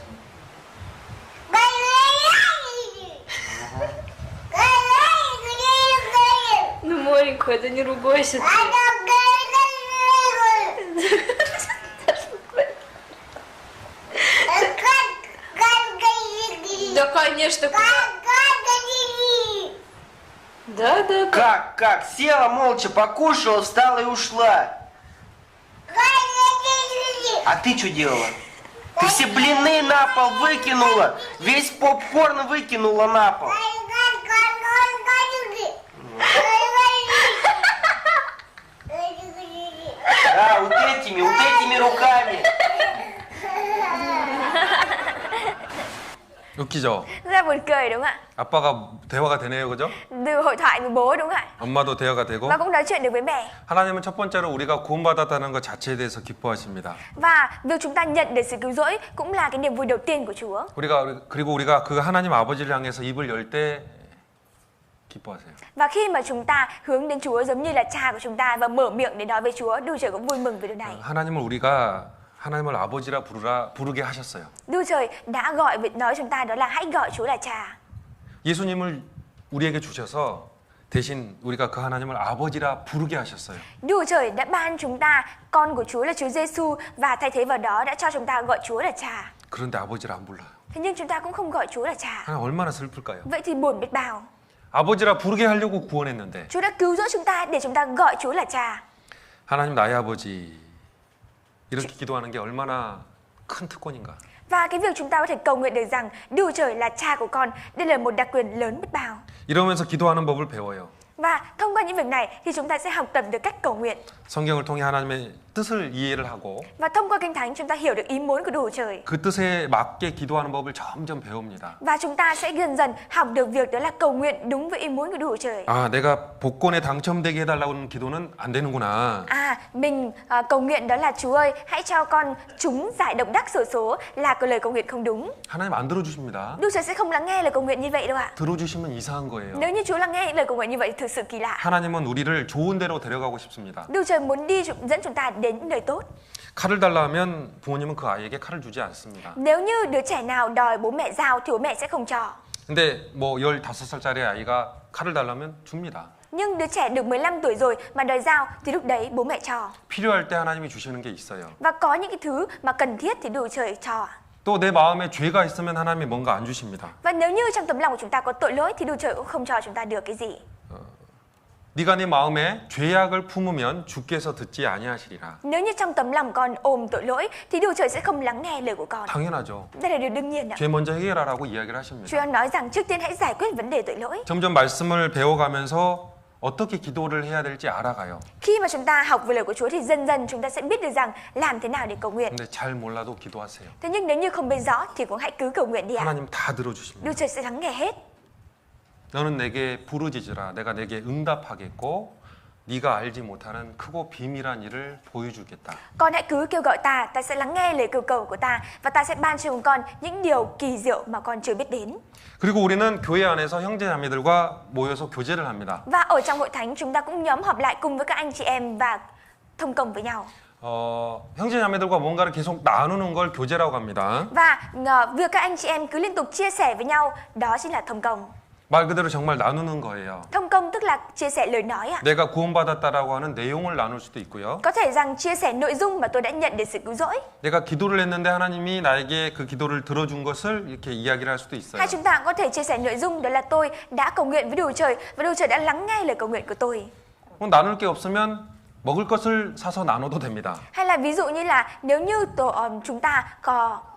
Ну, Море Тихо, да не ругайся ты. Да, конечно. Да, да. Как? Села молча, покушала, встала и ушла. А ты что делала? Ты все блины на пол выкинула. Весь попкорн выкинула на пол. Да, вот этими руками. 웃기죠? Rất là buồn cười đúng không ạ? 아빠가 대화가 되네요, 그죠? Từ hội thoại với bố đúng không ạ? 엄마도 대화가 되고. Và cũng nói chuyện được với mẹ. 하나님은 첫 번째로 우리가 구원받았다는 것 자체에 대해서 기뻐하십니다. Và việc chúng ta nhận được sự cứu rỗi cũng là cái niềm vui đầu tiên của Chúa. 그리고 우리가 그 하나님 아버지를 향해서 입을 열 때 기뻐하세요. Và khi mà chúng ta hướng đến Chúa giống như là cha của chúng ta và mở miệng để nói với Chúa, Đức Trời cũng vui mừng về điều này. 하나님을 하나님을 아버지라 부르게 하셨어요. Đức Trời đã nói chúng ta đó là hãy gọi Chúa là cha. 예수님을 우리에게 주셔서 대신 우리가 그 하나님을 아버지라 부르게 하셨어요. Đức Trời đã ban chúng ta con của Chúa là Chúa Giêsu và thay thế vào đó đã cho chúng ta gọi Chúa là cha. 그런데 아버지라 안 불러요. Thế nhưng chúng ta cũng không gọi Chúa là cha. 하나님 얼마나 슬플까요? Vậy thì buồn biết bao. 아버지라 부르게 하려고 구원했는데 Chúa đã cứu rỗi chúng ta để chúng ta gọi Chúa là cha. 하나님 나의 아버지 이렇게 기도하는 게 얼마나 큰 특권인가. Và cái việc chúng ta có thể cầu nguyện được rằng Đức Trời là cha của con, đây là một đặc quyền lớn biết bao. 이러면서 기도하는 법을 배워요. Và thông qua những việc này thì chúng ta sẽ học tập được cách cầu nguyện. 성경을 통해 하나님의 뜻을 이해를 하고 Và thông qua Kinh Thánh chúng ta hiểu được ý muốn của Đức Trời. 그 뜻에 맞게 기도하는 법을 점점 배웁니다. Và chúng ta sẽ dần dần học được việc đó là cầu nguyện đúng với ý muốn của Đức Trời. 아, 내가 복권에 당첨되게 해달라는 기도는 안 되는구나. Mình cầu nguyện đó là Chúa ơi, hãy cho con trúng giải độc đắc xổ số là cái lời cầu nguyện không đúng. 하나님 안 들어주십니다. Đức Trời sẽ không lắng nghe lời cầu nguyện như vậy đâu ạ. 들어주시면 이상한 거예요. Nếu như Chúa lắng nghe những lời cầu nguyện như vậy thực sự kỳ lạ. 하나님은 우리를 좋은 데로 데려가고 싶습니다. Đức Trời muốn dẫn chúng ta đến nơi tốt. 칼을 달라 하면 부모님은 그 아이에게 칼을 주지 않습니다. Nếu như đứa trẻ nào đòi bố mẹ dao thì bố mẹ sẽ không cho. 근데 뭐 15살짜리 아이가 칼을 달라면 줍니다. Nhưng đứa trẻ được 15 tuổi rồi mà đòi dao thì lúc đấy bố mẹ cho. 필요할 때 하나님이 주시는 게 있어요. Và có những cái thứ mà cần thiết thì Đức Trời cho. 또 내 마음에 죄가 있으면 하나님이 뭔가 안 주십니다. Và nếu như trong tấm lòng của chúng ta có tội lỗi thì Đức Trời cũng không cho chúng ta được cái gì. 네가 네 마음에 죄악을 품으면 주께서 듣지 아니하시리라. Nếu như trong tấm lòng con ôm tội lỗi thì Đức Trời sẽ không lắng nghe lời của con. 당연하죠. Đây là điều đương nhiên ạ. 죄 먼저 해결하라고 이야기를 하십니다. Chúa nói rằng trước tiên hãy giải quyết vấn đề tội lỗi. 점점 말씀을 배워가면서 어떻게 기도를 해야 될지 알아가요. Khi mà chúng ta học về lời của Chúa thì dần dần chúng ta sẽ biết được rằng làm thế nào để cầu nguyện. 근데 잘 몰라도 기도하세요. Thế nhưng nếu như không biết rõ thì cũng hãy cứ cầu nguyện đi ạ. 하나님 다 들어주십니다. Đức Trời sẽ lắng nghe hết. 너는 내게 부르짖으라. 내가 내게 응답하겠고 네가 알지 못하는 크고 비밀한 일을 보여주겠다. Con hãy cứ kêu gọi ta, ta sẽ lắng nghe lời kêu cầu của ta và ta sẽ ban cho con những điều kỳ diệu mà con chưa biết đến. 그리고 우리는 교회 안에서 형제자매들과 모여서 교제를 합니다. Và ở trong hội thánh chúng ta cũng nhóm họp lại cùng với các anh chị em và thông công với nhau. 형제자매들과 뭔가를 계속 나누는 걸 교제라고 합니다. Và việc các anh chị em cứ liên tục chia sẻ với nhau đó chính là thông công. 말 그대로 정말 나누는 거예요. Thông công tức là chia sẻ lời nói ạ. 내가 구원받았다라고 하는 내용을 나눌 수도 있고요. Có thể rằng chia sẻ nội dung mà tôi đã nhận được sự cứu rỗi. 내가 기도를 했는데 하나님이 나에게 그 기도를 들어준 것을 이렇게 이야기를 할 수도 있어요. Hay chúng ta có thể chia sẻ nội dung đó là tôi đã cầu nguyện với Đức Trời và Đức Trời đã lắng nghe lời cầu nguyện của tôi. 나눌 게 없으면 먹을 것을 사서 나눠도 됩니다. Hay là ví dụ như là nếu như chúng ta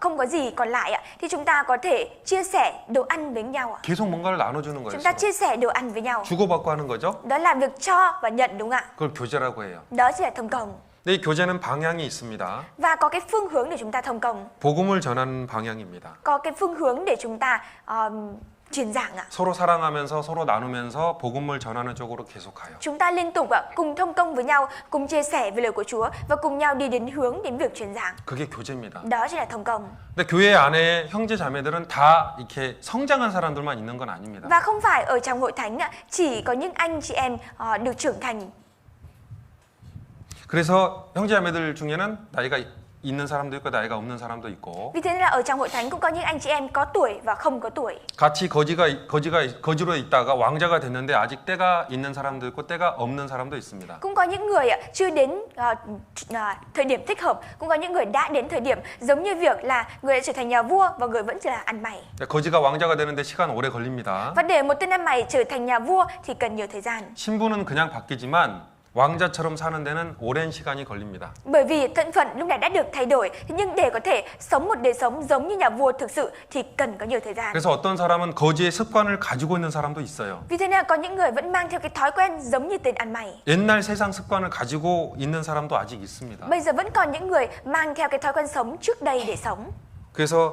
không có gì còn lại ạ thì chúng ta có thể chia sẻ đồ ăn với nhau ạ. 계속 뭔가를 나눠주는 거예요. Chúng ta chia sẻ đồ ăn với nhau. 주고받고 하는 거죠. Đó là việc cho và nhận đúng không ạ? 그걸 교제라고 해요. Đó chỉ là thông công. 근데 이 교제는 방향이 있습니다. Và có cái phương hướng để chúng ta thông công. 복음을 전하는 방향입니다. Có cái phương hướng để chúng ta truyền giảng ạ. 서로 사랑하면서 서로 나누면서 복음을 전하는 쪽으로 계속 가요. Chúng ta liên tục ạ, cùng thông công với nhau, cùng chia sẻ về lời của Chúa và cùng nhau đi đến hướng đến việc truyền giảng. 그게 교제입니다. Đó chỉ là thông công. 근데 교회 안에 형제 자매들은 다 이렇게 성장한 사람들만 있는 건 아닙니다. Và không phải ở trong hội thánh ạ, chỉ có những anh chị em được trưởng thành. 그래서 형제 자매들 중에는 나이가 있는 사람도 있고 나이가 없는 사람도 있고 Vì thế nên là ở trong hội thánh cũng có những anh chị em có tuổi và không có tuổi. 같이 거지로 있다가 왕자가 됐는데 아직 때가 있는 사람도 있고 때가 없는 사람도 있습니다. Cũng có những người chưa đến thời điểm thích hợp, cũng có những người đã đến thời điểm giống như việc là người đã trở thành nhà vua và người vẫn chỉ là ăn mày. 거지가 왕자가 되는데 시간 오래 걸립니다. Và để một tên ăn mày trở thành nhà vua thì cần nhiều thời gian. 신분은 그냥 바뀌지만 왕자처럼 사는 데는 오랜 시간이 걸립니다. Bởi vì thân phận lúc này đã được thay đổi, thế nhưng để có thể sống một đời sống giống như nhà vua thực sự thì cần có nhiều thời gian. 그래서 어떤 사람은 거지의 습관을 가지고 있는 사람도 있어요. Vì thế nên là có những người vẫn mang theo cái thói quen giống như tên ăn mày. 옛날 세상 습관을 가지고 있는 사람도 아직 있습니다. Bây giờ vẫn còn những người mang theo cái thói quen sống trước đây để sống. 그래서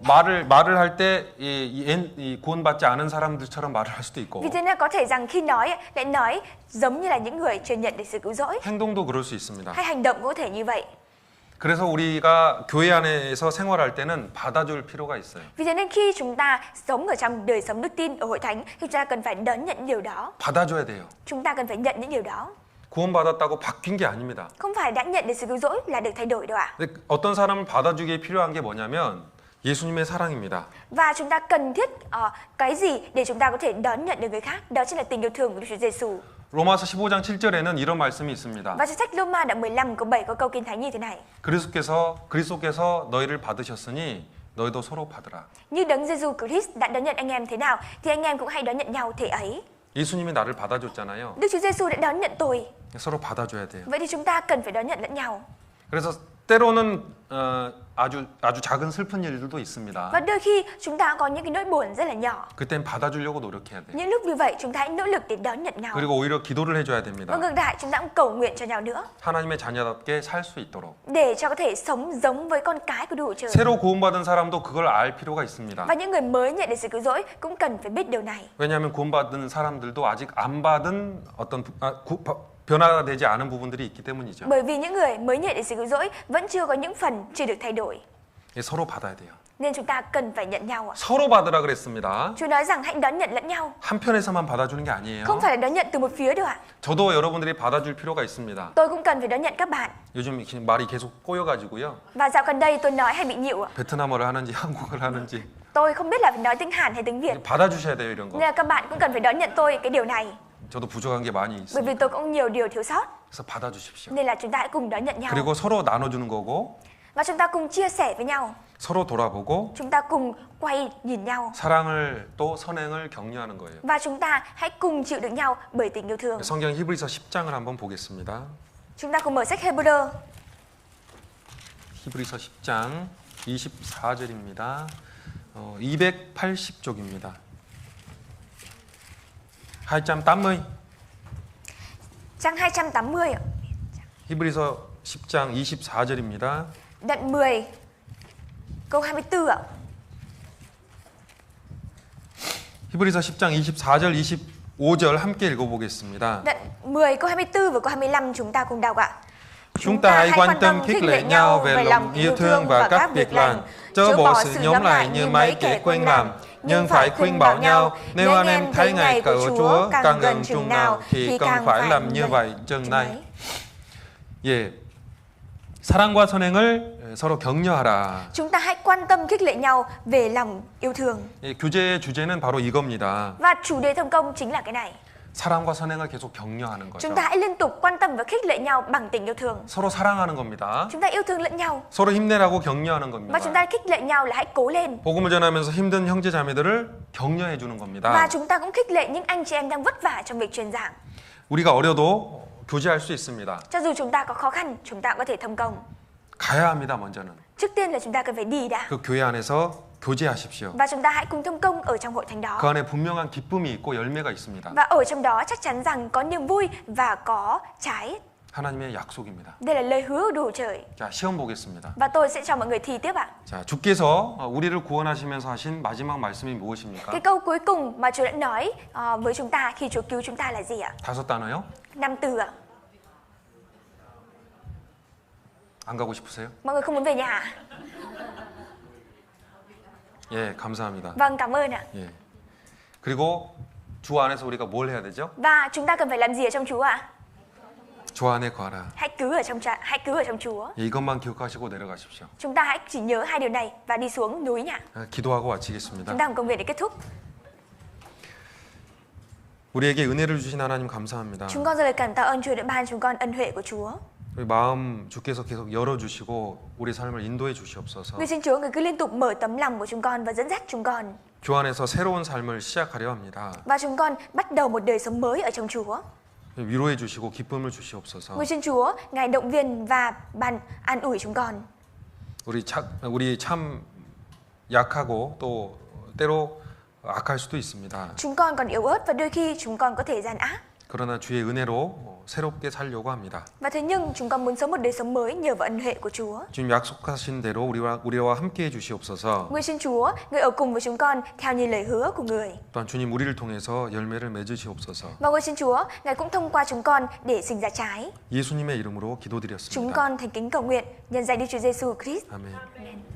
말을 할 때 이 구원받지 않은 사람들처럼 말을 할 수도 있고 Vì thế nên có thể rằng khi nói lại nói giống như là những người chưa nhận được sự cứu rỗi, 행동도 그럴 수 있습니다. hay hành động cũng có thể như vậy. 그래서 우리가 교회 안에서 생활할 때는 받아줄 필요가 있어요. Vì thế nên khi chúng ta sống ở trong đời sống đức tin ở hội thánh thì chúng ta cần phải đón nhận điều đó. 받아줘야 돼요. Chúng ta cần phải nhận những điều đó. 구원받았다고 바뀐 게 아닙니다. Không phải đã nhận được sự cứu rỗi là được thay đổi đâu ạ. 근데 어떤 사람을 받아주기에 필요한 게 뭐냐면 예수님의 사랑입니다. Và chúng ta cần thiết cái gì để chúng ta có thể đón nhận được người khác? Đó chính là tình yêu thương của Đức Chúa Giêsu. 로마서 15장 7절에는 이런 말씀이 있습니다. Và trong sách Roma đoạn 15 câu 7 có câu Kinh Thánh như thế này: 그리스도께서 너희를 받으셨으니 너희도 서로 받으라. Như Đấng Giêsu Christ đã đón nhận anh em thế nào thì anh em cũng hãy đón nhận nhau thế ấy. 예수님이 나를 받아줬잖아요. Đức Chúa Giêsu đã đón nhận tôi. 서로 받아줘야 돼요. Vậy thì chúng ta cần phải đón nhận lẫn nhau. 그래서 때로는 아주 작은 슬픈 일들도 있습니다. Và đôi khi chúng ta có những cái nỗi buồn rất là nhỏ. 그땐 받아주려고 노력해야 돼요. Những lúc như vậy chúng ta hãy nỗ lực để đón nhận nhau. 그리고 오히려 기도를 해줘야 됩니다. Và ngược lại chúng ta cũng cầu nguyện cho nhau nữa 하나님의 자녀답게 살 수 있도록. để cho có thể sống giống với con cái của Đức Chúa Trời. 새로 구원받은 사람도 그걸 알 필요가 있습니다. Và những người mới nhận được sự cứu rỗi cũng cần phải biết điều này. 왜냐하면 구원받은 사람들도 아직 안 받은 어떤 변화가 되지 않은 부분들이 있기 때문이죠. Bởi vì những người mới nhận được sự cứu rỗi vẫn chưa có những phần chưa được thay đổi. 서로 받아야 돼요. Nên chúng ta cần phải nhận nhau ạ. 서로 받으라 그랬습니다. Chúa nói rằng hãy đón nhận lẫn nhau. 한편에서만 받아주는 게 아니에요. Không phải là đón nhận từ một phía đâu ạ. 저도 여러분들이 받아줄 필요가 있습니다. Tôi cũng cần phải đón nhận các bạn. 요즘 말이 계속 꼬여가지고요. Và dạo gần đây tôi nói hay bị nhịu ạ. 베트남어를 하는지 한국어를 하는지 Tôi không biết là phải nói tiếng Hàn hay tiếng Việt. 받아주셔야 돼요 이런 Nên 거. là các bạn cũng cần phải đón nhận tôi cái điều này. 저도 부족한 게 많이 Bởi vì 있습니다. tôi cũng nhiều điều thiếu sót. 그래서 받아주십시오. Nên là chúng ta hãy cùng đón nhận nhau. 그리고 서로 나눠주는 거고 Và chúng ta cùng chia sẻ với nhau. 서로 돌아보고 Chúng ta cùng quay nhìn nhau. 사랑을 또 선행을 격려하는 거예요. Và chúng ta hãy cùng chịu đựng nhau bởi tình yêu thương. 성경 히브리서 10장을 한번 보겠습니다. Chúng ta cùng mở sách Hebrew. 히브리서 10장 24절입니다. 280쪽입니다. 280. Trang 280 ạ. 히브리서 10장 24절입니다. Đoạn 10 câu 24 ạ. 히브리서 10장 24절 25절 함께 읽어보겠습니다. Đoạn 10 câu 24 và câu 25 chúng ta cùng đọc ạ. Chúng ta hãy quan tâm khích lệ nhau về lòng yêu thương và các việc lành, chớ bỏ sự nhóm lại như mấy kẻ quen làm, nhưng phải khuyên bảo nhau. Nếu anh em thấy ngày của Chúa càng gần chừng nào thì càng phải làm như vậy chừng này. 예, 사랑과 선행을 서로 격려하라. Chúng ta hãy quan tâm khích lệ nhau về lòng yêu thương. 예, 교제의 주제는 바로 이겁니다. Và chủ đề thông công chính là cái này. 사랑과 선행을 계속 격려하는 거죠. Chúng ta hãy liên tục quan tâm và khích lệ nhau bằng tình yêu thương. 서로 사랑하는 겁니다. Chúng ta yêu thương lẫn nhau. 서로 힘내라고 격려하는 Và chúng 겁니다. ta khích lệ nhau là hãy cố lên. 복음을 전하면서 힘든 형제 자매들을 격려해 주는 Và 겁니다. chúng ta cũng khích lệ những anh chị em đang vất vả trong việc truyền giảng. 우리가 어려도 교제할 수 있습니다. Cho dù chúng ta có khó khăn, chúng ta cũng có thể thông công. 가야 합니다, 먼저는. Trước tiên là chúng ta cần phải đi đã. 그 교회 안에서 교제하십시오. Và chúng ta hãy cùng thông công ở trong hội thánh đó. 그 안에 분명한 기쁨이 있고 열매가 있습니다. Và ở trong đó chắc chắn rằng có niềm vui và có trái. 하나님의 약속입니다. Đây là lời hứa của Đức Chúa Trời. 자, 시험 보겠습니다. Và tôi sẽ cho mọi người thi tiếp ạ. 자, 주께서 우리를 구원하시면서 하신 마지막 말씀이 무엇입니까? Cái câu cuối cùng mà Chúa đã nói với chúng ta khi Chúa cứu chúng ta là gì ạ? 5 단어요? 5 từ ạ. 안 가고 싶으세요? Mọi người không muốn về nhà à? 예, 감사합니다. Vâng, cảm ơn ạ. 예. 그리고 주 안에서 우리가 뭘 해야 되죠? Và chúng ta cần phải làm gì ở trong Chúa ạ? 저 안에 거하라. Hãy cứ ở trong Chúa. 이것만 기억하시고 내려가십시오. Chúng ta hãy chỉ nhớ hai điều này và đi xuống núi nhỉ. 기도하고 마치겠습니다. Chúng ta làm công việc để kết thúc. 우리에게 은혜를 주신 하나님 감사합니다. Chúng con rất là cảm tạ ơn Chúa đã ban chúng con ân huệ của Chúa. 우리 마음 주께서 계속 열어주시고 우리 삶을 인도해 주시옵소서. Người xin Chúa, người cứ liên tục mở tấm lòng của chúng con và dẫn dắt chúng con. 주 안에서 새로운 삶을 시작하려 합니다. Và chúng con bắt đầu một đời sống mới ở trong Chúa. 위로해 주시고 기쁨을 주시옵소서. Người xin Chúa, Ngài động viên và ban an ủi chúng con. 우리 참 약하고 또 때로 악할 수도 있습니다. Chúng con còn yếu ớt và đôi khi chúng con có thể gian ác. 그러나 주의 은혜로 새롭게 살려고 합니다. Và thế nhưng chúng con muốn sống một đời sống mới nhờ vào ân huệ của Chúa. 주님 약속하신 대로 우리와 함께 해 주시옵소서. Người xin Chúa, người ở cùng với chúng con theo như lời hứa của người. 또한 주님 우리를 통해서 열매를 맺으시옵소서. Và người xin Chúa, Ngài cũng thông qua chúng con để sinh ra trái. 예수님의 이름으로 Chúng 기도드렸습니다. con thành kính cầu nguyện nhân danh Đức Chúa Giêsu Christ. 아멘. Amen.